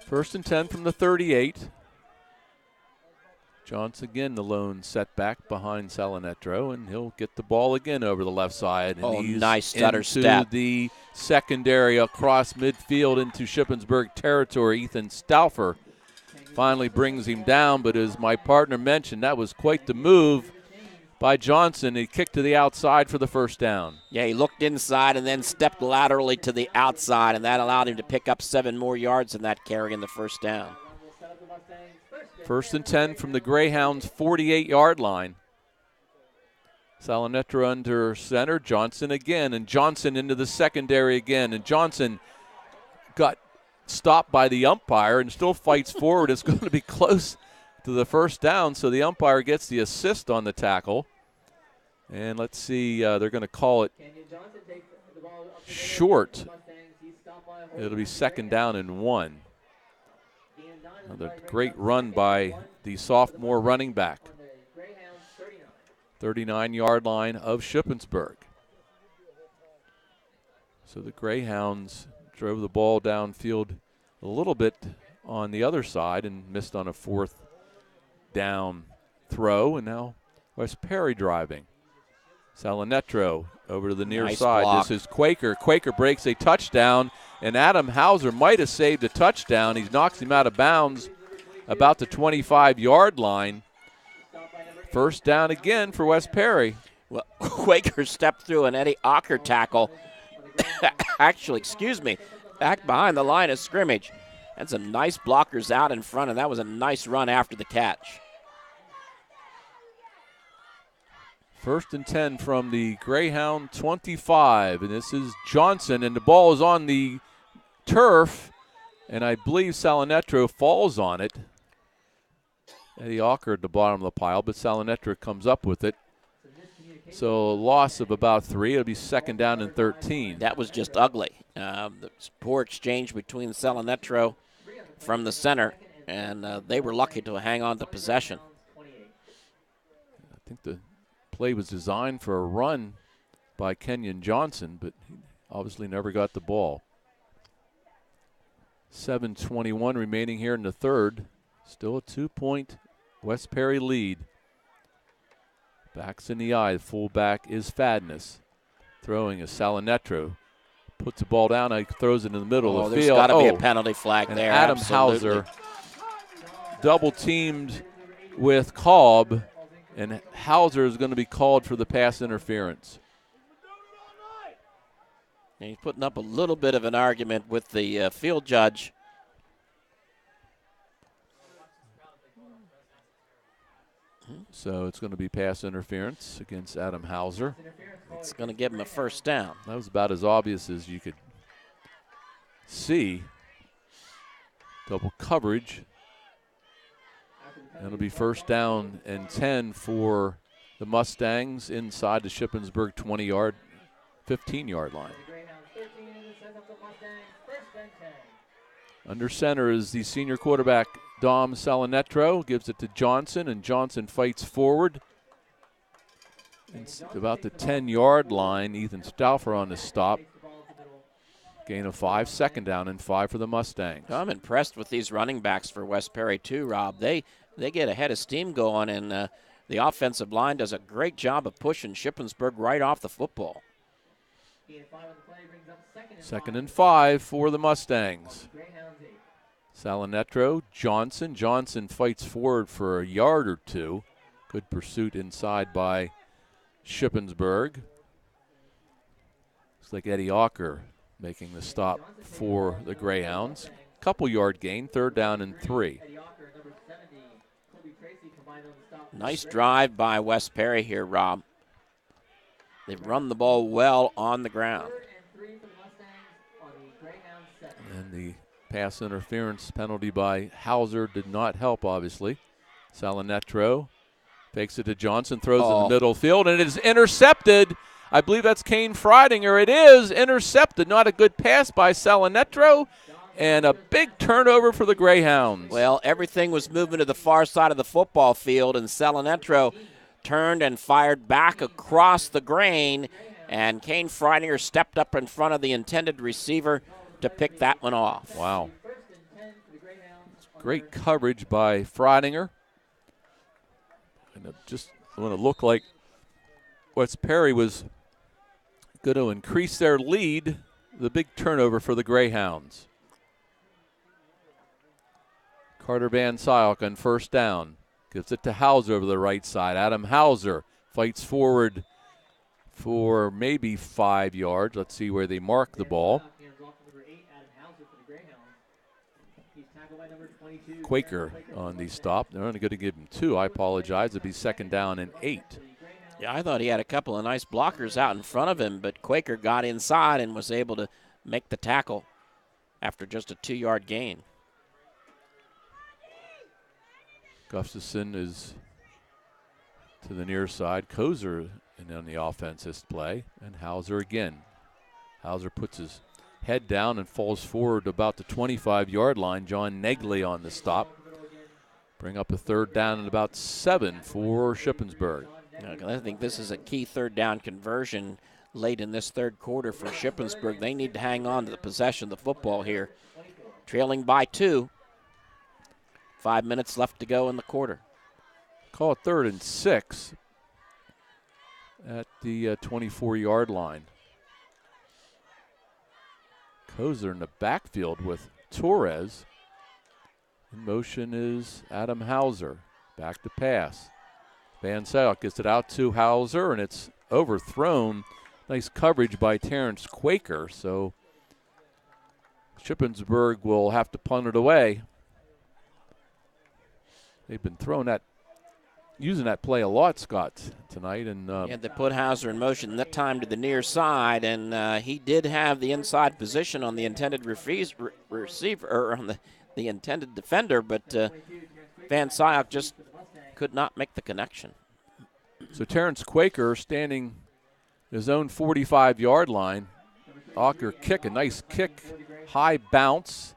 First and 10 from the 38. Johnson again the lone setback behind Salinetro, and he'll get the ball again over the left side. And he's nice stutter into step. The secondary across midfield into Shippensburg territory. Ethan Stauffer finally brings him down, but as my partner mentioned, that was quite the move by Johnson. He kicked to the outside for the first down. Yeah, he looked inside and then stepped laterally to the outside, and that allowed him to pick up 7 more yards in that carry in the first down. First and 10 from the Greyhounds' 48-yard line. Salinetro under center. Johnson again, and Johnson into the secondary again. And Johnson got stopped by the umpire and still fights forward. It's going to be close to the first down, so the umpire gets the assist on the tackle. And let's see, they're going to call it short. It'll be second down and 1. Another great run by the sophomore running back. 39-yard line of Shippensburg. So the Greyhounds drove the ball downfield a little bit on the other side and missed on a 4th down throw, and now West Perry driving. Salinetro over to the near side. Block. This is Quaker. Quaker breaks a touchdown, and Adam Hauser might have saved a touchdown. He knocks him out of bounds about the 25-yard line. First down again for West Perry. Well, Quaker stepped through an Eddie Ocker tackle. Actually, back behind the line of scrimmage. And some nice blockers out in front, and that was a nice run after the catch. First and 10 from the Greyhound 25, and this is Johnson, and the ball is on the turf, and I believe Salinetro falls on it. Eddie Ocker at the bottom of the pile, but Salinetro comes up with it. So a loss of about 3. It'll be second down and 13. That was just ugly. The poor exchange between Salinetro from the center, and they were lucky to hang on to possession. I think the play was designed for a run by Kenyon Johnson, but he obviously never got the ball. 7:21 remaining here in the third. Still a 2-point West Perry lead. Backs in the eye. The fullback is Fadness. Throwing is Salinetro. Puts the ball down and throws it in the middle of the field. There's got to be a penalty flag and there. Adam absolutely. Hauser double teamed with Cobb, and Hauser is going to be called for the pass interference. And he's putting up a little bit of an argument with the field judge. So it's going to be pass interference against Adam Hauser. It's going to give him a first down. That was about as obvious as you could see. Double coverage. It'll be first down and 10 for the Mustangs inside the Shippensburg 20-yard, 15-yard line. Under center is the senior quarterback, Dom Salinetro, gives it to Johnson, and Johnson fights forward. It's about the 10-yard line. Ethan Stauffer on the stop. Gain of 5, second down and 5 for the Mustangs. I'm impressed with these running backs for West Perry too, Rob. They get a head of steam going, and the offensive line does a great job of pushing Shippensburg right off the football. Second and 5 for the Mustangs. Salinetro, Johnson. Johnson fights forward for a yard or two. Good pursuit inside by Shippensburg. Looks like Eddie Ocker making the stop for the Greyhounds. Couple yard gain, third down and 3. Nice drive by West Perry here, Rob. They've run the ball well on the ground. And the Pass interference penalty by Hauser did not help, obviously. Salinetro fakes it to Johnson, throws in the middle field, and it is intercepted. I believe that's Kane Freidinger. It is intercepted. Not a good pass by Salinetro, and a big turnover for the Greyhounds. Well, everything was moving to the far side of the football field, and Salinetro turned and fired back across the grain, and Kane Freidinger stepped up in front of the intended receiver to pick that one off. Wow. Great coverage by Freidinger. And it just going to look like West Perry was going to increase their lead. The big turnover for the Greyhounds. Carter Van Syok on first down. Gives it to Hauser over the right side. Adam Hauser fights forward for maybe 5 yards. Let's see where they mark the ball. Quaker on the stop. They're only going to give him 2. I apologize. It'll be second down and 8. Yeah, I thought he had a couple of nice blockers out in front of him, but Quaker got inside and was able to make the tackle after just a 2-yard gain. Gustafson is to the near side. Kozer on the offense this play, and Hauser again. Hauser puts his head down and falls forward about the 25-yard line. John Negley on the stop. Bring up a third down and about 7 for Shippensburg. I think this is a key third down conversion late in this third quarter for Shippensburg. They need to hang on to the possession of the football here. Trailing by 2. 5 minutes left to go in the quarter. Call it 3rd and 6 at the 24-yard line. Kozer in the backfield with Torres. In motion is Adam Hauser. Back to pass. Van Syok gets it out to Hauser, and it's overthrown. Nice coverage by Terrence Quaker, so Shippensburg will have to punt it away. They've been using that play a lot, Scott, tonight. And they put Hauser in motion that time to the near side, and he did have the inside position on the intended receiver, or on the intended defender, but Van Syok just could not make the connection. So Terrence Quaker standing his own 45-yard line. Ocker kick, a nice kick, high bounce,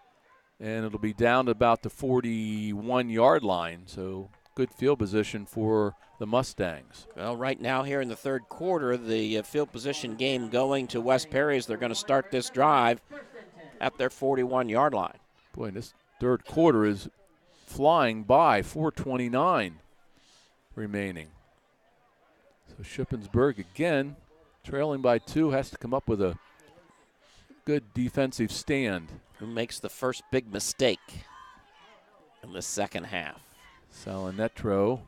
and it'll be down to about the 41-yard line. So good field position for the Mustangs. Well, right now here in the third quarter, the field position game going to West Perry as they're going to start this drive at their 41-yard line. Boy, this third quarter is flying by, 4:29 remaining. So Shippensburg again, trailing by 2, has to come up with a good defensive stand. Who makes the first big mistake in the second half? Salinetro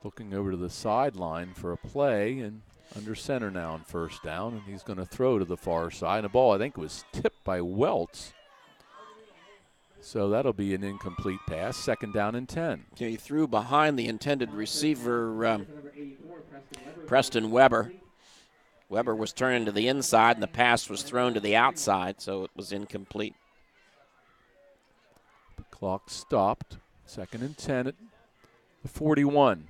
looking over to the sideline for a play, and under center now on first down, and he's going to throw to the far side. The ball, I think, was tipped by Welts. So that'll be an incomplete pass, second down and 10. Yeah, he threw behind the intended receiver, Preston Weber. Weber was turned to the inside, and the pass was thrown to the outside, so it was incomplete. The clock stopped. Second and 10 at the 41.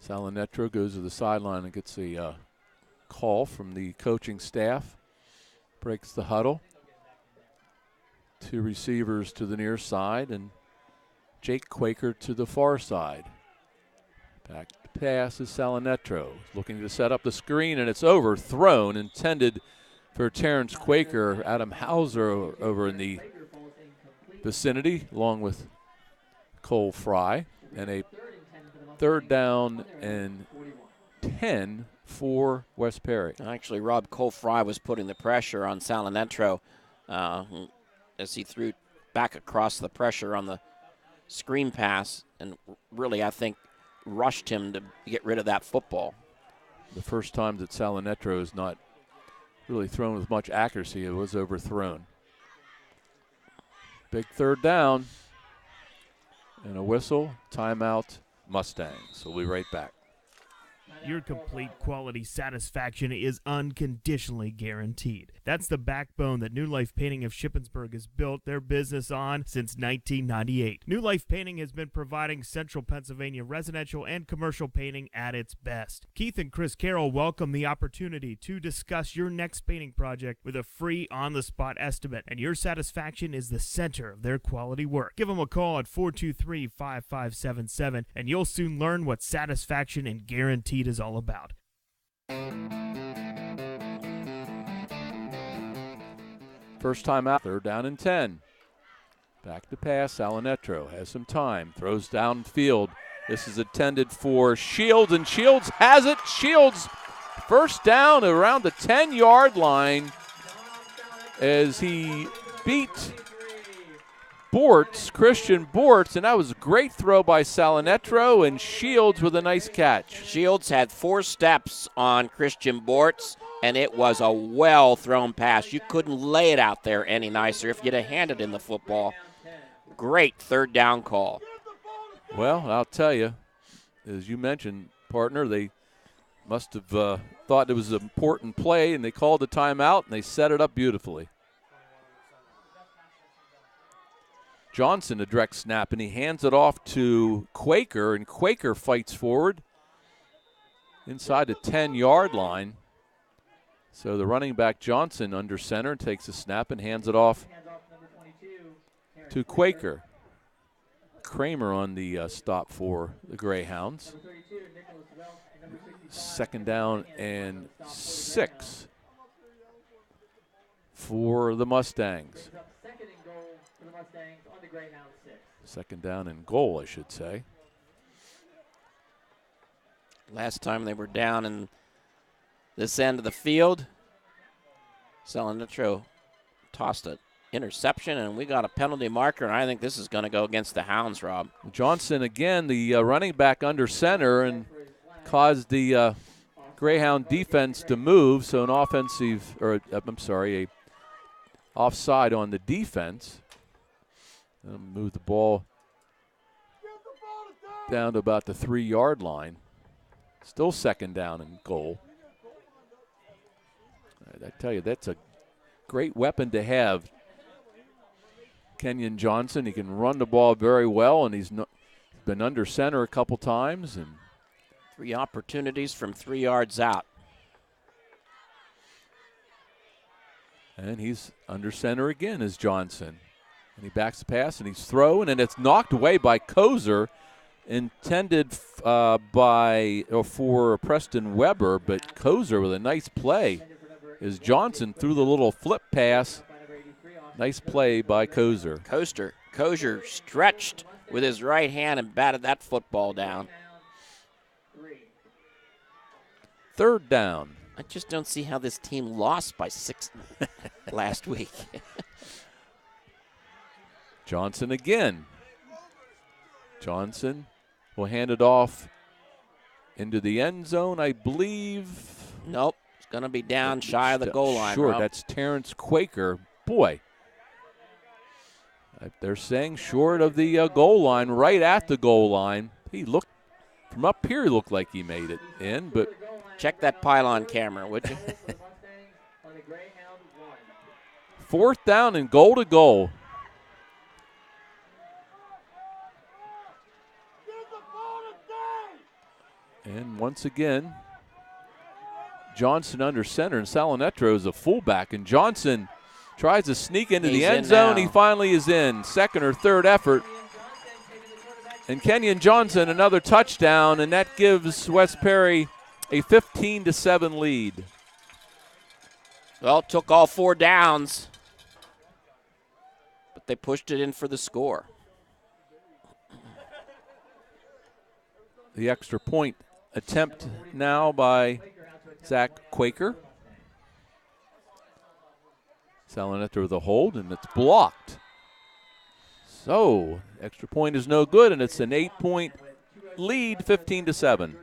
Salinetro goes to the sideline and gets a call from the coaching staff. Breaks the huddle. 2 receivers to the near side, and Jake Quaker to the far side. Back to pass is Salinetro. Looking to set up the screen, and it's overthrown, intended for Terrence Quaker. Adam Hauser over in the vicinity, along with Cole Fry. And a third down and 10 for West Perry. Actually, Rob Cole Fry was putting the pressure on Salinetro as he threw back across the pressure on the screen pass, and really, I think, rushed him to get rid of that football. The first time that Salinetro is not really thrown with much accuracy, it was overthrown. Big third down. And a whistle, timeout, Mustangs. We'll be right back. Your complete quality satisfaction is unconditionally guaranteed. That's the backbone that New Life Painting of Shippensburg has built their business on since 1998. New Life Painting has been providing Central Pennsylvania residential and commercial painting at its best. Keith and Chris Carroll welcome the opportunity to discuss your next painting project with a free on-the-spot estimate, and your satisfaction is the center of their quality work. Give them a call at 423-5577, and you'll soon learn what satisfaction and guaranteed is all about. First time out, 3rd down and 10. Back to pass, Salinetro has some time, throws downfield. This is intended for Shields, and Shields has it. Shields first down around the 10-yard line as he beat Christian Bortz, and that was a great throw by Salinetro, and Shields with a nice catch. Shields had 4 steps on Christian Bortz, and it was a well-thrown pass. You couldn't lay it out there any nicer if you'd have handed in the football. Great 3rd down call. Well, I'll tell you, as you mentioned, partner, they must have thought it was an important play, and they called the timeout, and they set it up beautifully. Johnson, a direct snap, and he hands it off to Quaker, and Quaker fights forward inside the 10-yard line. So the running back Johnson under center takes a snap and hands it off to Quaker. Kramer on the stop for the Greyhounds. 2nd down and 6 for the Mustangs. 2nd down and goal, I should say. Last time they were down in this end of the field, Salinetro tossed an interception, and we got a penalty marker, and I think this is going to go against the Hounds, Rob. Johnson, again, the running back under center, and caused the Greyhound defense to move, so an a offside on the defense. Move the ball down to about the 3-yard line. Still 2nd down and goal. I tell you, that's a great weapon to have. Kenyon Johnson, he can run the ball very well, and he's been under center a couple times. And 3 opportunities from 3 yards out. And he's under center again as Johnson. And he backs the pass, and he's throwing, and it's knocked away by Kozer, intended for Preston Weber, but Kozer with a nice play as Johnson threw the little flip pass. Nice play by Kozer. Kozer stretched with his right hand and batted that football down. 3rd down. I just don't see how this team lost by 6 last week. Johnson again. Johnson will hand it off into the end zone, I believe. Nope, it's going to be down shy of the goal line. Sure, Rob. That's Terrence Quaker. Boy, they're saying short of the goal line, right at the goal line. He looked, from up here, he looked like he made it in, but. Check that pylon camera, would you? 4th down and goal to goal. And once again, Johnson under center, and Salinetro is a fullback, and Johnson tries to sneak into the end zone. He finally is in. 2nd or 3rd effort. And Kenyon Johnson another touchdown, and that gives West Perry a 15-7 lead. Well, it took all 4 downs, but they pushed it in for the score. The extra point attempt now by Zach Quaker. Salinetro with a hold, and it's blocked. So, extra point is no good, and it's an 8-point lead, 15-7.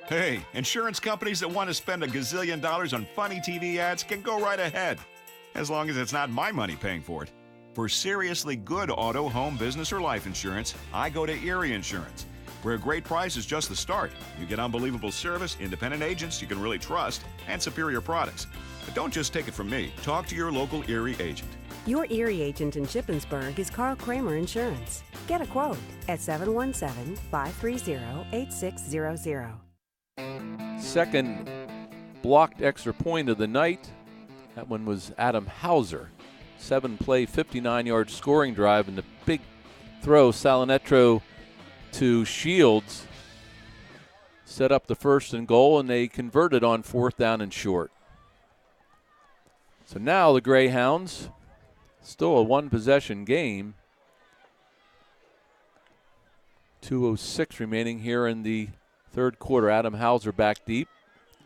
Hey, insurance companies that want to spend $1 gazillion on funny TV ads can go right ahead, as long as it's not my money paying for it. For seriously good auto, home, business, or life insurance, I go to Erie Insurance. where a great price is just the start. You get unbelievable service, independent agents you can really trust, and superior products. But don't just take it from me. Talk to your local Erie agent. Your Erie agent in Shippensburg is Carl Kramer Insurance. Get a quote at 717-530-8600. Second blocked extra point of the night. That one was Adam Hauser. 7-play, 59-yard scoring drive, and the big throw, Salinetro to Shields, set up the first and goal, and they converted on 4th down and short. So now the Greyhounds, still a one-possession game. 2:06 remaining here in the third quarter. Adam Hauser back deep.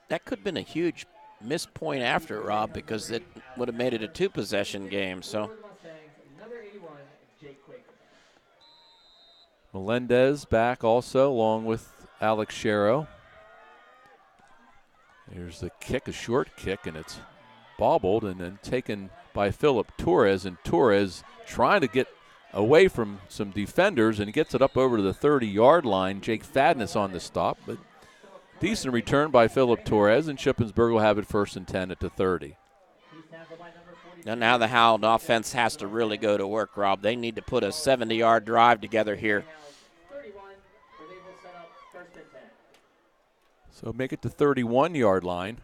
That could have been a huge missed point after, Rob, because it would have made it a two-possession game. So Melendez back also, along with Alex Sharrow. Here's the kick, a short kick, and it's bobbled and then taken by Philip Torres. And Torres trying to get away from some defenders, and he gets it up over to the 30-yard line. Jake Fadness on the stop, but decent return by Philip Torres, and Shippensburg will have it 1st and 10 at the 30. Now the Hound offense has to really go to work, Rob. They need to put a 70-yard drive together here. So make it to 31-yard line.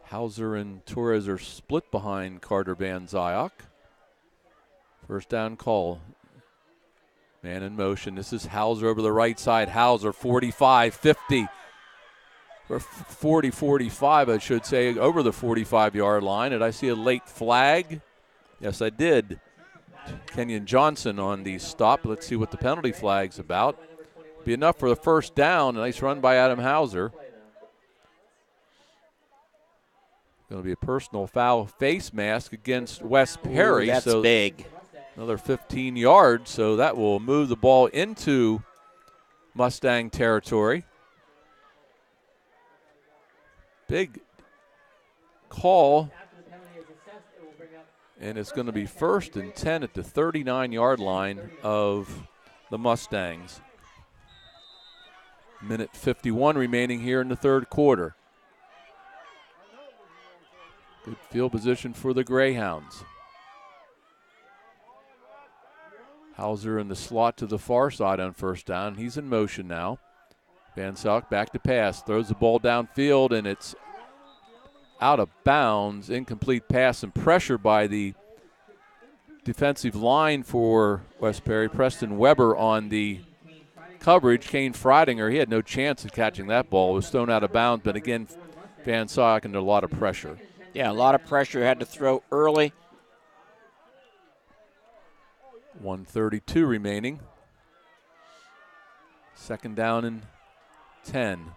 Hauser and Torres are split behind Carter Van Zyok. First down call. Man in motion. This is Hauser over the right side. Hauser 45, 50. Or 40, 45, I should say, over the 45-yard line. Did I see a late flag? Yes, I did. Kenyon Johnson on the stop. Let's see what the penalty flag's about. Be enough for the first down. A nice run by Adam Hauser. Going to be a personal foul face mask against Wes Perry. Ooh, that's so big. Another 15 yards, so that will move the ball into Mustang territory. Big call. And it's going to be 1st and 10 at the 39-yard line of the Mustangs. Minute 51 remaining here in the third quarter. Good field position for the Greyhounds. Hauser in the slot to the far side on first down. He's in motion now. Van Zyok back to pass. Throws the ball downfield, and it's out of bounds. Incomplete pass and pressure by the defensive line for West Perry. Preston Weber on the coverage. Kane Freidinger, he had no chance of catching that ball. It was thrown out of bounds, but again, Van Zyok under a lot of pressure. Yeah, a lot of pressure. Had to throw early. 1:32 remaining. Second down and 10.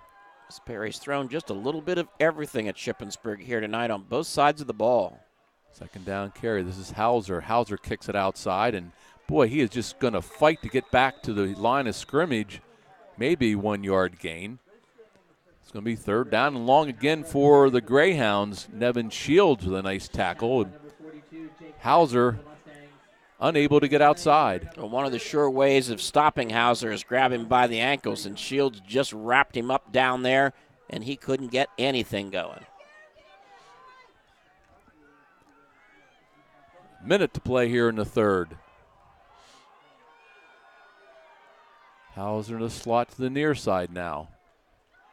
Perry's thrown just a little bit of everything at Shippensburg here tonight on both sides of the ball. Second down carry. This is Hauser. Hauser kicks it outside, and boy, he is just going to fight to get back to the line of scrimmage. Maybe 1 yard gain. It's going to be third down and long again for the Greyhounds. Nevin Shields with a nice tackle. Hauser unable to get outside. Well, one of the sure ways of stopping Hauser is grab him by the ankles, and Shields just wrapped him up down there, and he couldn't get anything going. Minute to play here in the third. Hauser in the slot to the near side now.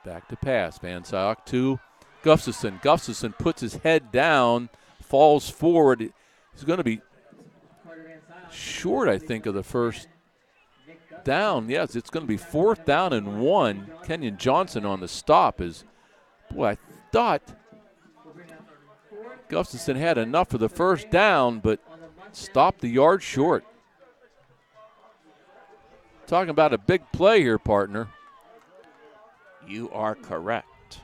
Back to pass. Van Zyok to Gustafson. Gustafson puts his head down, falls forward. He's going to be short, I think, of the first down. Yes, it's going to be 4th down and 1. Kenyon Johnson on the stop is, boy, I thought Gustafson had enough for the first down, but stopped the yard short. Talking about a big play here, partner. You are correct.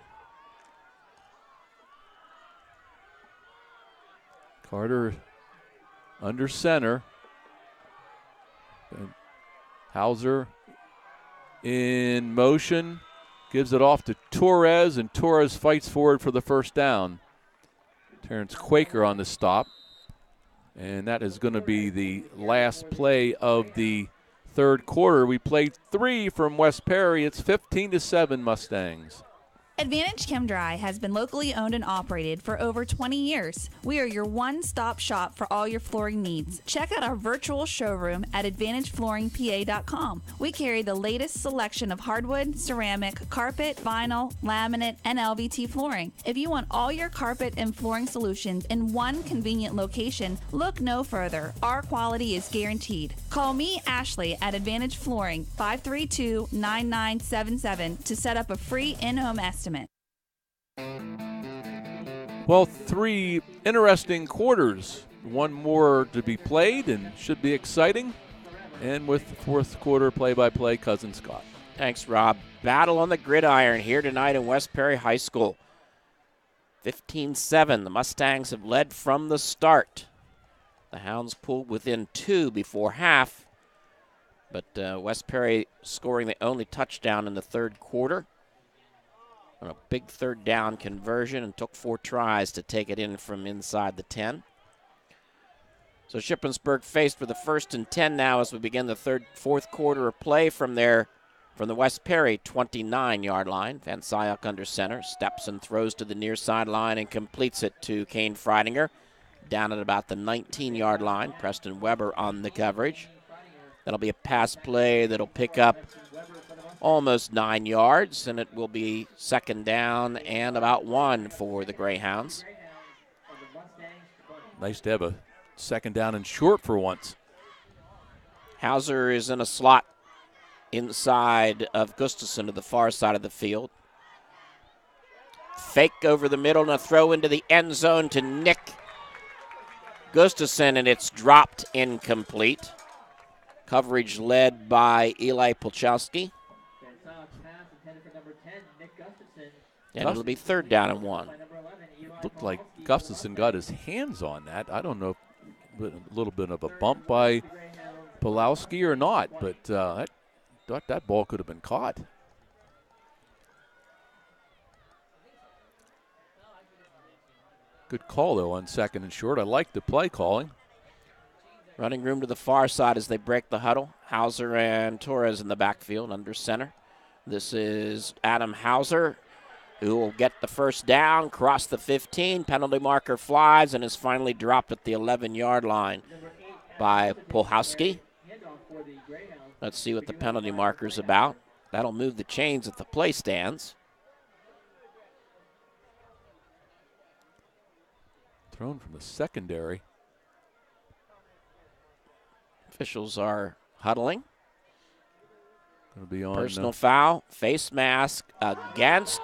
Carter under center. And Hauser in motion. Gives it off to Torres, and Torres fights forward for the first down. Terrence Quaker on the stop. And that is going to be the last play of the third quarter. We played 3 from West Perry. It's 15-7 Mustangs. Advantage Chem Dry has been locally owned and operated for over 20 years. We are your one-stop shop for all your flooring needs. Check out our virtual showroom at AdvantageFlooringPA.com. We carry the latest selection of hardwood, ceramic, carpet, vinyl, laminate, and LVT flooring. If you want all your carpet and flooring solutions in one convenient location, look no further. Our quality is guaranteed. Call me, Ashley, at Advantage Flooring, 532-9977 to set up a free in-home estimate. Well, 3 interesting quarters. One more to be played and should be exciting. And with the fourth quarter play-by-play, Cousin Scott. Thanks, Rob. Battle on the gridiron here tonight in West Perry High School. 15-7. The Mustangs have led from the start. The Hounds pulled within 2 before half. But West Perry scoring the only touchdown in the third quarter. On a big third down conversion, and took 4 tries to take it in from inside the 10. So Shippensburg faced with the 1st and 10 now as we begin the fourth quarter of play from the West Perry 29-yard line. Van Syok under center, steps and throws to the near sideline and completes it to Kane Freidinger down at about the 19-yard line. Preston Weber on the coverage. That'll be a pass play that'll pick up almost 9 yards, and it will be 2nd down and about 1 for the Greyhounds. Nice to have a 2nd down and short for once. Hauser is in a slot inside of Gustafson to the far side of the field. Fake over the middle and a throw into the end zone to Nick Gustafson, and it's dropped incomplete. Coverage led by Eli Polchowski. And it'll be 3rd down and 1. Looked like Gustafson got his hands on that. I don't know if a little bit of a bump by Pulowski or not, but I thought that ball could have been caught. Good call, though, on 2nd and short. I like the play calling. Running room to the far side as they break the huddle. Hauser and Torres in the backfield under center. This is Adam Hauser, who will get the 1st down, cross the 15, penalty marker flies, and is finally dropped at the 11-yard line by Polhowski. Let's see what the penalty marker's about. That'll move the chains at the play stands. Thrown from the secondary. Officials are huddling. Going to be on personal foul, face mask against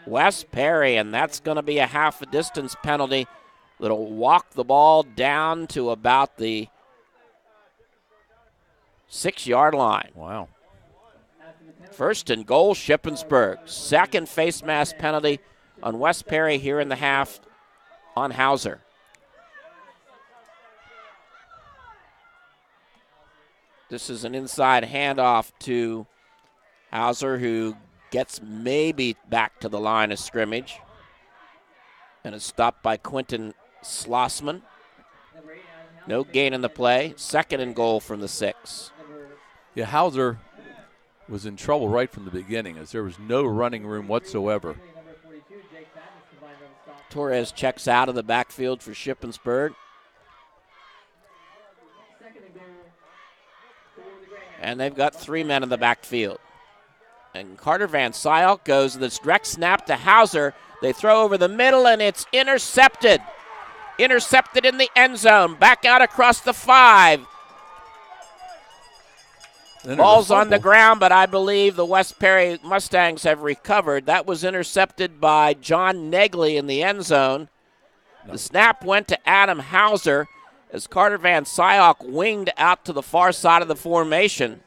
West Perry, and that's going to be a half a distance penalty that'll walk the ball down to about the 6-yard line. Wow. 1st and goal, Shippensburg. 2nd face mask penalty on West Perry here in the half on Hauser. This is an inside handoff to Hauser, who gets maybe back to the line of scrimmage and is stopped by Quentin Schlossman. No gain in the play. 2nd and goal from the 6. Yeah, Hauser was in trouble right from the beginning as there was no running room whatsoever. Torres checks out of the backfield for Shippensburg. And they've got 3 men in the backfield. And Carter Van Syok goes this direct snap to Hauser. They throw over the middle, and it's intercepted. Intercepted in the end zone. Back out across the 5. Ball's on the ground, but I believe the West Perry Mustangs have recovered. That was intercepted by John Negley in the end zone. The snap went to Adam Hauser as Carter Van Syok winged out to the far side of the formation.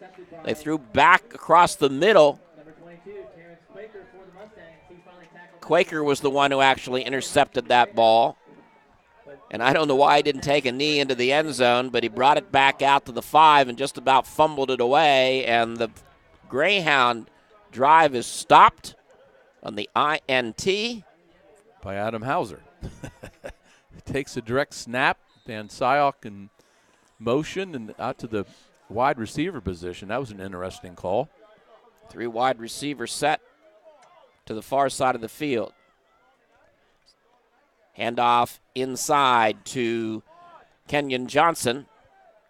They threw back across the middle. Quaker was the one who actually intercepted that ball. And I don't know why he didn't take a knee into the end zone, but he brought it back out to the 5 and just about fumbled it away. And the Greyhound drive is stopped on the INT. By Adam Hauser. Takes a direct snap, Van Syok in motion and out to the wide receiver position. That was an interesting call. 3 wide receiver set to the far side of the field. Handoff inside to Kenyon Johnson.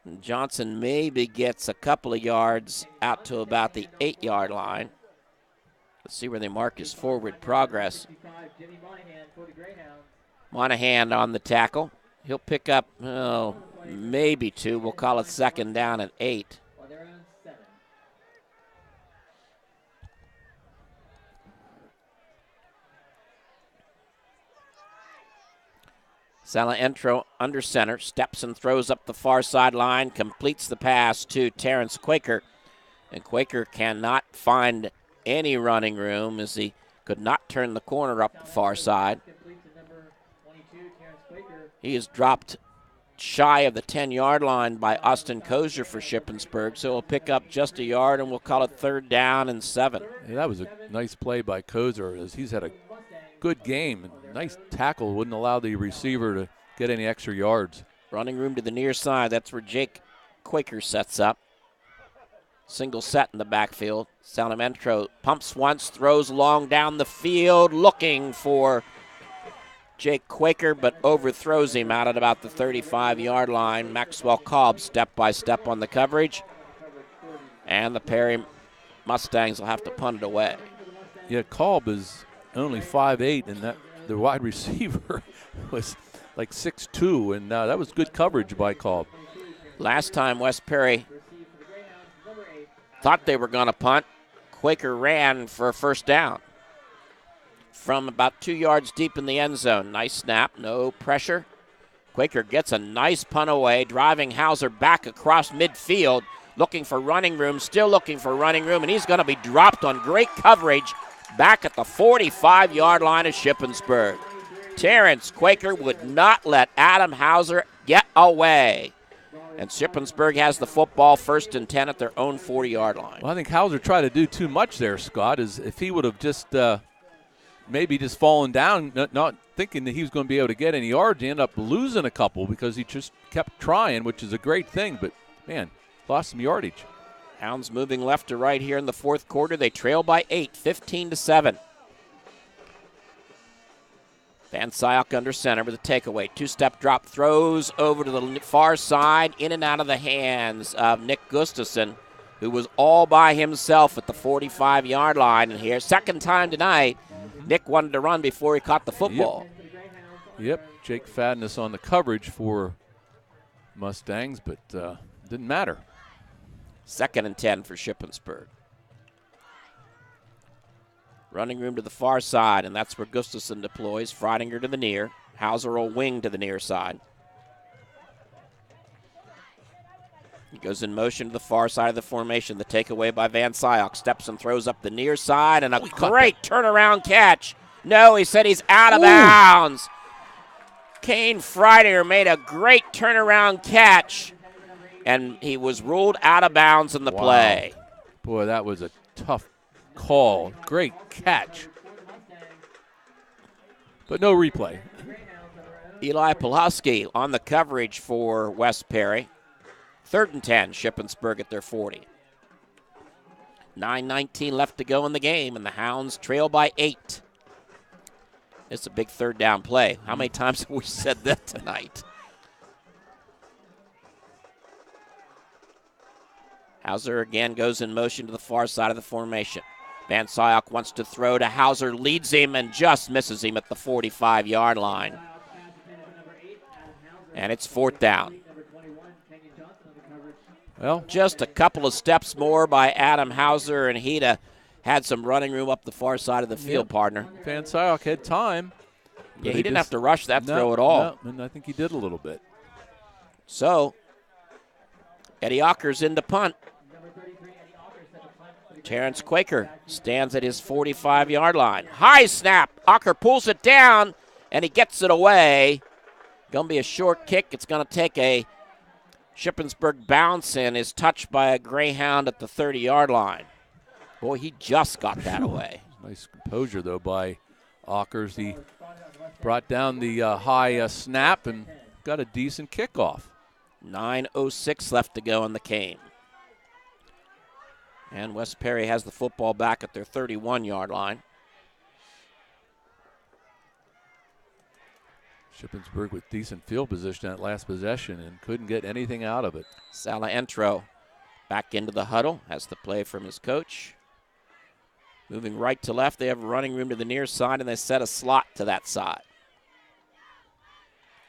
And Johnson maybe gets a couple of yards out to about the 8-yard line. Let's see where they mark his forward progress. Monahan on the tackle. He'll pick up, maybe 2. We'll call it second down at 8. Salantro under center, steps and throws up the far sideline, completes the pass to Terrence Quaker. And Quaker cannot find any running room as he could not turn the corner up the far side. He is dropped shy of the 10-yard line by Austin Kozier for Shippensburg, so he'll pick up just a yard, and we'll call it third down and 7. Yeah, that was a nice play by Kozier, as he's had a good game. Nice tackle, wouldn't allow the receiver to get any extra yards. Running room to the near side. That's where Jake Quaker sets up. Single set in the backfield. Salamentro pumps once, throws long down the field, looking for Jake Quaker, but overthrows him out at about the 35-yard line. Maxwell Cobb step by step on the coverage. And the Perry Mustangs will have to punt it away. Yeah, Cobb is only 5'8", and that the wide receiver was like 6'2", and that was good coverage by Cobb. Last time West Perry thought they were going to punt, Quaker ran for a first down from about 2 yards deep in the end zone. Nice snap, no pressure. Quaker gets a nice punt away, driving Hauser back across midfield, looking for running room, still looking for running room, and he's going to be dropped on great coverage back at the 45-yard line of Shippensburg. Terrence Quaker would not let Adam Hauser get away. And Shippensburg has the football, 1st and 10 at their own 40-yard line. Well, I think Hauser tried to do too much there, Scott, as if he would have just maybe just fallen down, not thinking that he was going to be able to get any yards. He ended up losing a couple because he just kept trying, which is a great thing, but, man, lost some yardage. Hounds moving left to right here in the fourth quarter. They trail by 8, 15-7. Van Syok under center with a takeaway. 2-step drop, throws over to the far side, in and out of the hands of Nick Gustafson, who was all by himself at the 45-yard line. And here, second time tonight, Nick wanted to run before he caught the football. Yep. Jake Fadness on the coverage for Mustangs, but didn't matter. 2nd and 10 for Shippensburg. Running room to the far side, and that's where Gustafson deploys. Freidinger to the near. Hauser will wing to the near side. He goes in motion to the far side of the formation. The takeaway by Van Syok. Steps and throws up the near side, and a great turnaround catch. No, he said he's out of bounds. Kane Freidinger made a great turnaround catch, and he was ruled out of bounds in the play. Boy, that was a tough call. Great catch. But no replay. Eli Pulaski on the coverage for West Perry. 3rd and 10, Shippensburg at their 40. 9:19 left to go in the game, and the Hounds trail by 8. It's a big third down play. How many times have we said that tonight? Hauser again goes in motion to the far side of the formation. Van Syok wants to throw to Hauser, leads him and just misses him at the 45-yard line. And it's 4th down. Well, just a couple of steps more by Adam Hauser, and he'd have had some running room up the far side of the field, partner. Van Syok had time. Yeah, he didn't have to rush that throw at all. No, and I think he did a little bit. So, Eddie Ockers in to punt. Terrence Quaker stands at his 45-yard line. High snap. Ocker pulls it down, and he gets it away. Going to be a short kick. It's going to take a Shippensburg bounce and is touched by a Greyhound at the 30-yard line. Boy, he just got that away. Nice composure, though, by Ockers. He brought down the high snap and got a decent kickoff. 9:06 left to go in the game. And West Perry has the football back at their 31-yard line. Shippensburg with decent field position at last possession and couldn't get anything out of it. Salaentro back into the huddle, has the play from his coach. Moving right to left, they have running room to the near side, and they set a slot to that side.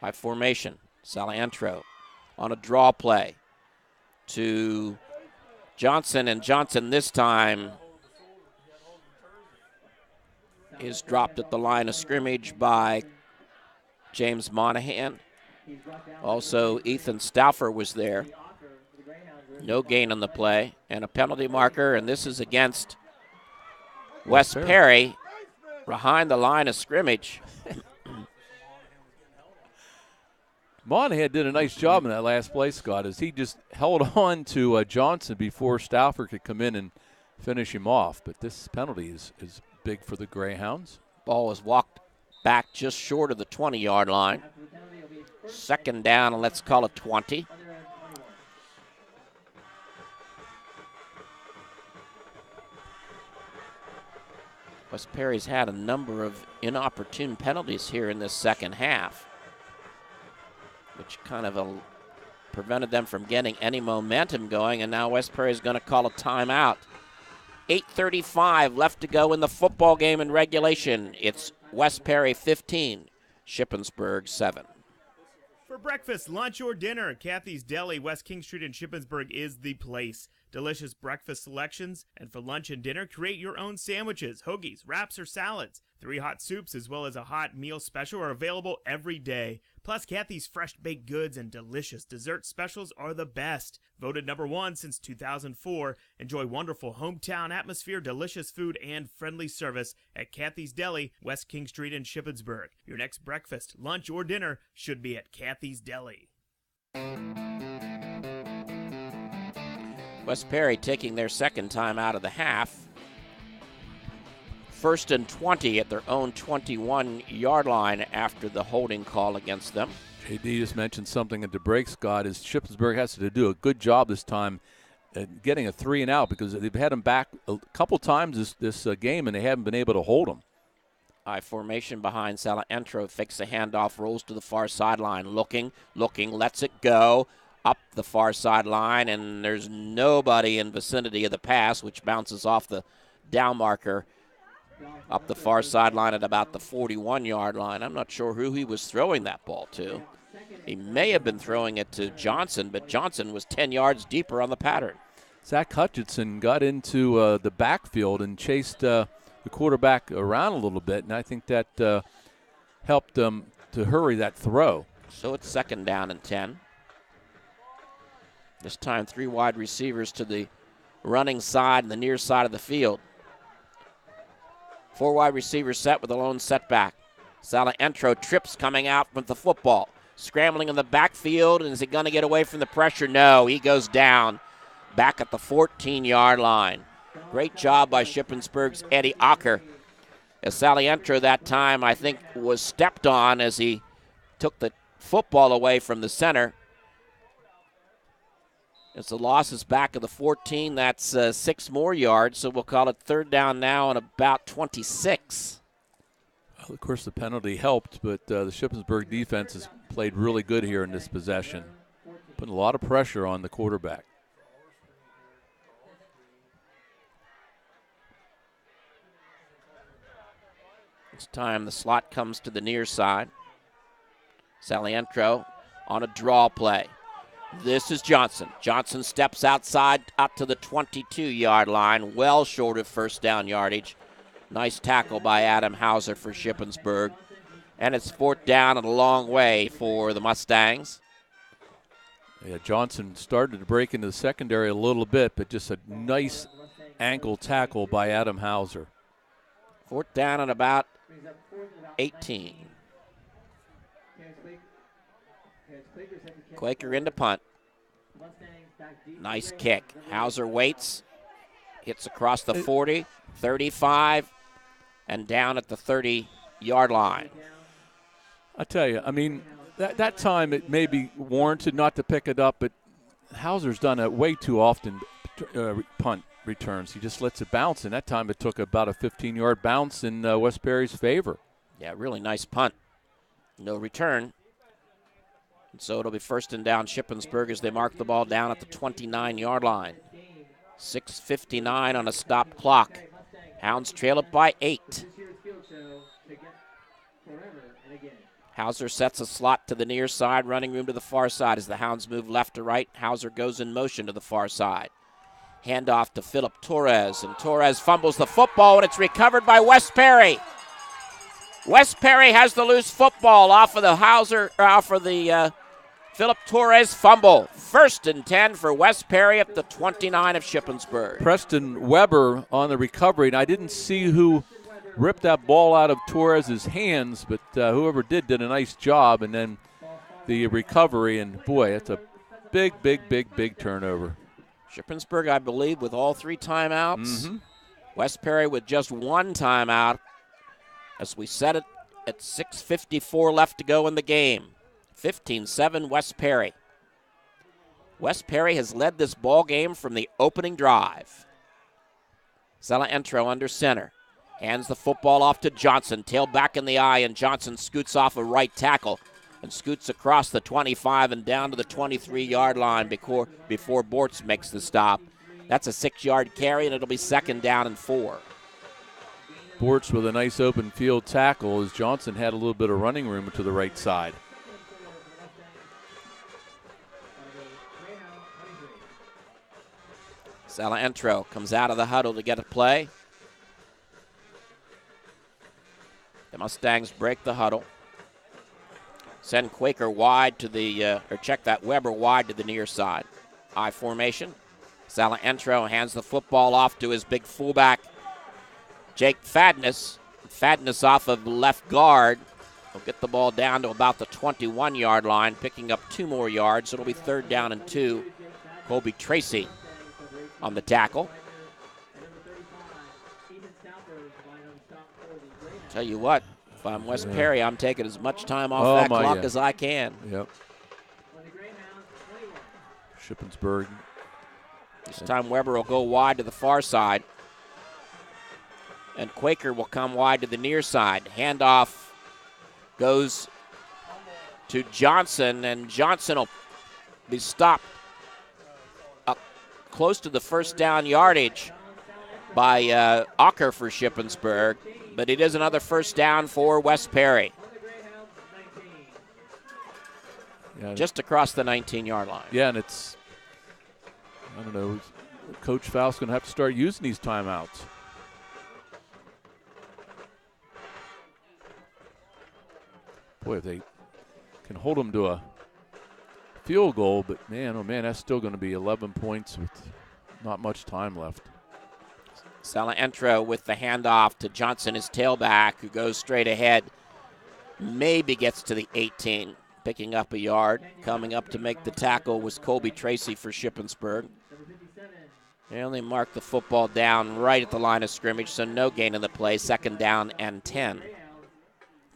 By formation, Salaentro on a draw play to Johnson, and Johnson this time is dropped at the line of scrimmage by James Monahan. Also, Ethan Stauffer was there. No gain on the play, and a penalty marker, and this is against West Perry behind the line of scrimmage. Monahan did a nice job in that last play, Scott, as he just held on to Johnson before Stauffer could come in and finish him off. But this penalty is big for the Greyhounds. Ball is walked back just short of the 20-yard line. Second down, and let's call it 20. West Perry's had a number of inopportune penalties here in this second half, which kind of prevented them from getting any momentum going, and now West Perry is going to call a timeout. 8:35 left to go in the football game in regulation. It's West Perry 15, Shippensburg 7. For breakfast, lunch, or dinner, Kathy's Deli, West King Street in Shippensburg is the place. Delicious breakfast selections, and for lunch and dinner, create your own sandwiches, hoagies, wraps, or salads. 3 hot soups as well as a hot meal special are available every day. Plus, Kathy's fresh baked goods and delicious dessert specials are the best. Voted #1 since 2004. Enjoy wonderful hometown atmosphere, delicious food, and friendly service at Kathy's Deli, West King Street in Shippensburg. Your next breakfast, lunch, or dinner should be at Kathy's Deli. West Perry taking their second time out of the half. 1st and 20 at their own 21-yard line after the holding call against them. JD just mentioned something at the break, Scott, is Shippensburg has to do a good job this time at getting a 3 and out because they've had them back a couple times this game and they haven't been able to hold them. High formation behind Salaentro, fakes the handoff, rolls to the far sideline, looking, lets it go up the far sideline, and there's nobody in vicinity of the pass, which bounces off the down marker up the far sideline at about the 41-yard line. I'm not sure who he was throwing that ball to. He may have been throwing it to Johnson, but Johnson was 10 yards deeper on the pattern. Zach Hutchinson got into the backfield and chased the quarterback around a little bit, and I think that helped them to hurry that throw. So it's 2nd down and 10. This time 3 wide receivers to the running side and the near side of the field. 4 wide receivers set with a lone setback. Salaentro trips coming out with the football. Scrambling in the backfield, and is he going to get away from the pressure? No, he goes down back at the 14-yard line. Great job by Shippensburg's Eddie Ocker. As Salaentro that time, I think, was stepped on as he took the football away from the center. As the loss is back at the 14, that's 6 more yards, so we'll call it 3rd down now and about 26. Well, of course, the penalty helped, but the Shippensburg defense has played really good here in this possession, putting a lot of pressure on the quarterback. This time the slot comes to the near side. Salaentro on a draw play. This is Johnson. Johnson steps outside up to the 22-yard line, well short of 1st down yardage. Nice tackle by Adam Hauser for Shippensburg. And it's 4th down and a long way for the Mustangs. Yeah, Johnson started to break into the secondary a little bit, but just a nice ankle tackle by Adam Hauser. 4th down and about 18. Quaker into punt. Nice kick. Hauser waits. Hits across the 40, 35, and down at the 30-yard line. I tell you, I mean, That time it may be warranted not to pick it up, but Hauser's done it way too often, punt returns. He just lets it bounce, and that time it took about a 15-yard bounce in West Perry's favor. Yeah, really nice punt. No return. And so it'll be first and down Shippensburg as they mark the ball down at the 29-yard line. 6:59 on a stop clock. Hounds trail it by 8. Hauser sets a slot to the near side, running room to the far side as the Hounds move left to right. Hauser goes in motion to the far side. Handoff to Philip Torres, and Torres fumbles the football, and it's recovered by West Perry. West Perry has the loose football off of the Philip Torres fumble. First and 10 for West Perry at the 29 of Shippensburg. Preston Weber on the recovery, and I didn't see who ripped that ball out of Torres' hands, but whoever did a nice job, and then the recovery, and boy, it's a big turnover. Shippensburg, I believe, with all 3 timeouts. Mm-hmm. West Perry with just 1 timeout. As we set it at 6:54 left to go in the game. 15-7 West Perry. West Perry has led this ball game from the opening drive. Entro under center. Hands the football off to Johnson. Tail back in the eye, and Johnson scoots off a right tackle and scoots across the 25 and down to the 23-yard line before Bortz makes the stop. That's a 6-yard carry, and it'll be second down and 4. Bortz with a nice open field tackle as Johnson had a little bit of running room to the right side. Entro comes out of the huddle to get a play. The Mustangs break the huddle. Send Quaker wide to the, check that Weber wide to the near side. I formation. Entro hands the football off to his big fullback, Jake Fadness. Fadness off of left guard. He'll get the ball down to about the 21-yard line, picking up 2 more yards. It'll be third down and 2. Colby Tracy on the tackle. Tell you what, if I'm West Perry, I'm taking as much time off that clock as I can. Yep. Shippensburg. This time Weber will go wide to the far side. And Quaker will come wide to the near side. Handoff goes to Johnson, and Johnson will be stopped up close to the first down yardage by Ocker for Shippensburg. But it is another first down for West Perry. Yeah. Just across the 19-yard line. Yeah, and it's, I don't know, Coach Faust's going to have to start using these timeouts. Boy, if they can hold them to a field goal, but man, oh man, that's still going to be 11 points with not much time left. Entro with the handoff to Johnson, his tailback, who goes straight ahead. Maybe gets to the 18, picking up a yard. Coming up to make the tackle was Colby Tracy for Shippensburg. They only mark the football down right at the line of scrimmage, so no gain in the play. Second down and 10.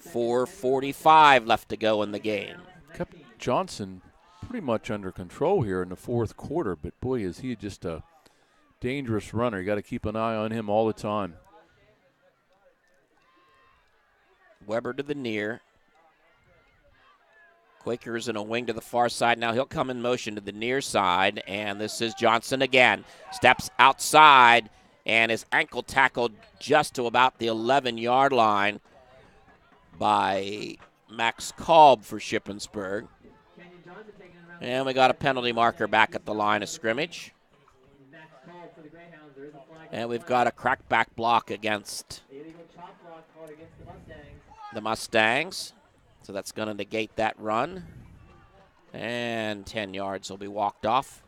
4:45 left to go in the game. Kept Johnson pretty much under control here in the fourth quarter, but boy, is he just a dangerous runner. You got to keep an eye on him all the time. Weber to the near. Quaker is in a wing to the far side. Now he'll come in motion to the near side, and this is Johnson again. Steps outside and is ankle tackled just to about the 11-yard line by Max Kolb for Shippensburg. And we got a penalty marker back at the line of scrimmage. And we've got a crackback block against the Mustangs. So that's going to negate that run. And 10 yards will be walked off.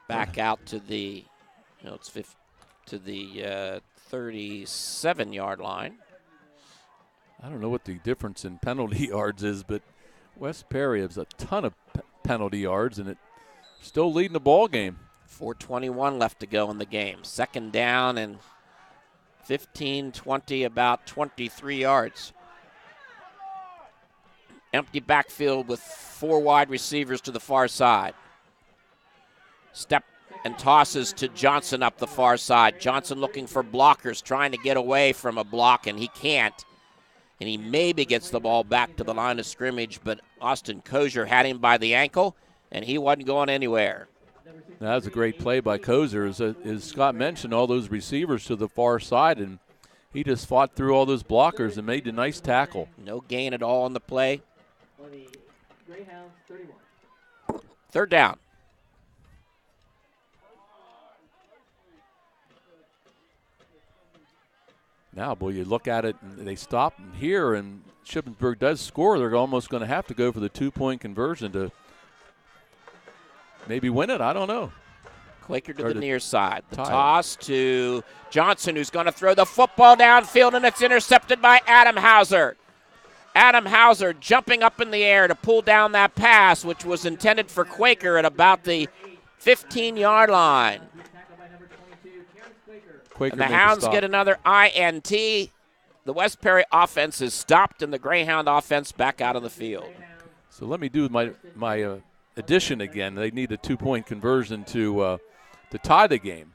Back out to the, to the 37-yard line. I don't know what the difference in penalty yards is, but West Perry has a ton of penalty yards, and it's still leading the ball game. 4:21 left to go in the game. Second down and 15, 20, about 23 yards. Empty backfield with 4 wide receivers to the far side. Step and tosses to Johnson up the far side. Johnson looking for blockers, trying to get away from a block, and he can't. And he maybe gets the ball back to the line of scrimmage, but Austin Kozier had him by the ankle, and he wasn't going anywhere. That was a great play by Kozier. As Scott mentioned, all those receivers to the far side, and he just fought through all those blockers and made a nice tackle. No gain at all on the play. Greyhounds 31. 3rd down. Now, boy, you look at it, and they stop here, and Shippensburg does score. They're almost going to have to go for the 2-point conversion to maybe win it. I don't know. Quaker to the near side. The tie it. toss to Johnson, who's going to throw the football downfield, and it's intercepted by Adam Hauser. Adam Hauser jumping up in the air to pull down that pass, which was intended for Quaker at about the 15-yard line. Quaker And the made the Hounds stop. get another INT. The West Perry offense is stopped, and the Greyhound offense back out on the field. So let me do my addition again. They need a 2-point conversion to tie the game.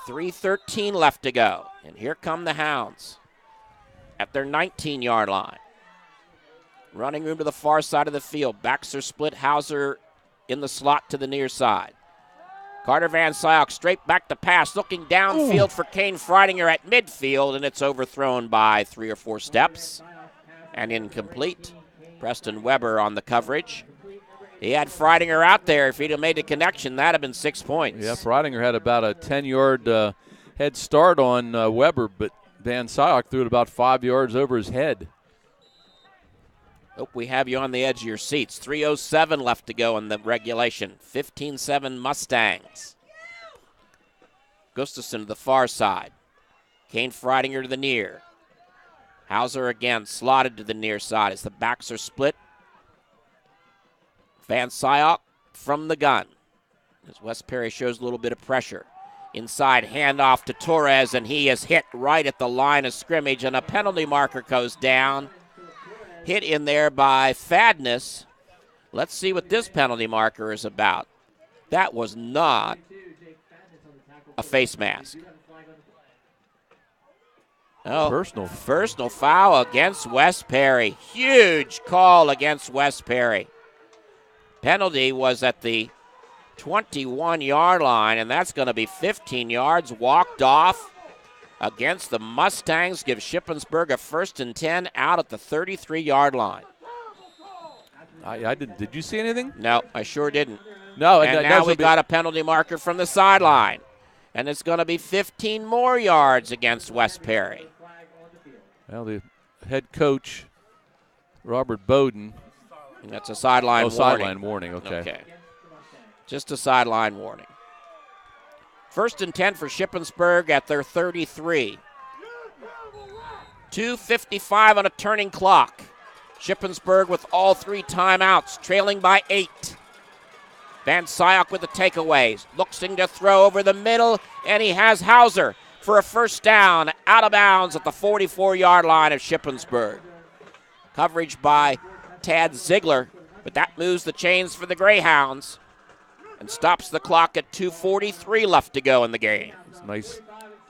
3:13 left to go. And here come the Hounds at their 19-yard line. Running room to the far side of the field. Backs are split. Hauser in the slot to the near side. Carter Van Syok straight back to pass, looking downfield for Kane Freidinger at midfield, and it's overthrown by 3 or 4 steps and incomplete. Preston Weber on the coverage. He had Freidinger out there. If he'd have made the connection, that'd have been 6 points. Yeah, Freidinger had about a 10-yard head start on Weber, but Van Syok threw it about 5 yards over his head. Hope we have you on the edge of your seats. 3:07 left to go in the regulation. 15-7 Mustangs. Gustafson to the far side. Kane Freidinger to the near. Hauser again slotted to the near side as the backs are split. Van Syok from the gun. As West Perry shows a little bit of pressure. Inside handoff to Torres, and he is hit right at the line of scrimmage, and a penalty marker goes down. Hit in there by Fadness. Let's see what this penalty marker is about. That was not a face mask. Oh, personal foul against West Perry. Huge call against West Perry. Penalty was at the 21-yard line, and that's going to be 15 yards walked off against the Mustangs. Give Shippensburg a 1st and 10 out at the 33-yard line. I didn't. Did you see anything? No, I sure didn't. No, and now we got a penalty marker from the sideline. And it's going to be 15 more yards against West Perry. Well, the head coach, Robert Bowden. And that's a sideline warning. Sideline warning, okay. Just a sideline warning. 1st and 10 for Shippensburg at their 33. 2:55 on a turning clock. Shippensburg with all 3 timeouts, trailing by 8. Van Syok with the takeaways. Looking to throw over the middle, and he has Hauser for a 1st down, out of bounds at the 44-yard line of Shippensburg. Coverage by Tad Ziegler, but that moves the chains for the Greyhounds and stops the clock at 2:43 left to go in the game. It's a nice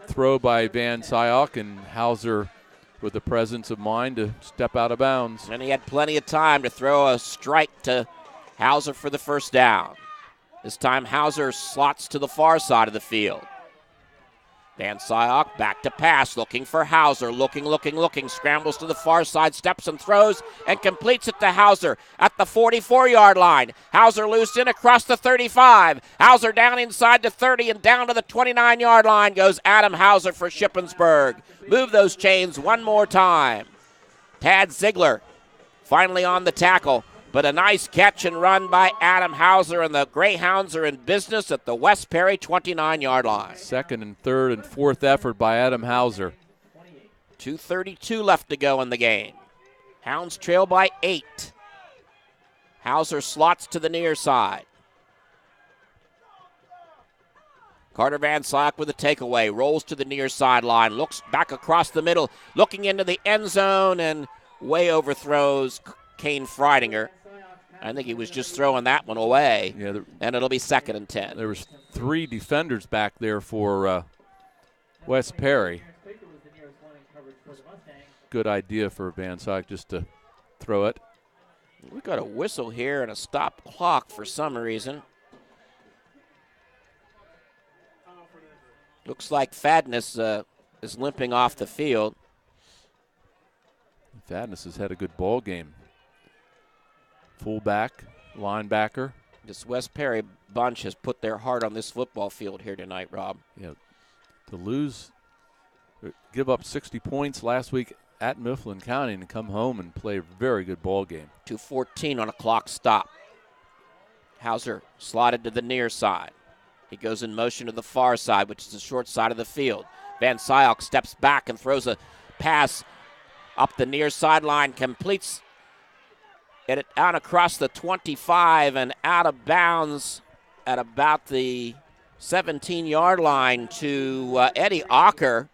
throw by Van Syok, and Hauser with the presence of mind to step out of bounds. And he had plenty of time to throw a strike to Hauser for the 1st down. This time Hauser slots to the far side of the field. Van Syok back to pass, looking for Hauser, looking, scrambles to the far side, steps and throws, and completes it to Hauser at the 44-yard line. Hauser loose in across the 35. Hauser down inside the 30 and down to the 29-yard line goes Adam Hauser for Shippensburg. Move those chains one more time. Tad Ziegler finally on the tackle, but a nice catch and run by Adam Hauser, and the Greyhounds are in business at the West Perry 29-yard line. 2nd and 3rd and 4th effort by Adam Hauser. 2:32 left to go in the game. Hounds trail by 8. Hauser slots to the near side. Carter Van Syok with a takeaway, rolls to the near sideline, looks back across the middle, looking into the end zone, and way overthrows Kane Freidinger. I think he was just throwing that one away. Yeah, and it'll be 2nd and 10. There was 3 defenders back there for West Perry. Good idea for Van Syke just to throw it. We got a whistle here and a stop clock for some reason. Looks like Fadness is limping off the field. Fadness has had a good ball game. Fullback, linebacker. This West Perry bunch has put their heart on this football field here tonight, Rob. Yeah, to give up 60 points last week at Mifflin County and come home and play a very good ball game. 2:14 on a clock stop. Hauser slotted to the near side. He goes in motion to the far side, which is the short side of the field. Van Syok steps back and throws a pass up the near sideline, completes it out across the 25 and out of bounds at about the 17-yard line to Eddie Ocker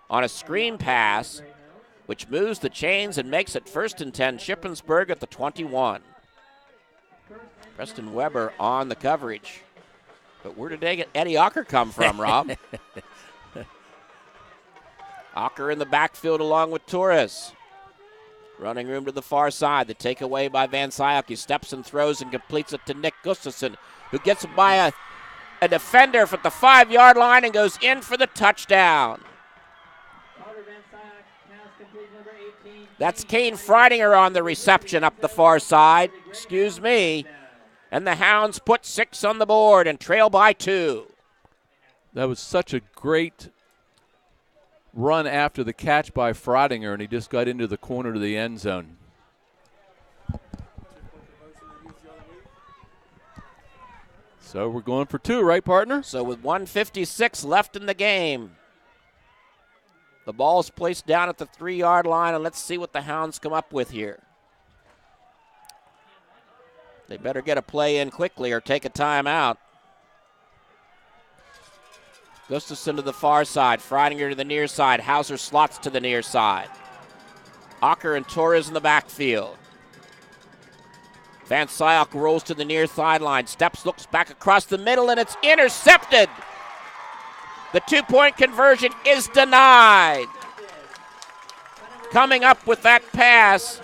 on a screen pass, which moves the chains and makes it 1st and 10, Shippensburg at the 21. Preston Weber on the coverage. But where did Eddie Ocker come from, Rob? Ocker in the backfield along with Torres. Running room to the far side. The takeaway by Van Syok. He steps and throws and completes it to Nick Gustafson, who gets it by a defender at the 5-yard line and goes in for the touchdown. That's Kane Freidinger on the reception up the far side. Excuse me. And the Hounds put 6 on the board and trail by 2. That was such a great run after the catch by Freidinger, and he just got into the corner to the end zone. So we're going for 2, right, partner? So with 1:56 left in the game, the ball is placed down at the 3-yard line, and let's see what the Hounds come up with here. They better get a play in quickly or take a timeout. Gustafson to the far side, Freidinger to the near side. Hauser slots to the near side. Ocker and Torres in the backfield. Van Syok rolls to the near sideline, steps, looks back across the middle, and it's intercepted. The 2-point conversion is denied. Coming up with that pass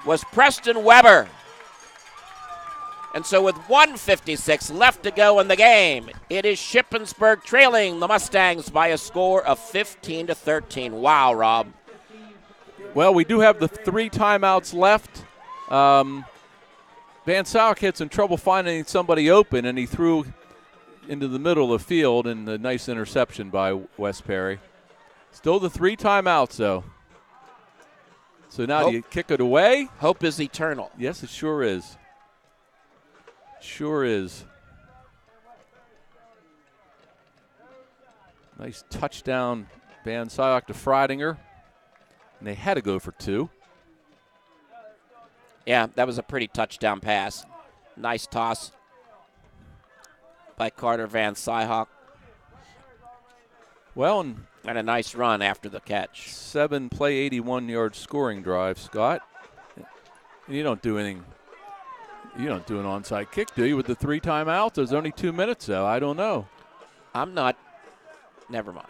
was Preston Weber. And so with 1:56 left to go in the game, it is Shippensburg trailing the Mustangs by a score of 15-13. Wow, Rob. Well, we do have the 3 timeouts left. Van Syok had some trouble finding somebody open, and he threw into the middle of the field, and a nice interception by West Perry. Still the 3 timeouts, though. So now do you kick it away? Hope is eternal. Yes, it sure is. Sure is. Nice touchdown, Van Syok to Freidinger. And they had to go for 2. Yeah, that was a pretty touchdown pass. Nice toss by Carter Van Syok. Well, and a nice run after the catch. 7 play, 81-yard scoring drive, Scott. And you don't do anything. You don't do an onside kick, do you, with the 3 timeouts? There's only 2 minutes, though. I don't know. I'm not. Never mind.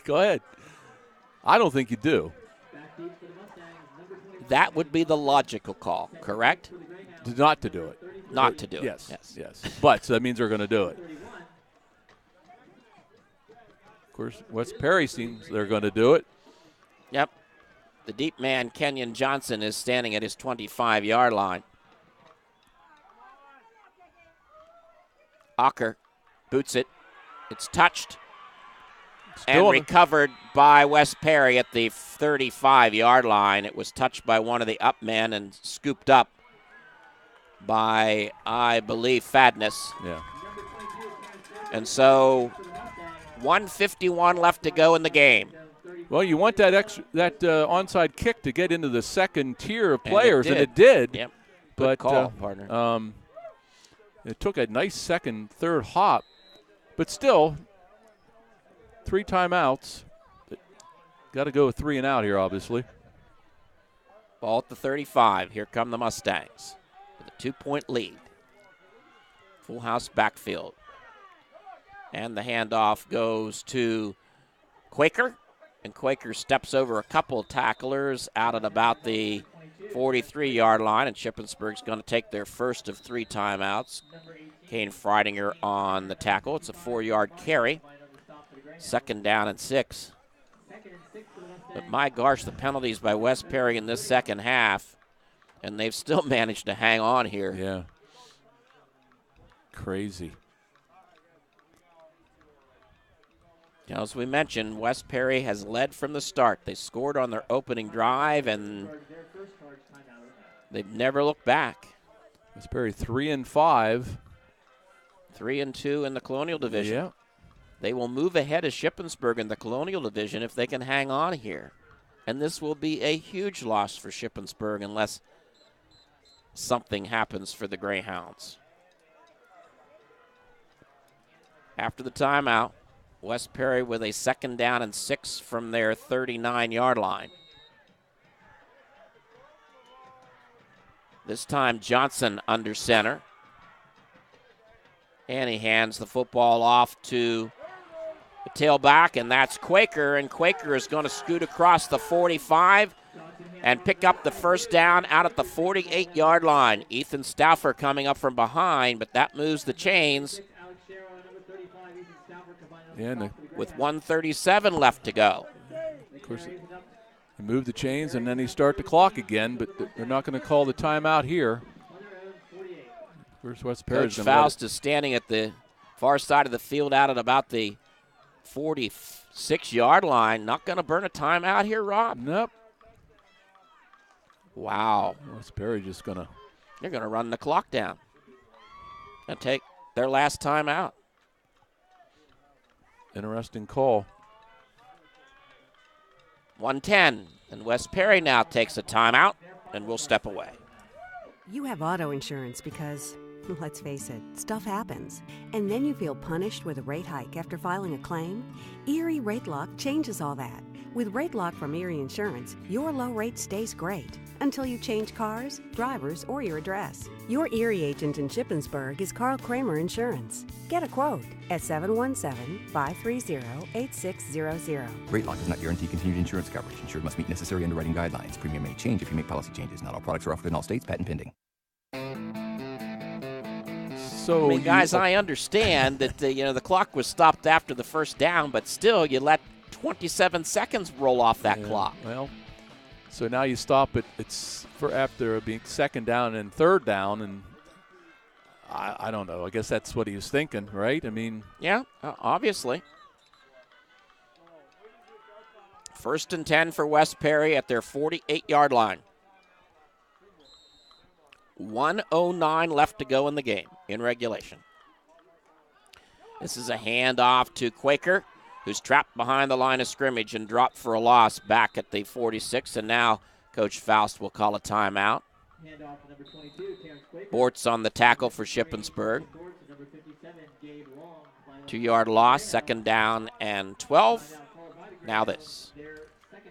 Go ahead. I don't think you do. That would be the logical call, correct? Not to do it. Not to do it. Yes. But so that means they're going to do it. Of course, West Perry seems they're going to do it. Yep. The deep man, Kenyon Johnson, is standing at his 25-yard line. Ocker boots it. It's touched and recovered by West Perry at the 35-yard line. It was touched by one of the up men and scooped up by, I believe, Fadness. Yeah. And so 1:51 left to go in the game. Well, you want that onside kick to get into the second tier of players, and it did. Yep. Good call, partner. It took a nice second, third hop, but still, 3 timeouts. Got to go with 3 and out here, obviously. Ball at the 35. Here come the Mustangs with a 2-point lead. Full house backfield. And the handoff goes to Quaker. And Quaker steps over a couple of tacklers out at about the 43-yard line. And Shippensburg's going to take their first of 3 timeouts. Kane Freidinger on the tackle. It's a 4-yard carry. 2nd down and 6. But my gosh, the penalties by West Perry in this second half. And they've still managed to hang on here. Yeah. Crazy. Now, as we mentioned, West Perry has led from the start. They scored on their opening drive, and they've never looked back. West Perry 3-5. 3-2 in the Colonial Division. Yeah. They will move ahead of Shippensburg in the Colonial Division if they can hang on here. And this will be a huge loss for Shippensburg unless something happens for the Greyhounds. After the timeout, West Perry with a 2nd down and 6 from their 39-yard line. This time Johnson under center. And he hands the football off to the tailback, and that's Quaker. And Quaker is going to scoot across the 45 and pick up the first down out at the 48-yard line. Ethan Stauffer coming up from behind, but that moves the chains. Yeah, with 1:37 left to go. Of course, they move the chains and then they start the clock again, but they're not going to call the timeout here. Where's West Perry? Coach Faust is standing at the far side of the field out at about the 46-yard line. Not going to burn a timeout here, Rob? Nope. Wow. West Perry just going to. They're going to run the clock down and take their last timeout. Interesting call. 1:10, and West Perry now takes a timeout and will step away. You have auto insurance because, let's face it, stuff happens. And then you feel punished with a rate hike after filing a claim? Erie Rate Lock changes all that. With Rate Lock from Erie Insurance, your low rate stays great until you change cars, drivers, or your address. Your Erie agent in Shippensburg is Carl Kramer Insurance. Get a quote at 717-530-8600. Rate Lock does not guarantee continued insurance coverage. Insured must meet necessary underwriting guidelines. Premium may change if you make policy changes. Not all products are offered in all states. Patent pending. So, I mean, guys, I understand that the clock was stopped after the first down, but still, you let 27 seconds roll off that clock. Well, so now you stop it. It's for after being 2nd down and 3rd down, and I don't know. I guess that's what he was thinking, right? I mean, yeah, obviously. 1st and 10 for West Perry at their 48-yard line. 1:09 left to go in the game in regulation. This is a handoff to Quaker, who's trapped behind the line of scrimmage and dropped for a loss back at the 46. And now Coach Faust will call a timeout. Bortz on the tackle for Shippensburg. 2-yard loss, 2nd down and 12. Now this.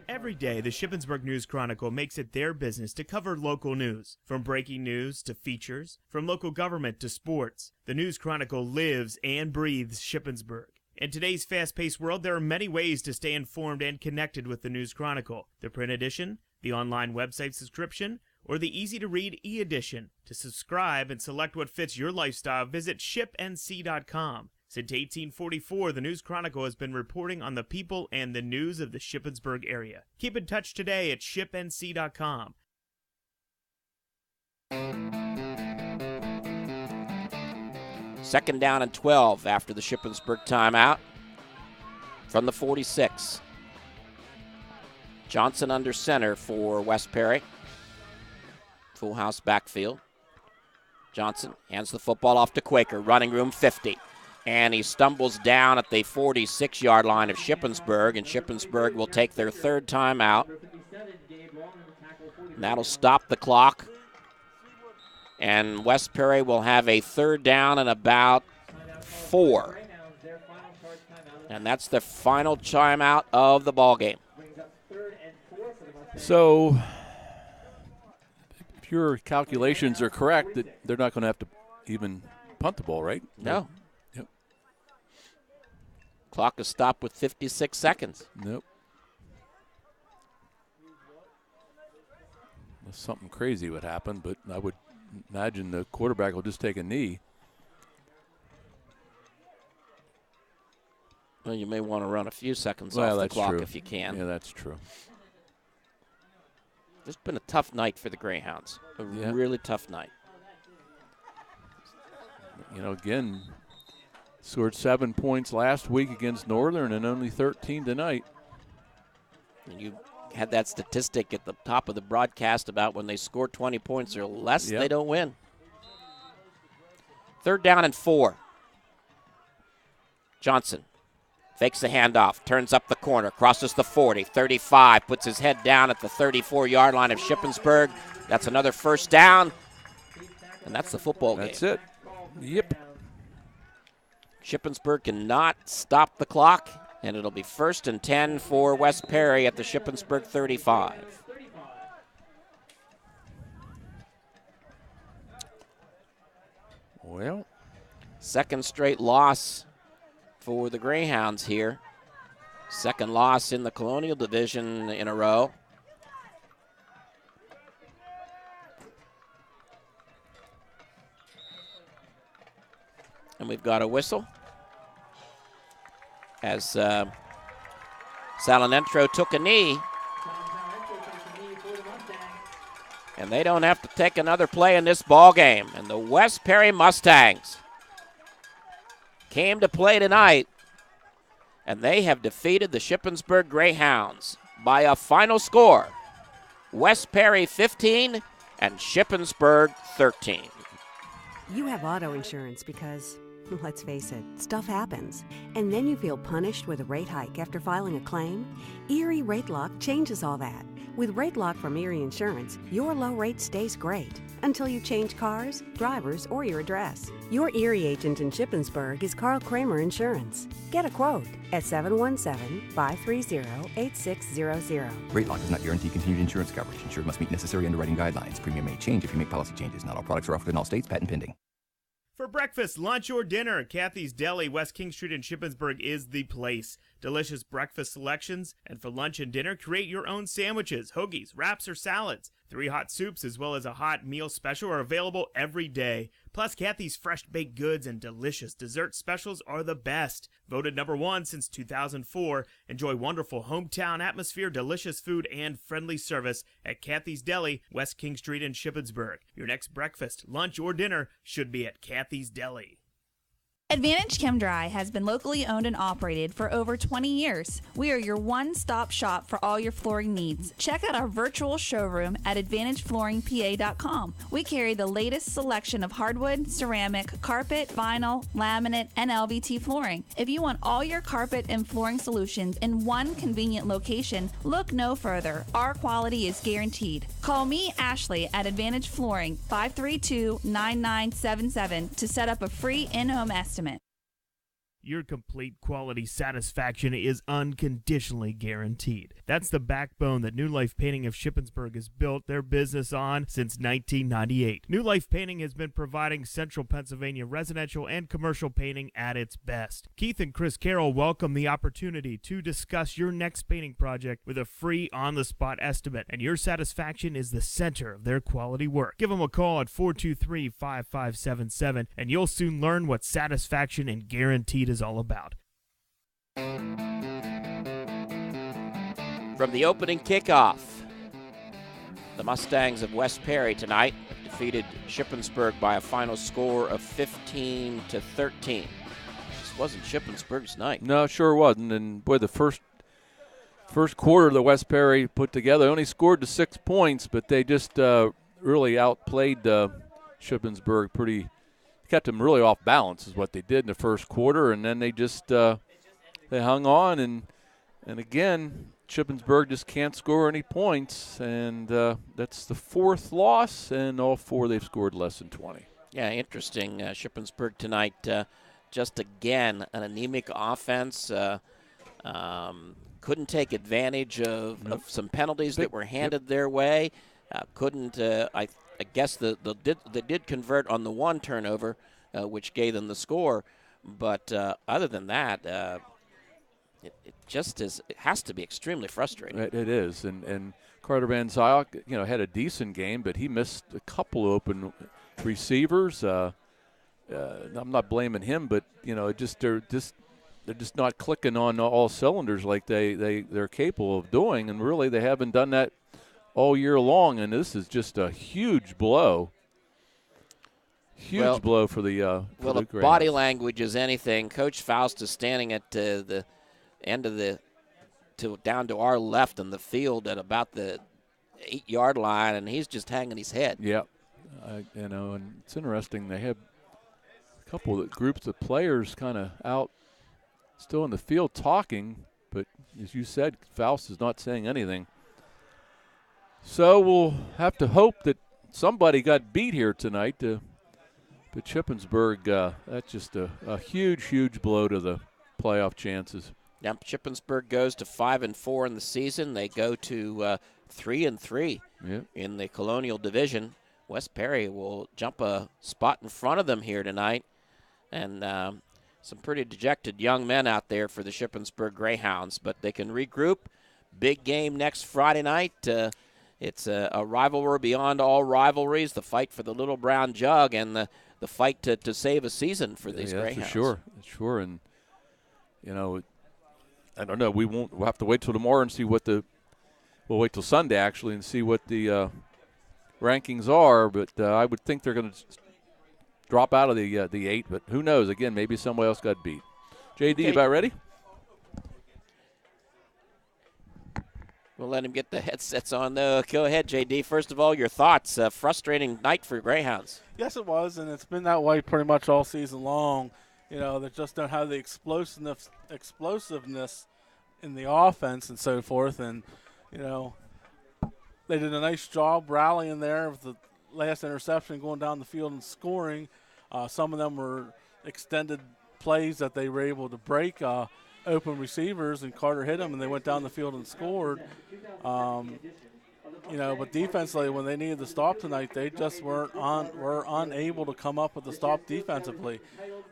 Every day, the Shippensburg News Chronicle makes it their business to cover local news. From breaking news to features, from local government to sports, the News Chronicle lives and breathes Shippensburg. In today's fast-paced world, there are many ways to stay informed and connected with the News Chronicle. The print edition, the online website subscription, or the easy-to-read e-edition. To subscribe and select what fits your lifestyle, visit shipnc.com. Since 1844, the News Chronicle has been reporting on the people and the news of the Shippensburg area. Keep in touch today at shipnc.com. Second down and 12 after the Shippensburg timeout from the 46. Johnson under center for West Perry. Full house backfield. Johnson hands the football off to Quaker, running room 50. And he stumbles down at the 46-yard line of Shippensburg, and Shippensburg will take their 3rd timeout. And that'll stop the clock. And West Perry will have a 3rd down and about 4. And that's the final timeout of the ballgame. So if your calculations are correct, that they're not going to have to even punt the ball, right? No. Yep. Clock is stopped with 56 seconds. Nope. Unless something crazy would happen, but I would imagine the quarterback will just take a knee. Well, you may want to run a few seconds Well, off the that's clock true. if you can. Yeah, that's true. It's been a tough night for the Greyhounds. A really tough night. You know, again, scored 7 points last week against Northern and only 13 tonight. And you had that statistic at the top of the broadcast about when they score 20 points or less, they don't win. 3rd down and 4. Johnson fakes the handoff, turns up the corner, crosses the 40, 35, puts his head down at the 34-yard line of Shippensburg. That's another first down, and that's the football game. That's it. Yep. Shippensburg cannot stop the clock, and it'll be 1st and 10 for West Perry at the Shippensburg 35. Well, second straight loss for the Greyhounds here. Second loss in the Colonial Division in a row. And we've got a whistle as Salinentro took a knee. And they don't have to take another play in this ball game. And the West Perry Mustangs came to play tonight, and they have defeated the Shippensburg Greyhounds by a final score. West Perry 15 and Shippensburg 13. You have auto insurance because, let's face it, stuff happens. And then you feel punished with a rate hike after filing a claim? Erie Rate Lock changes all that. With Rate Lock from Erie Insurance, your low rate stays great until you change cars, drivers, or your address. Your Erie agent in Shippensburg is Carl Kramer Insurance. Get a quote at 717-530-8600. Rate Lock does not guarantee continued insurance coverage. Insured must meet necessary underwriting guidelines. Premium may change if you make policy changes. Not all products are offered in all states. Patent pending. For breakfast, lunch, or dinner, Kathy's Deli, West King Street in Shippensburg is the place. Delicious breakfast selections, and for lunch and dinner, create your own sandwiches, hoagies, wraps, or salads. 3 hot soups as well as a hot meal special are available every day. Plus, Kathy's fresh baked goods and delicious dessert specials are the best. Voted #1 since 2004. Enjoy wonderful hometown atmosphere, delicious food, and friendly service at Kathy's Deli, West King Street in Shippensburg. Your next breakfast, lunch, or dinner should be at Kathy's Deli. Advantage Chem Dry has been locally owned and operated for over 20 years. We are your one-stop shop for all your flooring needs. Check out our virtual showroom at AdvantageFlooringPA.com. We carry the latest selection of hardwood, ceramic, carpet, vinyl, laminate, and LVT flooring. If you want all your carpet and flooring solutions in one convenient location, look no further. Our quality is guaranteed. Call me, Ashley, at Advantage Flooring, 532-9977 to set up a free in-home estimate. Your complete quality satisfaction is unconditionally guaranteed. That's the backbone that New Life Painting of Shippensburg has built their business on since 1998. New Life Painting has been providing Central Pennsylvania residential and commercial painting at its best. Keith and Chris Carroll welcome the opportunity to discuss your next painting project with a free on-the-spot estimate, and your satisfaction is the center of their quality work. Give them a call at 423-5577, and you'll soon learn what satisfaction and guaranteed is all about. From the opening kickoff, the Mustangs of West Perry tonight defeated Shippensburg by a final score of 15-13. This wasn't Shippensburg's night. No, sure wasn't. And boy, the first quarter the West Perry put together only scored to 6 points, but they just really outplayed Shippensburg pretty. Kept them really off balance is what they did in the first quarter, and then they just they hung on, and again Shippensburg just can't score any points, and that's the 4th loss, and all 4 they've scored less than 20. Yeah, interesting. Shippensburg tonight, just again an anemic offense. Couldn't take advantage of some penalties that were handed their way. Couldn't, I guess they did convert on the one turnover, which gave them the score. But other than that, it just is. It has to be extremely frustrating. It is, and Carter Van Zyl, had a decent game, but he missed a couple open receivers. I'm not blaming him, but they're just not clicking on all cylinders like they're capable of doing, and really they haven't done that all year long. And this is just a huge blow. Huge blow for the if body language is anything, Coach Faust is standing at the end of down to our left in the field at about the 8-yard line, and he's just hanging his head. Yeah, and it's interesting. They have a couple of groups of players kind of out still in the field talking, but as you said, Faust is not saying anything. So we'll have to hope that somebody got beat here tonight. But Shippensburg, that's just a huge, huge blow to the playoff chances. Now Shippensburg goes to 5-4 in the season. They go to 3-3 in the Colonial Division. West Perry will jump a spot in front of them here tonight, and some pretty dejected young men out there for the Shippensburg Greyhounds. But they can regroup. Big game next Friday night. It's a rivalry beyond all rivalries. The fight for the Little Brown Jug and the fight to save a season for these Greyhounds. For sure. And I don't know. We'll have to wait till tomorrow and see we'll wait till Sunday actually and see what the rankings are. But I would think they're going to drop out of the 8. But who knows? Again, maybe somebody else got beat. JD, you about ready? We'll let him get the headsets on, though. Go ahead, JD. First of all, your thoughts. Frustrating night for Greyhounds. Yes, it was, and it's been that way pretty much all season long. They just don't have the explosiveness in the offense and so forth. And, they did a nice job rallying there with the last interception, going down the field and scoring. Some of them were extended plays that they were able to break open receivers, and Carter hit them, and they went down the field and scored. But defensively, when they needed to stop tonight, they just were unable to come up with the stop defensively.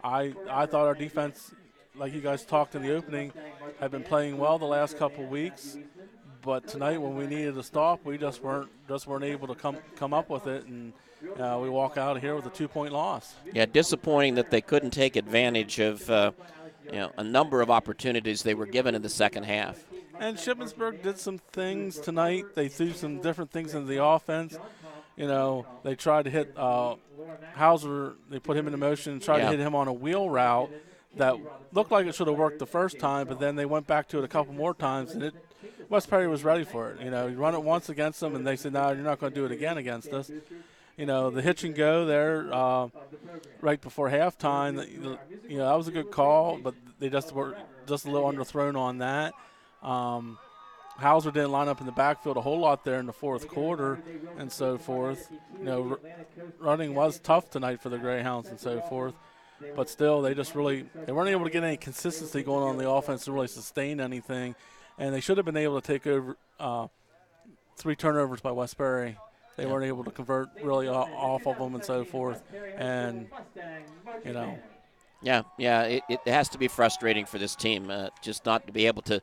I thought our defense, like you guys talked in the opening, had been playing well the last couple of weeks. But tonight, when we needed to stop, we just weren't able to come up with it, and we walk out of here with a 2-point loss. Yeah, disappointing that they couldn't take advantage of a number of opportunities they were given in the second half. And Shippensburg did some things tonight. They threw some different things into the offense. They tried to hit Hauser. They put him into motion and tried to hit him on a wheel route that looked like it should have worked the first time, but then they went back to it a couple more times, and West Perry was ready for it. You run it once against them, and they said, no, you're not going to do it again against us. The hitch and go there right before halftime, that was a good call, but they just were just a little underthrown on that. Hauser didn't line up in the backfield a whole lot there in the fourth quarter and so forth. Running was tough tonight for the Greyhounds and so forth. But still, they weren't able to get any consistency going on in the offense to really sustain anything. And they should have been able to take over 3 turnovers by West Perry. They weren't able to convert really off of them and so forth. And, Yeah, it has to be frustrating for this team just not to be able to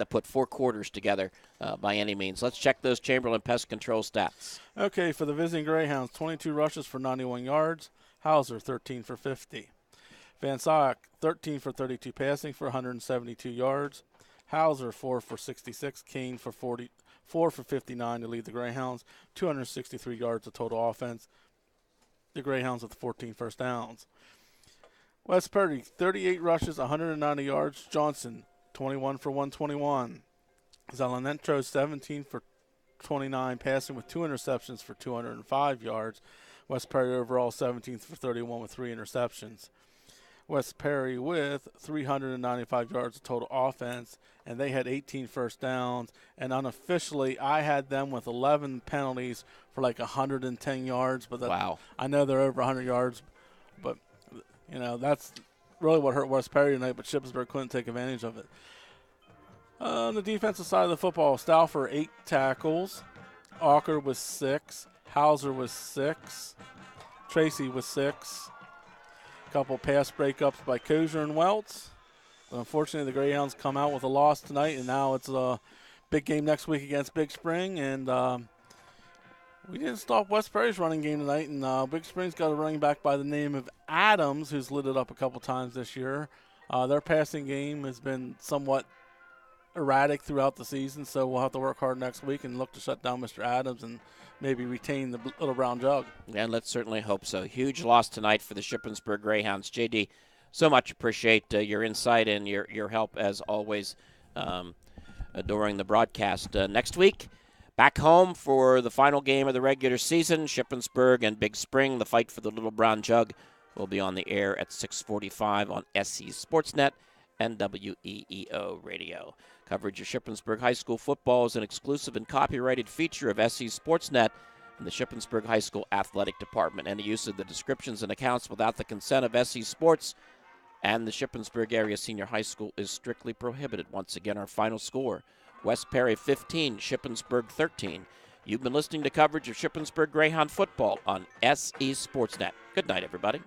put 4 quarters together by any means. Let's check those Chamberlain Pest Control stats. Okay, for the visiting Greyhounds, 22 rushes for 91 yards. Hauser, 13 for 50. Van Zyl, 13 for 32 passing for 172 yards. Hauser, 4 for 66. Kane for 4 for 59 to lead the Greyhounds. 263 yards of total offense. The Greyhounds with 14 first downs. West Perry, 38 rushes, 190 yards. Johnson, 21 for 121. Zelenentro, 17 for 29 passing with 2 interceptions for 205 yards. West Perry overall 17th for 31 with 3 interceptions. West Perry with 395 yards of total offense, and they had 18 first downs. And unofficially, I had them with 11 penalties for like 110 yards. But wow. I know they're over 100 yards, but, that's really what hurt West Perry tonight, but Shippensburg couldn't take advantage of it. On the defensive side of the football, Stauffer, 8 tackles. Walker with 6. Hauser with 6. Tracy with 6. Couple pass breakups by Kozier and Welts. But unfortunately, the Greyhounds come out with a loss tonight, and now it's a big game next week against Big Spring. And we didn't stop West Prairie's running game tonight, and Big Spring's got a running back by the name of Adams, who's lit it up a couple times this year. Their passing game has been somewhat erratic throughout the season, so we'll have to work hard next week and look to shut down Mr. Adams and maybe retain the Little Brown Jug. And let's certainly hope so. Huge loss tonight for the Shippensburg Greyhounds. JD, so much appreciate your insight and your help as always during the broadcast. Next week, back home for the final game of the regular season, Shippensburg and Big Spring. The fight for the Little Brown Jug will be on the air at 6:45 on SC Sportsnet and WEEO Radio. Coverage of Shippensburg High School football is an exclusive and copyrighted feature of SC Sportsnet and the Shippensburg High School Athletic Department. Any use of the descriptions and accounts without the consent of SC Sports and the Shippensburg Area Senior High School is strictly prohibited. Once again, our final score, West Perry 15, Shippensburg 13. You've been listening to coverage of Shippensburg Greyhound football on SE Sportsnet. Good night, everybody.